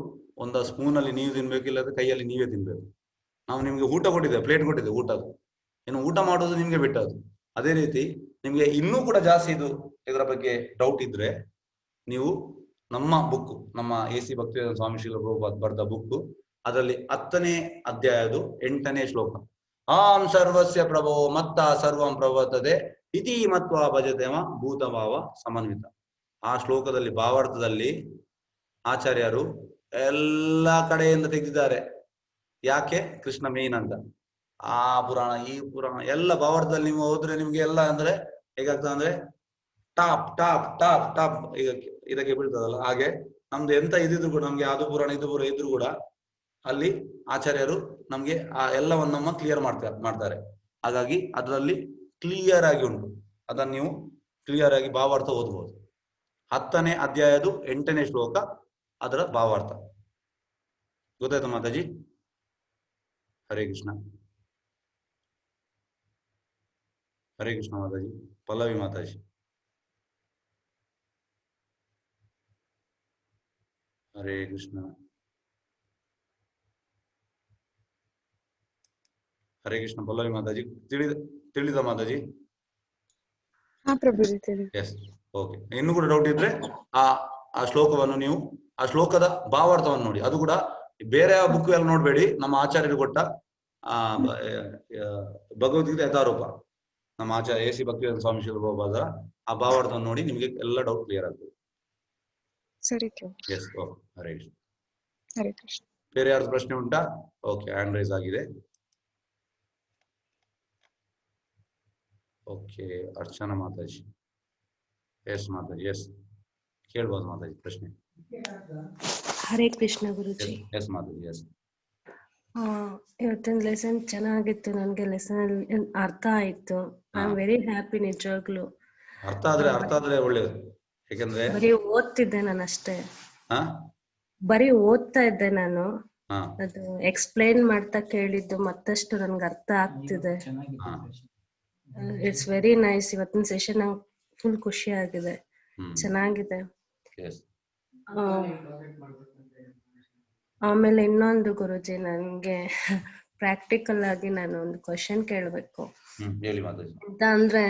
ಒಂದು ಸ್ಪೂನಲ್ಲಿ ನೀವು ತಿನ್ಬೇಕು, ಇಲ್ಲದ್ರೆ ಕೈಯಲ್ಲಿ ನೀವೇ ತಿನ್ಬೇಕು. ನಾವು ನಿಮ್ಗೆ ಊಟ ಕೊಟ್ಟಿದ್ದೇವೆ, ಪ್ಲೇಟ್ ಕೊಟ್ಟಿದ್ದೇವೆ ಊಟದ್ದು, ಇನ್ನು ಊಟ ಮಾಡೋದು ನಿಮ್ಗೆ ಬಿಟ್ಟದ್ದು. ಅದೇ ರೀತಿ ನಿಮ್ಗೆ ಇನ್ನೂ ಕೂಡ ಜಾಸ್ತಿ ಇದರ ಬಗ್ಗೆ ಡೌಟ್ ಇದ್ರೆ ನೀವು ನಮ್ಮ ಬುಕ್, ನಮ್ಮ AC ಭಕ್ತಿವೇದಾಂತ ಸ್ವಾಮಿ ಶ್ರೀಲ ಪ್ರಭುಪಾದ ಬರೆದ ಬುಕ್, ಅದರಲ್ಲಿ 10ನೇ ಅಧ್ಯಾಯದು 8ನೇ ಶ್ಲೋಕ, ಆಂ ಸರ್ವಸ್ಯ ಪ್ರಭೋ ಮತ್ತ ಸರ್ವಂ ಪ್ರವರ್ತದೆ ಇತಿ ಮತ್ವ ಭಜತೆಮ ಭೂತಭಾವ ಸಮನ್ವಿತ. ಆ ಶ್ಲೋಕದಲ್ಲಿ ಭಾವಾರ್ಥದಲ್ಲಿ ಆಚಾರ್ಯರು ಎಲ್ಲ ಕಡೆಯಿಂದ ತೆಗೆದಿದ್ದಾರೆ. ಯಾಕೆ? ಕೃಷ್ಣ ಮೇನ್ ಅಂತ. ಆ ಪುರಾಣ, ಈ ಪುರಾಣ ಎಲ್ಲ ಭಾವಾರ್ಥದಲ್ಲಿ ನೀವು ಹೋದ್ರೆ ನಿಮ್ಗೆ ಎಲ್ಲ ಅಂದ್ರೆ ಹೇಗಾಗ್ತದೆ ಅಂದ್ರೆ ಟಾಪ್ ಟಾಪ್ ಟಾಪ್ ಟಾಪ್ ಇದಕ್ಕೆ ಬೀಳ್ತದಲ್ಲ. ಹಾಗೆ ನಮ್ದು ಎಂತ ಇದಿದ್ರು ಕೂಡ, ನಮ್ಗೆ ಅದು ಪುರಾಣ ಇದು ಪುರಾಣ ಇದ್ರು ಕೂಡ ಅಲ್ಲಿ ಆಚಾರ್ಯರು ನಮ್ಗೆ ಆ ಎಲ್ಲವನ್ನ ಕ್ಲಿಯರ್ ಮಾಡ್ತಾರೆ. ಹಾಗಾಗಿ ಅದರಲ್ಲಿ ಕ್ಲಿಯರ್ ಆಗಿ ಉಂಟು, ಅದನ್ನು ನೀವು ಕ್ಲಿಯರ್ ಆಗಿ ಭಾವಾರ್ಥ ಓದ್ಬೋದು. 10ನೇ ಅಧ್ಯಾಯದು 8ನೇ ಶ್ಲೋಕ, ಅದರ ಭಾವಾರ್ಥ ಗೊತ್ತಾಯ್ತು ಮಾತಾಜಿ? ಹರೇ ಕೃಷ್ಣ, ಹರೇ ಕೃಷ್ಣ ಮಾತಾಜಿ. ಪಲ್ಲವಿ ಮಾತಾಜಿ, ಹರೇ ಕೃಷ್ಣ, ಹರೇ ಕೃಷ್ಣ. ಪಲ್ಲವಿ ಮಾತಾಜಿ ತಿಳಿದ ಮಾತಾಜಿ? S, okay. ಇನ್ನು ಕೂಡ ಡೌಟ್ ಇದ್ರೆ ಆ ಶ್ಲೋಕವನ್ನು ನೀವು, ಆ ಶ್ಲೋಕದ ಭಾವಾರ್ಥವನ್ನು ನೋಡಿ. ಅದು ಕೂಡ ಬೇರೆ ಬುಕ್ ಎಲ್ಲ ನೋಡ್ಬೇಡಿ, ನಮ್ಮ ಆಚಾರ್ಯರು ಕೊಟ್ಟ ಭಗವದ್ಗೀತೆ ಯಥಾರೂಪ, ನಮ್ಮ ಆಚಾರ್ಯ AC ಭಕ್ತಿವೇದಾಂತ ಸ್ವಾಮಿ ಶ್ರೀಲ ಪ್ರಭುಪಾದರ ಆ ಭಾವಾರ್ಥವನ್ನು ನೋಡಿ, ನಿಮ್ಗೆ ಎಲ್ಲ ಡೌಟ್ ಕ್ಲಿಯರ್ ಆಗ್ತದೆ. ಸರಿ. Yes, okay. ಹರೇ ಕೃಷ್ಣ. ಹರೇ ಕೃಷ್ಣ. ಬೇರೆ ಯಾರ್ದು ಪ್ರಶ್ನೆ ಉಂಟಾ? ಓಕೆ, ಹ್ಯಾಂಡ್ ರೈಸ್ ಆಗಿದೆ. Okay, Archana Mataji. Yes Mataji, yes ಕೇಳ್ಬೋದು ಮಾತಾಜಿ ಪ್ರಶ್ನೆ. ಹರೇ ಕೃಷ್ಣ ಗುರುಜಿ. Yes Mataji, yes. ಇವತ್ತಿನ ಲೆಸನ್ ಚೆನ್ನಾಗಿತ್ತು, ನನ್ಗೆ ಲೆಸನ್ ಅರ್ಥ ಆಯ್ತು. I am very happy. ನಿಜವಾಗ್ಲು ಅರ್ಥ ಆದ್ರೆ ಒಳ್ಳೇದು. ಯಾಕಂದ್ರೆ ಬರೀ ಓದ್ತಿದ್ದೆ ನಾನು ಅಷ್ಟೇ, ಬರೀ ಓದ್ತಾ ಇದ್ದೆ ನಾನು. ಅದು ಎಕ್ಸ್ಪ್ಲೈನ್ ಮಾಡ್ತಾ ಕೇಳಿದ್ದು ಮತ್ತಷ್ಟು ನನ್ಗೆ ಅರ್ಥ ಆಗ್ತಿದೆ. It's very nice. ಇವತ್ತಿನ ಸೆಷನ್ ನಂಗೆ ಫುಲ್ ಖುಷಿ ಆಗಿದೆ, ಚೆನ್ನಾಗಿದೆ. ಆಮೇಲೆ ಇನ್ನೊಂದು ಗುರುಜಿ, ನನ್ಗೆ ಪ್ರಾಕ್ಟಿಕಲ್ ಆಗಿ ನಾನು ಒಂದು ಕ್ವಶನ್ ಕೇಳ್ಬೇಕು. ಹೇಳಿ ಮಾತಾಜಿ. ಅಂತ ಅಂದ್ರೆ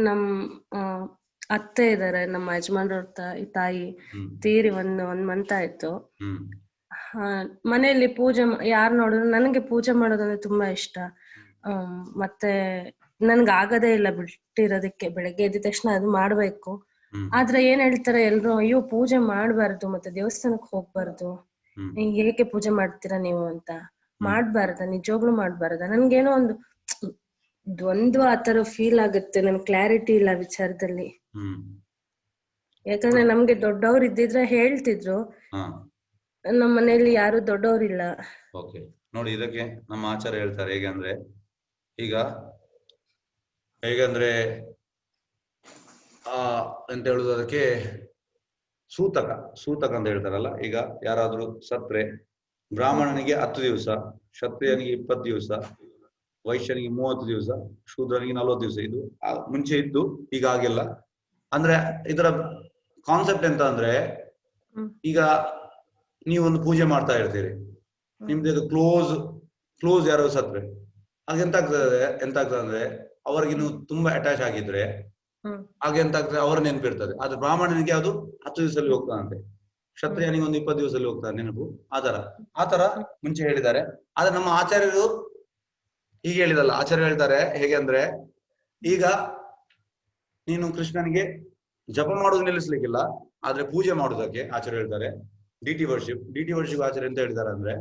ನಮ್ ಅತ್ತೆ ಇದಾರೆ, ನಮ್ಮ ಯಜಮಾನ್ರ ತಾಯಿ ತೀರಿ ಒಂದ್ ಮಂತ್ ಆಯ್ತು. ಮನೆಯಲ್ಲಿ ಪೂಜೆ ಯಾರು ನೋಡಿದ್ರು ನನಗೆ ಪೂಜೆ ಮಾಡೋದಂದ್ರೆ ತುಂಬಾ ಇಷ್ಟ. ಮತ್ತೆ ನನ್ಗೆ ಆಗದೇ ಇಲ್ಲ ಬಿಟ್ಟಿರೋದಕ್ಕೆ. ಬೆಳಗ್ಗೆ ಎದ್ದ ತಕ್ಷಣ ಅದು ಮಾಡ್ಬೇಕು. ಆದ್ರೆ ಏನ್ ಹೇಳ್ತಾರೆ ಎಲ್ರು, ಅಯ್ಯೋ ಪೂಜೆ ಮಾಡ್ಬಾರ್ದು, ಮತ್ತೆ ದೇವಸ್ಥಾನಕ್ ಹೋಗ್ಬಾರ್ದು, ಹೇಗೆ ಪೂಜೆ ಮಾಡ್ತೀರಾ ನೀವು ಅಂತ. ಮಾಡ್ಬಾರ್ದ, ನಿಜವಾಗ್ಲೂ ಮಾಡ್ಬಾರ್ದ? ನನ್ಗೇನೋ ಒಂದು ದ್ವಂದ್ವ ಆತರ ಫೀಲ್ ಆಗುತ್ತೆ. ನನ್ ಕ್ಲಾರಿಟಿ ಇಲ್ಲ ವಿಚಾರದಲ್ಲಿ. ಯಾಕಂದ್ರೆ ನಮ್ಗೆ ದೊಡ್ಡವ್ರು ಇದ್ದಿದ್ರೆ ಹೇಳ್ತಿದ್ರು, ನಮ್ಮ ಮನೆಯಲ್ಲಿ ಯಾರು ದೊಡ್ಡವ್ರಿಲ್ಲ. ಓಕೆ ನೋಡಿ, ಇದಕ್ಕೆ ನಮ್ಮ ಆಚಾರ್ಯ ಹೇಳ್ತಾರೆ ಹೇಗಂದ್ರೆ ಎಂತ ಹೇಳುದು ಅದಕ್ಕೆ, ಸೂತಕ ಅಂತ ಹೇಳ್ತಾರಲ್ಲ. ಈಗ ಯಾರಾದ್ರೂ ಸತ್ರೆ ಬ್ರಾಹ್ಮಣನಿಗೆ 10 ದಿವಸ, ಕ್ಷತ್ರಿಯನಿಗೆ 20 ದಿವಸ, ವೈಶ್ಯನಿಗೆ 30 ದಿವಸ, ಶೂದ್ರನಿಗೆ 40 ದಿವಸ. ಇದು ಮುಂಚೆ ಇದ್ದು, ಈಗ ಆಗಿಲ್ಲ. ಅಂದ್ರೆ ಇದರ ಕಾನ್ಸೆಪ್ಟ್ ಎಂತ ಅಂದ್ರೆ, ಈಗ ನೀವೊಂದು ಪೂಜೆ ಮಾಡ್ತಾ ಇರ್ತೀರಿ, ನಿಮ್ದು ಕ್ಲೋಸ್ ಯಾರೋ ಸತ್ರೆ, ಆಗ ಎಂತ ಆಗ್ತದೆ ಅಂದ್ರೆ, ಅವ್ರಿಗೆ ನೀವು ತುಂಬಾ ಅಟ್ಯಾಚ್ ಆಗಿದ್ರೆ ಹಾಗೆ ಎಂತ ಆಗ್ತದೆ, ಅವ್ರ ನೆನಪಿರ್ತದೆ. ಆದ್ರೆ ಬ್ರಾಹ್ಮಣನಿಗೆ ಅದು 10 ದಿವಸದಲ್ಲಿ ಹೋಗ್ತಾನಂತೆ, ಕ್ಷತ್ರಿಯನಿಗೆ ಒಂದು 20 ದಿವಸದಲ್ಲಿ ಹೋಗ್ತಾನೆ ನೆನಪು. ಆತರ ಮುಂಚೆ ಹೇಳಿದ್ದಾರೆ. ಆದ್ರೆ ನಮ್ಮ ಆಚಾರ್ಯರು ಹೀಗೆ ಹೇಳಿದಲ್ಲ. ಆಚಾರ್ಯ ಹೇಳ್ತಾರೆ ಹೇಗೆ ಅಂದ್ರೆ, ಈಗ ನೀನು ಕೃಷ್ಣನಿಗೆ ಜಪ ಮಾಡೋದು ನಿಲ್ಲಿಸ್ಲಿಕ್ಕಿಲ್ಲ, ಆದ್ರೆ ಪೂಜೆ ಮಾಡೋದಕ್ಕೆ ಆಚಾರ್ಯ ಹೇಳ್ತಾರೆ ಡಿ ಟಿ ವರ್ಷಿಪ್ ಆಚಾರ್ಯ ಎಂತ ಹೇಳಿದ್ದಾರೆ ಅಂದ್ರೆ,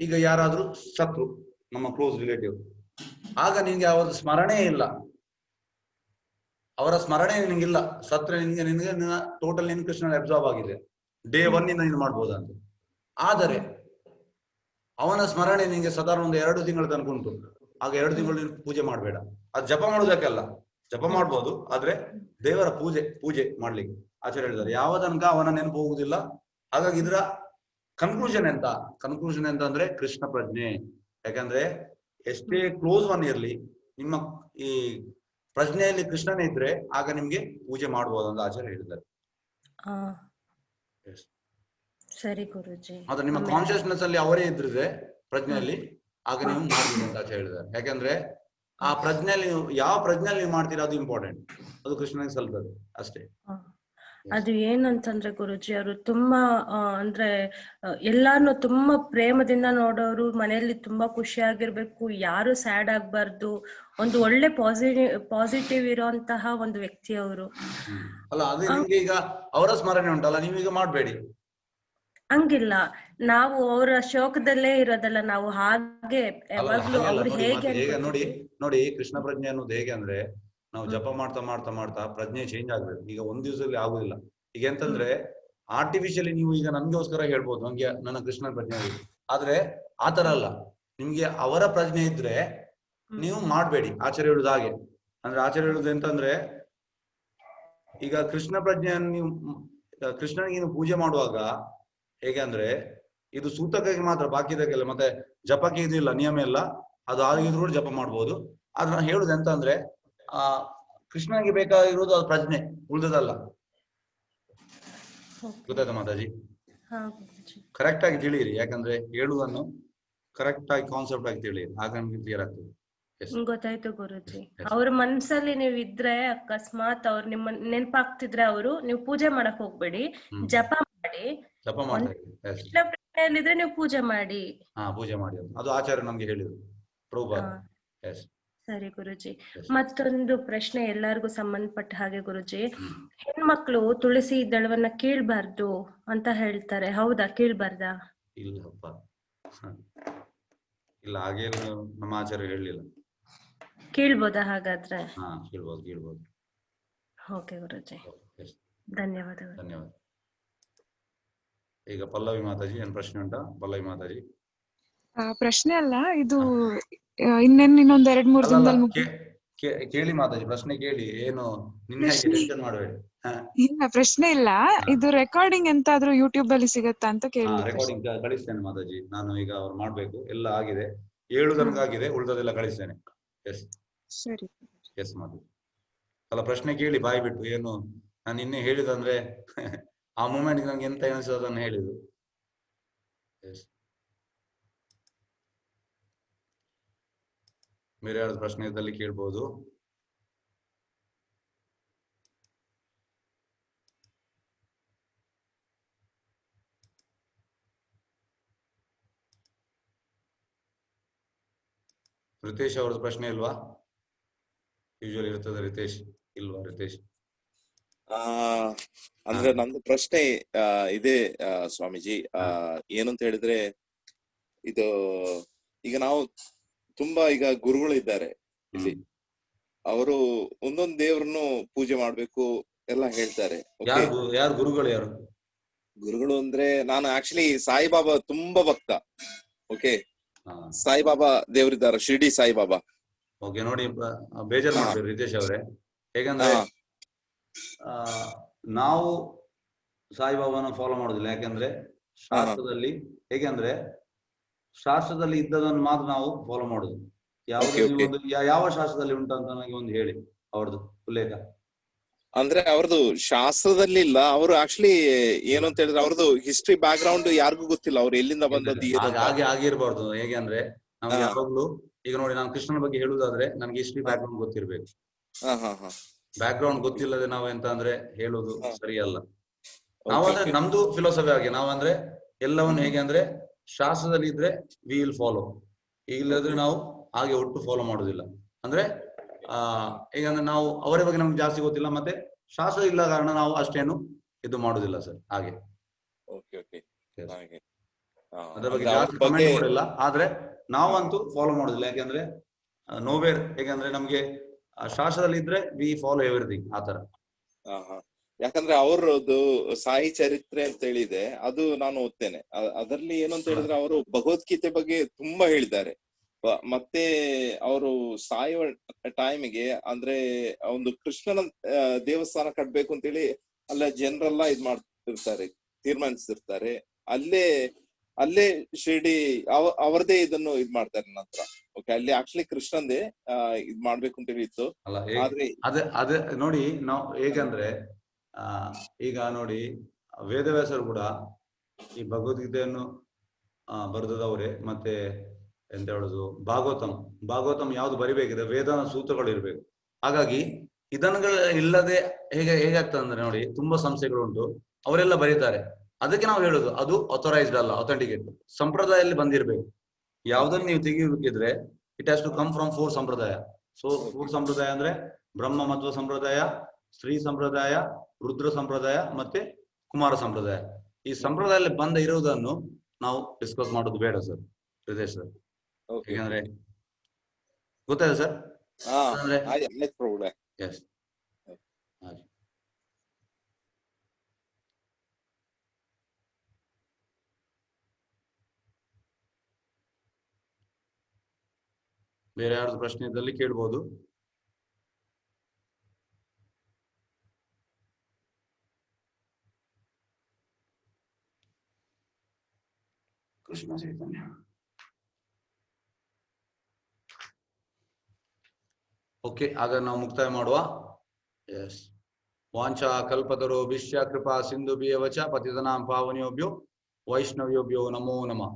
ಈಗ ಯಾರಾದ್ರೂ ಸತ್ರು ನಮ್ಮ ಕ್ಲೋಸ್ ರಿಲೇಟಿವ್, ಆಗ ನಿನ್ಗೆ ಅವರ ಸ್ಮರಣೆ ಇಲ್ಲ, ಅವರ ಸ್ಮರಣೆ ನಿನ್ಗಿಲ್ಲ, ಸತ್ರೆ ನಿನ್ಗೆ ಟೋಟಲ್ ನಿನ್ ಕೃಷ್ಣ ಅಬ್ಸಾರ್ಬ್ ಆಗಿದೆ, ಡೇ 1 ಇಂದ ನೀನು ಮಾಡ್ಬೋದಂತ. ಆದರೆ ಅವನ ಸ್ಮರಣೆ ನಿನ್ಗೆ ಸಾಧಾರಣ ಒಂದು 2 ತಿಂಗಳ ತನಕ ಉಂಟು. ಆಗ 2 ತಿಂಗಳು ನೀನು ಪೂಜೆ ಮಾಡಬೇಡ. ಅದು ಜಪ ಮಾಡೋದಕ್ಕೆಲ್ಲ, ಜಪ ಮಾಡ್ಬೋದು, ಆದ್ರೆ ದೇವರ ಪೂಜೆ ಮಾಡ್ಲಿಕ್ಕೆ ಆಚಾರ್ಯ ಹೇಳಿದ್ದಾರೆ. ಯಾವ ತನಕ ಅವನ ನೆನಪು ಹೋಗುದಿಲ್ಲ. ಹಾಗಾಗಿ ಇದರ ಕನ್ಕ್ಲೂಷನ್ ಎಂತ ಅಂದ್ರೆ ಕೃಷ್ಣ ಪ್ರಜ್ಞೆ. ಯಾಕಂದ್ರೆ ಎಷ್ಟೇ ಕ್ಲೋಸ್ ಒನ್ ಇರ್ಲಿ, ನಿಮ್ಮ ಈ ಪ್ರಜ್ಞೆಯಲ್ಲಿ ಕೃಷ್ಣನೇ ಇದ್ರೆ ಆಗ ನಿಮ್ಗೆ ಪೂಜೆ ಮಾಡಬಹುದು ಅಂತ ಆಚಾರ್ಯ ಹೇಳಿದ್ದಾರೆ. ಸರಿ ಗುರುಜಿ. ಆದ್ರೆ ನಿಮ್ಮ ಕಾನ್ಶಿಯಸ್ನೆಸ್ ಅಲ್ಲಿ ಅವರೇ ಇದ್ರೆ ಪ್ರಜ್ಞೆಯಲ್ಲಿ, ಆಗ ನೀವು ಮಾಡ್ಬೋದು ಅಂತ ಆಚಾರ್ಯ ಹೇಳಿದ್ದಾರೆ. ಯಾಕಂದ್ರೆ ಆ ಪ್ರಜ್ಞೆಯಲ್ಲಿ ಯಾವ ಪ್ರಜ್ಞೆಯಲ್ಲಿ ನೀವು ಮಾಡ್ತೀರಾ ಅದು ಇಂಪಾರ್ಟೆಂಟ್, ಅದು ಕೃಷ್ಣನಿಗೆ ಸಲ್ತದೆ ಅಷ್ಟೇ. ಅದು ಏನಂತಂದ್ರೆ ಗುರುಜಿ, ಅವರು ತುಂಬಾ ಅಂದ್ರೆ ಎಲ್ಲಾರ್ನು ತುಂಬಾ ಪ್ರೇಮದಿಂದ ನೋಡೋರು, ಮನೆಯಲ್ಲಿ ತುಂಬಾ ಖುಷಿಯಾಗಿರ್ಬೇಕು, ಯಾರು ಸ್ಯಾಡ್ ಆಗ್ಬಾರ್ದು, ಒಂದು ಒಳ್ಳೆ ಪಾಸಿಟಿವ್ ಇರೋಂತಹ ಒಂದು ವ್ಯಕ್ತಿ ಅವರು. ಅಲ್ಲ, ಅದೇ ನಿಮ್ಗೆ ಈಗ ಅವರ ಸ್ಮರಣೆ ಉಂಟಲ್ಲ, ನೀವೀಗ ಮಾಡ್ಬೇಡಿ. ಹಂಗಿಲ್ಲ, ನಾವು ಅವರ ಶೋಕದಲ್ಲೇ ಇರೋದಲ್ಲ, ನಾವು ಹಾಗೆ ಯಾವಾಗ್ಲೂ ಅವ್ರು ಹೇಗೆ ನೋಡಿ ಕೃಷ್ಣ ಪ್ರಜ್ಞೆ ಅನ್ನೋದು ಹೇಗೆ ಅಂದ್ರೆ, ನಾವು ಜಪ ಮಾಡ್ತಾ ಪ್ರಜ್ಞೆ ಚೇಂಜ್ ಆಗ್ಬೇಕು. ಈಗ ಒಂದ್ ದಿವಸದಲ್ಲಿ ಆಗುದಿಲ್ಲ. ಈಗ ಎಂತಂದ್ರೆ ಆರ್ಟಿಫಿಷಿಯಲಿ ನೀವು ಈಗ ನನ್ಗೋಸ್ಕರ ಹೇಳ್ಬೋದು, ನಂಗೆ ನನ್ನ ಕೃಷ್ಣ ಪ್ರಜ್ಞೆ ಇದೆ, ಆದ್ರೆ ಆತರ ಅಲ್ಲ. ನಿಮ್ಗೆ ಅವರ ಪ್ರಜ್ಞೆ ಇದ್ರೆ ನೀವು ಮಾಡ್ಬೇಡಿ. ಆಚಾರ್ಯ ಹೇಳುದು ಹಾಗೆ. ಅಂದ್ರೆ ಆಚಾರ್ಯ ಹೇಳುದು ಎಂತಂದ್ರೆ, ಈಗ ಕೃಷ್ಣ ಪ್ರಜ್ಞೆಯನ್ನು ನೀವು ಕೃಷ್ಣನಿಗೆ ನೀವು ಪೂಜೆ ಮಾಡುವಾಗ ಹೇಗೆ ಅಂದ್ರೆ, ಇದು ಸೂತಕಕ್ಕೆ ಮಾತ್ರ, ಬಾಕಿದಕ್ಕೆಲ್ಲ ಮತ್ತೆ ಜಪಕ್ಕೆ ಇದು ಇಲ್ಲ, ನಿಯಮ ಇಲ್ಲ. ಅದು ಆಗಿದ್ರು ಕೂಡ ಜಪ ಮಾಡ್ಬೋದು. ಆದ್ರೆ ನಾನು ಹೇಳುದು ಎಂತ ಅಂದ್ರೆ, ಕೃಷ್ಣನಿಗೆ ಬೇಕಾಗಿರುವುದು ಅದು ಪ್ರಜ್ಞೆ, ಉಳಿದದಲ್ಲ. ಗೊತ್ತಾಯ್ತಾ ಮಾತಾಜಿ? ಕರೆಕ್ಟ್ ಆಗಿ ತಿಳಿಯಿರಿ, ಯಾಕಂದ್ರೆ ಹೇಳುವುದನ್ನು ಕರೆಕ್ಟ್ ಆಗಿ ಕಾನ್ಸೆಪ್ಟ್ ಆಗಿ ತಿಳಿಯಿರಿ, ಆಗ ನಮ್ಗೆ ಕ್ಲಿಯರ್ ಆಗ್ತದೆ. ಗೊತ್ತಾಯ್ತು ಗುರುಜಿ. ಅವ್ರ ಮನ್ಸಲ್ಲಿ ನೀವ್ ಇದ್ರೆ, ಅಕಸ್ಮಾತ್ ಅವ್ರು ನಿಮ್ಮ ನೆನಪಾಗ್ತಿದ್ರೆ ನೀವು ಪೂಜೆ ಮಾಡಕ್ ಹೋಗ್ಬೇಡಿ, ಜಪ ಮಾಡಿ. ಕೃಷ್ಣ ಪ್ರಜ್ಞೆಯಲ್ಲಿದ್ರೆ ನೀವು ಪೂಜೆ ಮಾಡಿ. ಪೂಜೆ ಮಾಡಿ, ಅದು ಆಚಾರ್ಯ ನಮ್ಗೆ ಹೇಳಿದ್ರು. ಸರಿ ಗುರುಜಿ. ಮತ್ತೊಂದು ಪ್ರಶ್ನೆ ಎಲ್ಲರಿಗೂ ಸಂಬಂಧಪಟ್ಟ ಹಾಗೆ ಗುರುಜಿ, ಹೆಣ್ಮಕ್ಳು ತುಳಸಿ ದಳವನ್ನ ಕೀಳ್ಬಾರ್ದು ಅಂತ ಹೇಳ್ತಾರೆ, ಹೌದಾ? ಕೀಳ್ಬಾರ್ದಾ? ಇಲ್ಲಪ್ಪ, ಇಲ್ಲ, ಹಾಗೆ ನಮ್ಮ ಆಚಾರ್ಯ ಹೇಳಲಿಲ್ಲ. ಕೀಳ್ಬೋದಾ ಹಾಗಾದ್ರೆ? ಕೀಳ್ಬೋದು. ಓಕೆ ಗುರುಜಿ, ಧನ್ಯವಾದಗಳು. ಈಗ ಪಲ್ಲವಿ ಮಾತಾಜಿ, ಏನ್ ಪ್ರಶ್ನೆ ಉಂಟಾ? ಪಲ್ಲವಿ ಮಾತಾಜಿ. ಪ್ರಶ್ನೆ ಅಲ್ಲ ಇದು, ಇನ್ನೊಂದ್ 2-3 ದಿನದಲ್ಲಿ ಕೇಳಿ ಮಾತಾಜಿ, ಪ್ರಶ್ನೆ ಕೇಳಿ. ಏನು ನಿನ್ನೆ ಟೆನ್ಷನ್ ಮಾಡಬೇಡಿ. ಇಲ್ಲ ಪ್ರಶ್ನೆ ಇಲ್ಲ, ಇದು ರೆಕಾರ್ಡಿಂಗ್ ಎಂತಾದ್ರೂ ಯೂಟ್ಯೂಬ್ ಅಲ್ಲಿ ಸಿಗತ್ತಾ ಅಂತ ಕೇಳಿ. ರೆಕಾರ್ಡಿಂಗ್ ಕಳಿಸ್ತೇನೆ ಮಾತಾಜಿ. ನಾನು ಈಗ ಅವ್ರು ಮಾಡ್ಬೇಕು, ಎಲ್ಲ ಆಗಿದೆ, 7 ತನಕ ಆಗಿದೆ, ಉಳಿದದೆಲ್ಲ ಕಳಿಸ್ತೇನೆ. ಸರಿ. ಎಸ್ ಮಾತಾಜಿ. ಅಲ್ಲ, ಪ್ರಶ್ನೆ ಕೇಳಿ ಬಾಯಿ ಬಿಟ್ಟು. ಏನು ನಾನು ನಿನ್ನೆ ಹೇಳಿದಂದ್ರೆ ಆ ಮೂಮೆಂಟ್ ನಂಗೆ ಎಂತ ಅನಿಸ್ತದೆ ಅದನ್ನು ಹೇಳಿದ್ದು. ಬೇರೆ ಯಾವ್ದು ಪ್ರಶ್ನೆ ಇದ್ದಲ್ಲಿ ಕೇಳ್ಬೋದು. ರಿತೇಶ್ ಅವ್ರದ್ದು ಪ್ರಶ್ನೆ ಇಲ್ವಾ? ಯೂಶುವಲಿ ಇರ್ತದೆ. ರಿತೇಶ್ ಇಲ್ವಾ? ರಿತೇಶ್ ಅಂದ್ರೆ ನಂದು ಪ್ರಶ್ನೆ ಇದೆ ಸ್ವಾಮೀಜಿ. ಏನಂತ ಹೇಳಿದ್ರೆ, ಇದು ಈಗ ನಾವು ತುಂಬಾ ಈಗ ಗುರುಗಳಿದ್ದಾರೆ ಇಲ್ಲಿ, ಅವರು ಒಂದೊಂದು ದೇವ್ರನ್ನು ಪೂಜೆ ಮಾಡ್ಬೇಕು ಎಲ್ಲ ಹೇಳ್ತಾರೆ. ಯಾರು ಗುರುಗಳು? ಯಾರು ಗುರುಗಳು ಅಂದ್ರೆ, ನಾನು ಆಕ್ಚುಲಿ ಸಾಯಿಬಾಬಾ ತುಂಬಾ ಭಕ್ತ. ಓಕೆ, ಸಾಯಿಬಾಬಾ ದೇವರಿದ್ದಾರೆ, ಶಿರ್ಡಿ ಸಾಯಿಬಾಬಾ. ಓಕೆ, ನೋಡಿ ಬೇಜಾರು ಮಾಡ್ಬೇಡಿ ರಿತೇಶ್ ಅವರೇ. ಹೇಗಂದ್ರೆ ನಾವು ಸಾಯಿಬಾಬಾನ ಫಾಲೋ ಮಾಡೋದಿಲ್ಲ. ಯಾಕಂದ್ರೆ ಶಾಸ್ತ್ರದಲ್ಲಿ ಹೇಗೆಂದ್ರೆ ಶಾಸ್ತ್ರದಲ್ಲಿ ಇದ್ದದನ್ನು ಮಾತ್ರ ನಾವು ಫಾಲೋ ಮಾಡುದು. ಯಾವ ಶಾಸ್ತ್ರದಲ್ಲಿ ಉಂಟು ಅಂತ ನನಗೆ ಒಂದು ಹೇಳಿ, ಅವ್ರದ್ದು ಉಲ್ಲೇಖ. ಅಂದ್ರೆ ಅವ್ರದ್ದು ಶಾಸ್ತ್ರದಲ್ಲಿ ಇಲ್ಲ. ಅವರು ಆಕ್ಚುಲಿ ಏನು ಅಂತ ಹೇಳಿದ್ರೆ, ಅವ್ರದ್ದು ಹಿಸ್ಟ್ರಿ ಬ್ಯಾಕ್ ಗ್ರೌಂಡ್ ಯಾರಿಗೂ ಗೊತ್ತಿಲ್ಲ, ಅವ್ರು ಎಲ್ಲಿಂದ ಬಂದದ್ದು. ಹಾಗೆ ಆಗಿರ್ಬಾರ್ದು. ಹೇಗೆ ಅಂದ್ರೆ ನಮ್ಗೆ ಯಾವಾಗ್ಲೂ ಈಗ ನೋಡಿ, ನಾನು ಕೃಷ್ಣನ ಬಗ್ಗೆ ಹೇಳುದಾದ್ರೆ ನನ್ಗೆ ಹಿಸ್ಟ್ರಿ ಬ್ಯಾಕ್ ಗ್ರೌಂಡ್ ಗೊತ್ತಿರ್ಬೇಕು. ಬ್ಯಾಕ್ ಗ್ರೌಂಡ್ ಗೊತ್ತಿಲ್ಲದೆ ನಾವು ಎಂತ ಅಂದ್ರೆ ಹೇಳುದು ಸರಿಯಲ್ಲ. ನಾವಂದ್ರೆ ನಮ್ದು ಫಿಲಾಸಫಿ ಆಗಿ ನಾವಂದ್ರೆ ಎಲ್ಲವನ್ನು ಹೇಗೆ ಅಂದ್ರೆ ಶಾಸ್ತ್ರದಲ್ಲಿ ಇದ್ರೆ ವಿ ವಿಲ್ ಫಾಲೋ, ಇಲ್ಲದ್ರೆ ನಾವು ಹಾಗೆ ಒಟ್ಟು ಫಾಲೋ ಮಾಡುದಿಲ್ಲ. ಅಂದ್ರೆ ಹೇಗಂದ್ರೆ ನಾವು ಅವರ ಬಗ್ಗೆ ನಮ್ಗೆ ಜಾಸ್ತಿ ಗೊತ್ತಿಲ್ಲ, ಮತ್ತೆ ಶಾಸ್ತ್ರ ಇಲ್ಲ ಕಾರಣ ನಾವು ಅಷ್ಟೇನು ಇದು ಮಾಡುದಿಲ್ಲ ಸರ್. ಹಾಗೆ ಅದ್ರ ಬಗ್ಗೆ ಜಾಸ್ತಿ ಕಮೆಂಟ್ ಮಾಡಿಲ್ಲ, ಆದ್ರೆ ನಾವಂತೂ ಫಾಲೋ ಮಾಡುದಿಲ್ಲ. ಯಾಕೆಂದ್ರೆ ನೋವೇರ್ ಹೇಗಂದ್ರೆ ನಮ್ಗೆ ಶಾಸ್ತ್ರದಲ್ಲಿ ಇದ್ರೆ ವಿ ಫಾಲೋ ಎವ್ರಿಥಿಂಗ್ ಆ ತರ. ಯಾಕಂದ್ರೆ ಅವ್ರದ್ದು ಸಾಯಿ ಚರಿತ್ರೆ ಅಂತ ಹೇಳಿದೆ, ಅದು ನಾನು ಓದ್ತೇನೆ. ಅದರಲ್ಲಿ ಏನು ಅಂತ ಹೇಳಿದ್ರೆ, ಅವರು ಭಗವದ್ಗೀತೆ ಬಗ್ಗೆ ತುಂಬಾ ಹೇಳಿದ್ದಾರೆ. ಮತ್ತೆ ಅವರು ಸಾಯುವ ಟೈಮಿಗೆ ಅಂದ್ರೆ ಒಂದು ಕೃಷ್ಣನ ದೇವಸ್ಥಾನ ಕಟ್ಬೇಕು ಅಂತೇಳಿ ಅಲ್ಲ ಜನರೆಲ್ಲ ಇದ್ ಮಾಡ್ತಿರ್ತಾರೆ, ತೀರ್ಮಾನಿಸಿರ್ತಾರೆ. ಅಲ್ಲೇ ಶಿರ್ಡಿ ಅವರದೇ ಇದನ್ನು ಇದ್ ಮಾಡ್ತಾರೆ ನಂತರ. ಓಕೆ, ಅಲ್ಲಿ ಆಕ್ಚುಲಿ ಕೃಷ್ಣಂದೇ ಇದ್ ಮಾಡ್ಬೇಕು ಅಂತೇಳಿ ಇತ್ತು. ಆದ್ರೆ ಅದೇ ನೋಡಿ, ನಾವು ಹೇಗಂದ್ರೆ ಈಗ ನೋಡಿ ವೇದವ್ಯಾಸರು ಕೂಡ ಈ ಭಗವದ್ಗೀತೆಯನ್ನು ಬರೆದವರೇ. ಮತ್ತೆ ಎಂತ ಹೇಳುದು, ಭಾಗವತಂ ಯಾವ್ದು ಬರಿಬೇಕಿದೆ, ವೇದನ ಸೂತ್ರಗಳು ಇರ್ಬೇಕು. ಹಾಗಾಗಿ ಇದನ್ನುಗಳ ಇಲ್ಲದೆ ಹೇಗಾಗ್ತದೆ ಅಂದ್ರೆ ನೋಡಿ, ತುಂಬಾ ಸಂಸ್ಥೆಗಳು ಉಂಟು, ಅವರೆಲ್ಲ ಬರೀತಾರೆ. ಅದಕ್ಕೆ ನಾವು ಹೇಳುದು ಅದು ಅಥರೈಸ್ಡ್ ಅಲ್ಲ, ಅಥೆಂಟಿಕೇಟ್ ಸಂಪ್ರದಾಯದಲ್ಲಿ ಬಂದಿರ್ಬೇಕು. ಯಾವ್ದನ್ನು ನೀವು ತೆಗಿಬೇಕಿದ್ರೆ it has to come from 4 ಸಂಪ್ರದಾಯ. ಸೊ 4 ಸಂಪ್ರದಾಯ ಅಂದ್ರೆ ಬ್ರಹ್ಮ ಮಧ್ವ ಸಂಪ್ರದಾಯ, ಶ್ರೀ ಸಂಪ್ರದಾಯ, ರುದ್ರ ಸಂಪ್ರದಾಯ ಮತ್ತೆ ಕುಮಾರ ಸಂಪ್ರದಾಯ. ಈ ಸಂಪ್ರದಾಯದಲ್ಲಿ ಬಂದ ಇರುವುದನ್ನು ನಾವು ಡಿಸ್ಕಸ್ ಮಾಡೋದು ಬೇಡ ಸರ್, ಹೃದಯ ಸರ್. ಯಾಕಂದ್ರೆ ಗೊತ್ತಾಯ್ತು ಸರ್? ಎಸ್, ಬೇರೆ ಯಾರ್ದು ಪ್ರಶ್ನೆ ಇದ್ದಲ್ಲಿ ಕೇಳ್ಬೋದು. ಕೃಷ್ಣ ಚೈತನ್ಯ. ಓಕೆ, ಆಗ ನಾವು ಮುಕ್ತಾಯ ಮಾಡುವ. ಎಸ್, ವಾಂಚಾ ಕಲ್ಪತರೋ ವಿಶ್ಯ ಕೃಪಾ ಸಿಂಧುಭ್ಯೇವ ಚ ಪತಿತನಾಂ ಪಾವನೇಭ್ಯೋ ವೈಷ್ಣವ್ಯೋಭ್ಯೋ ನಮೋ ನಮಃ.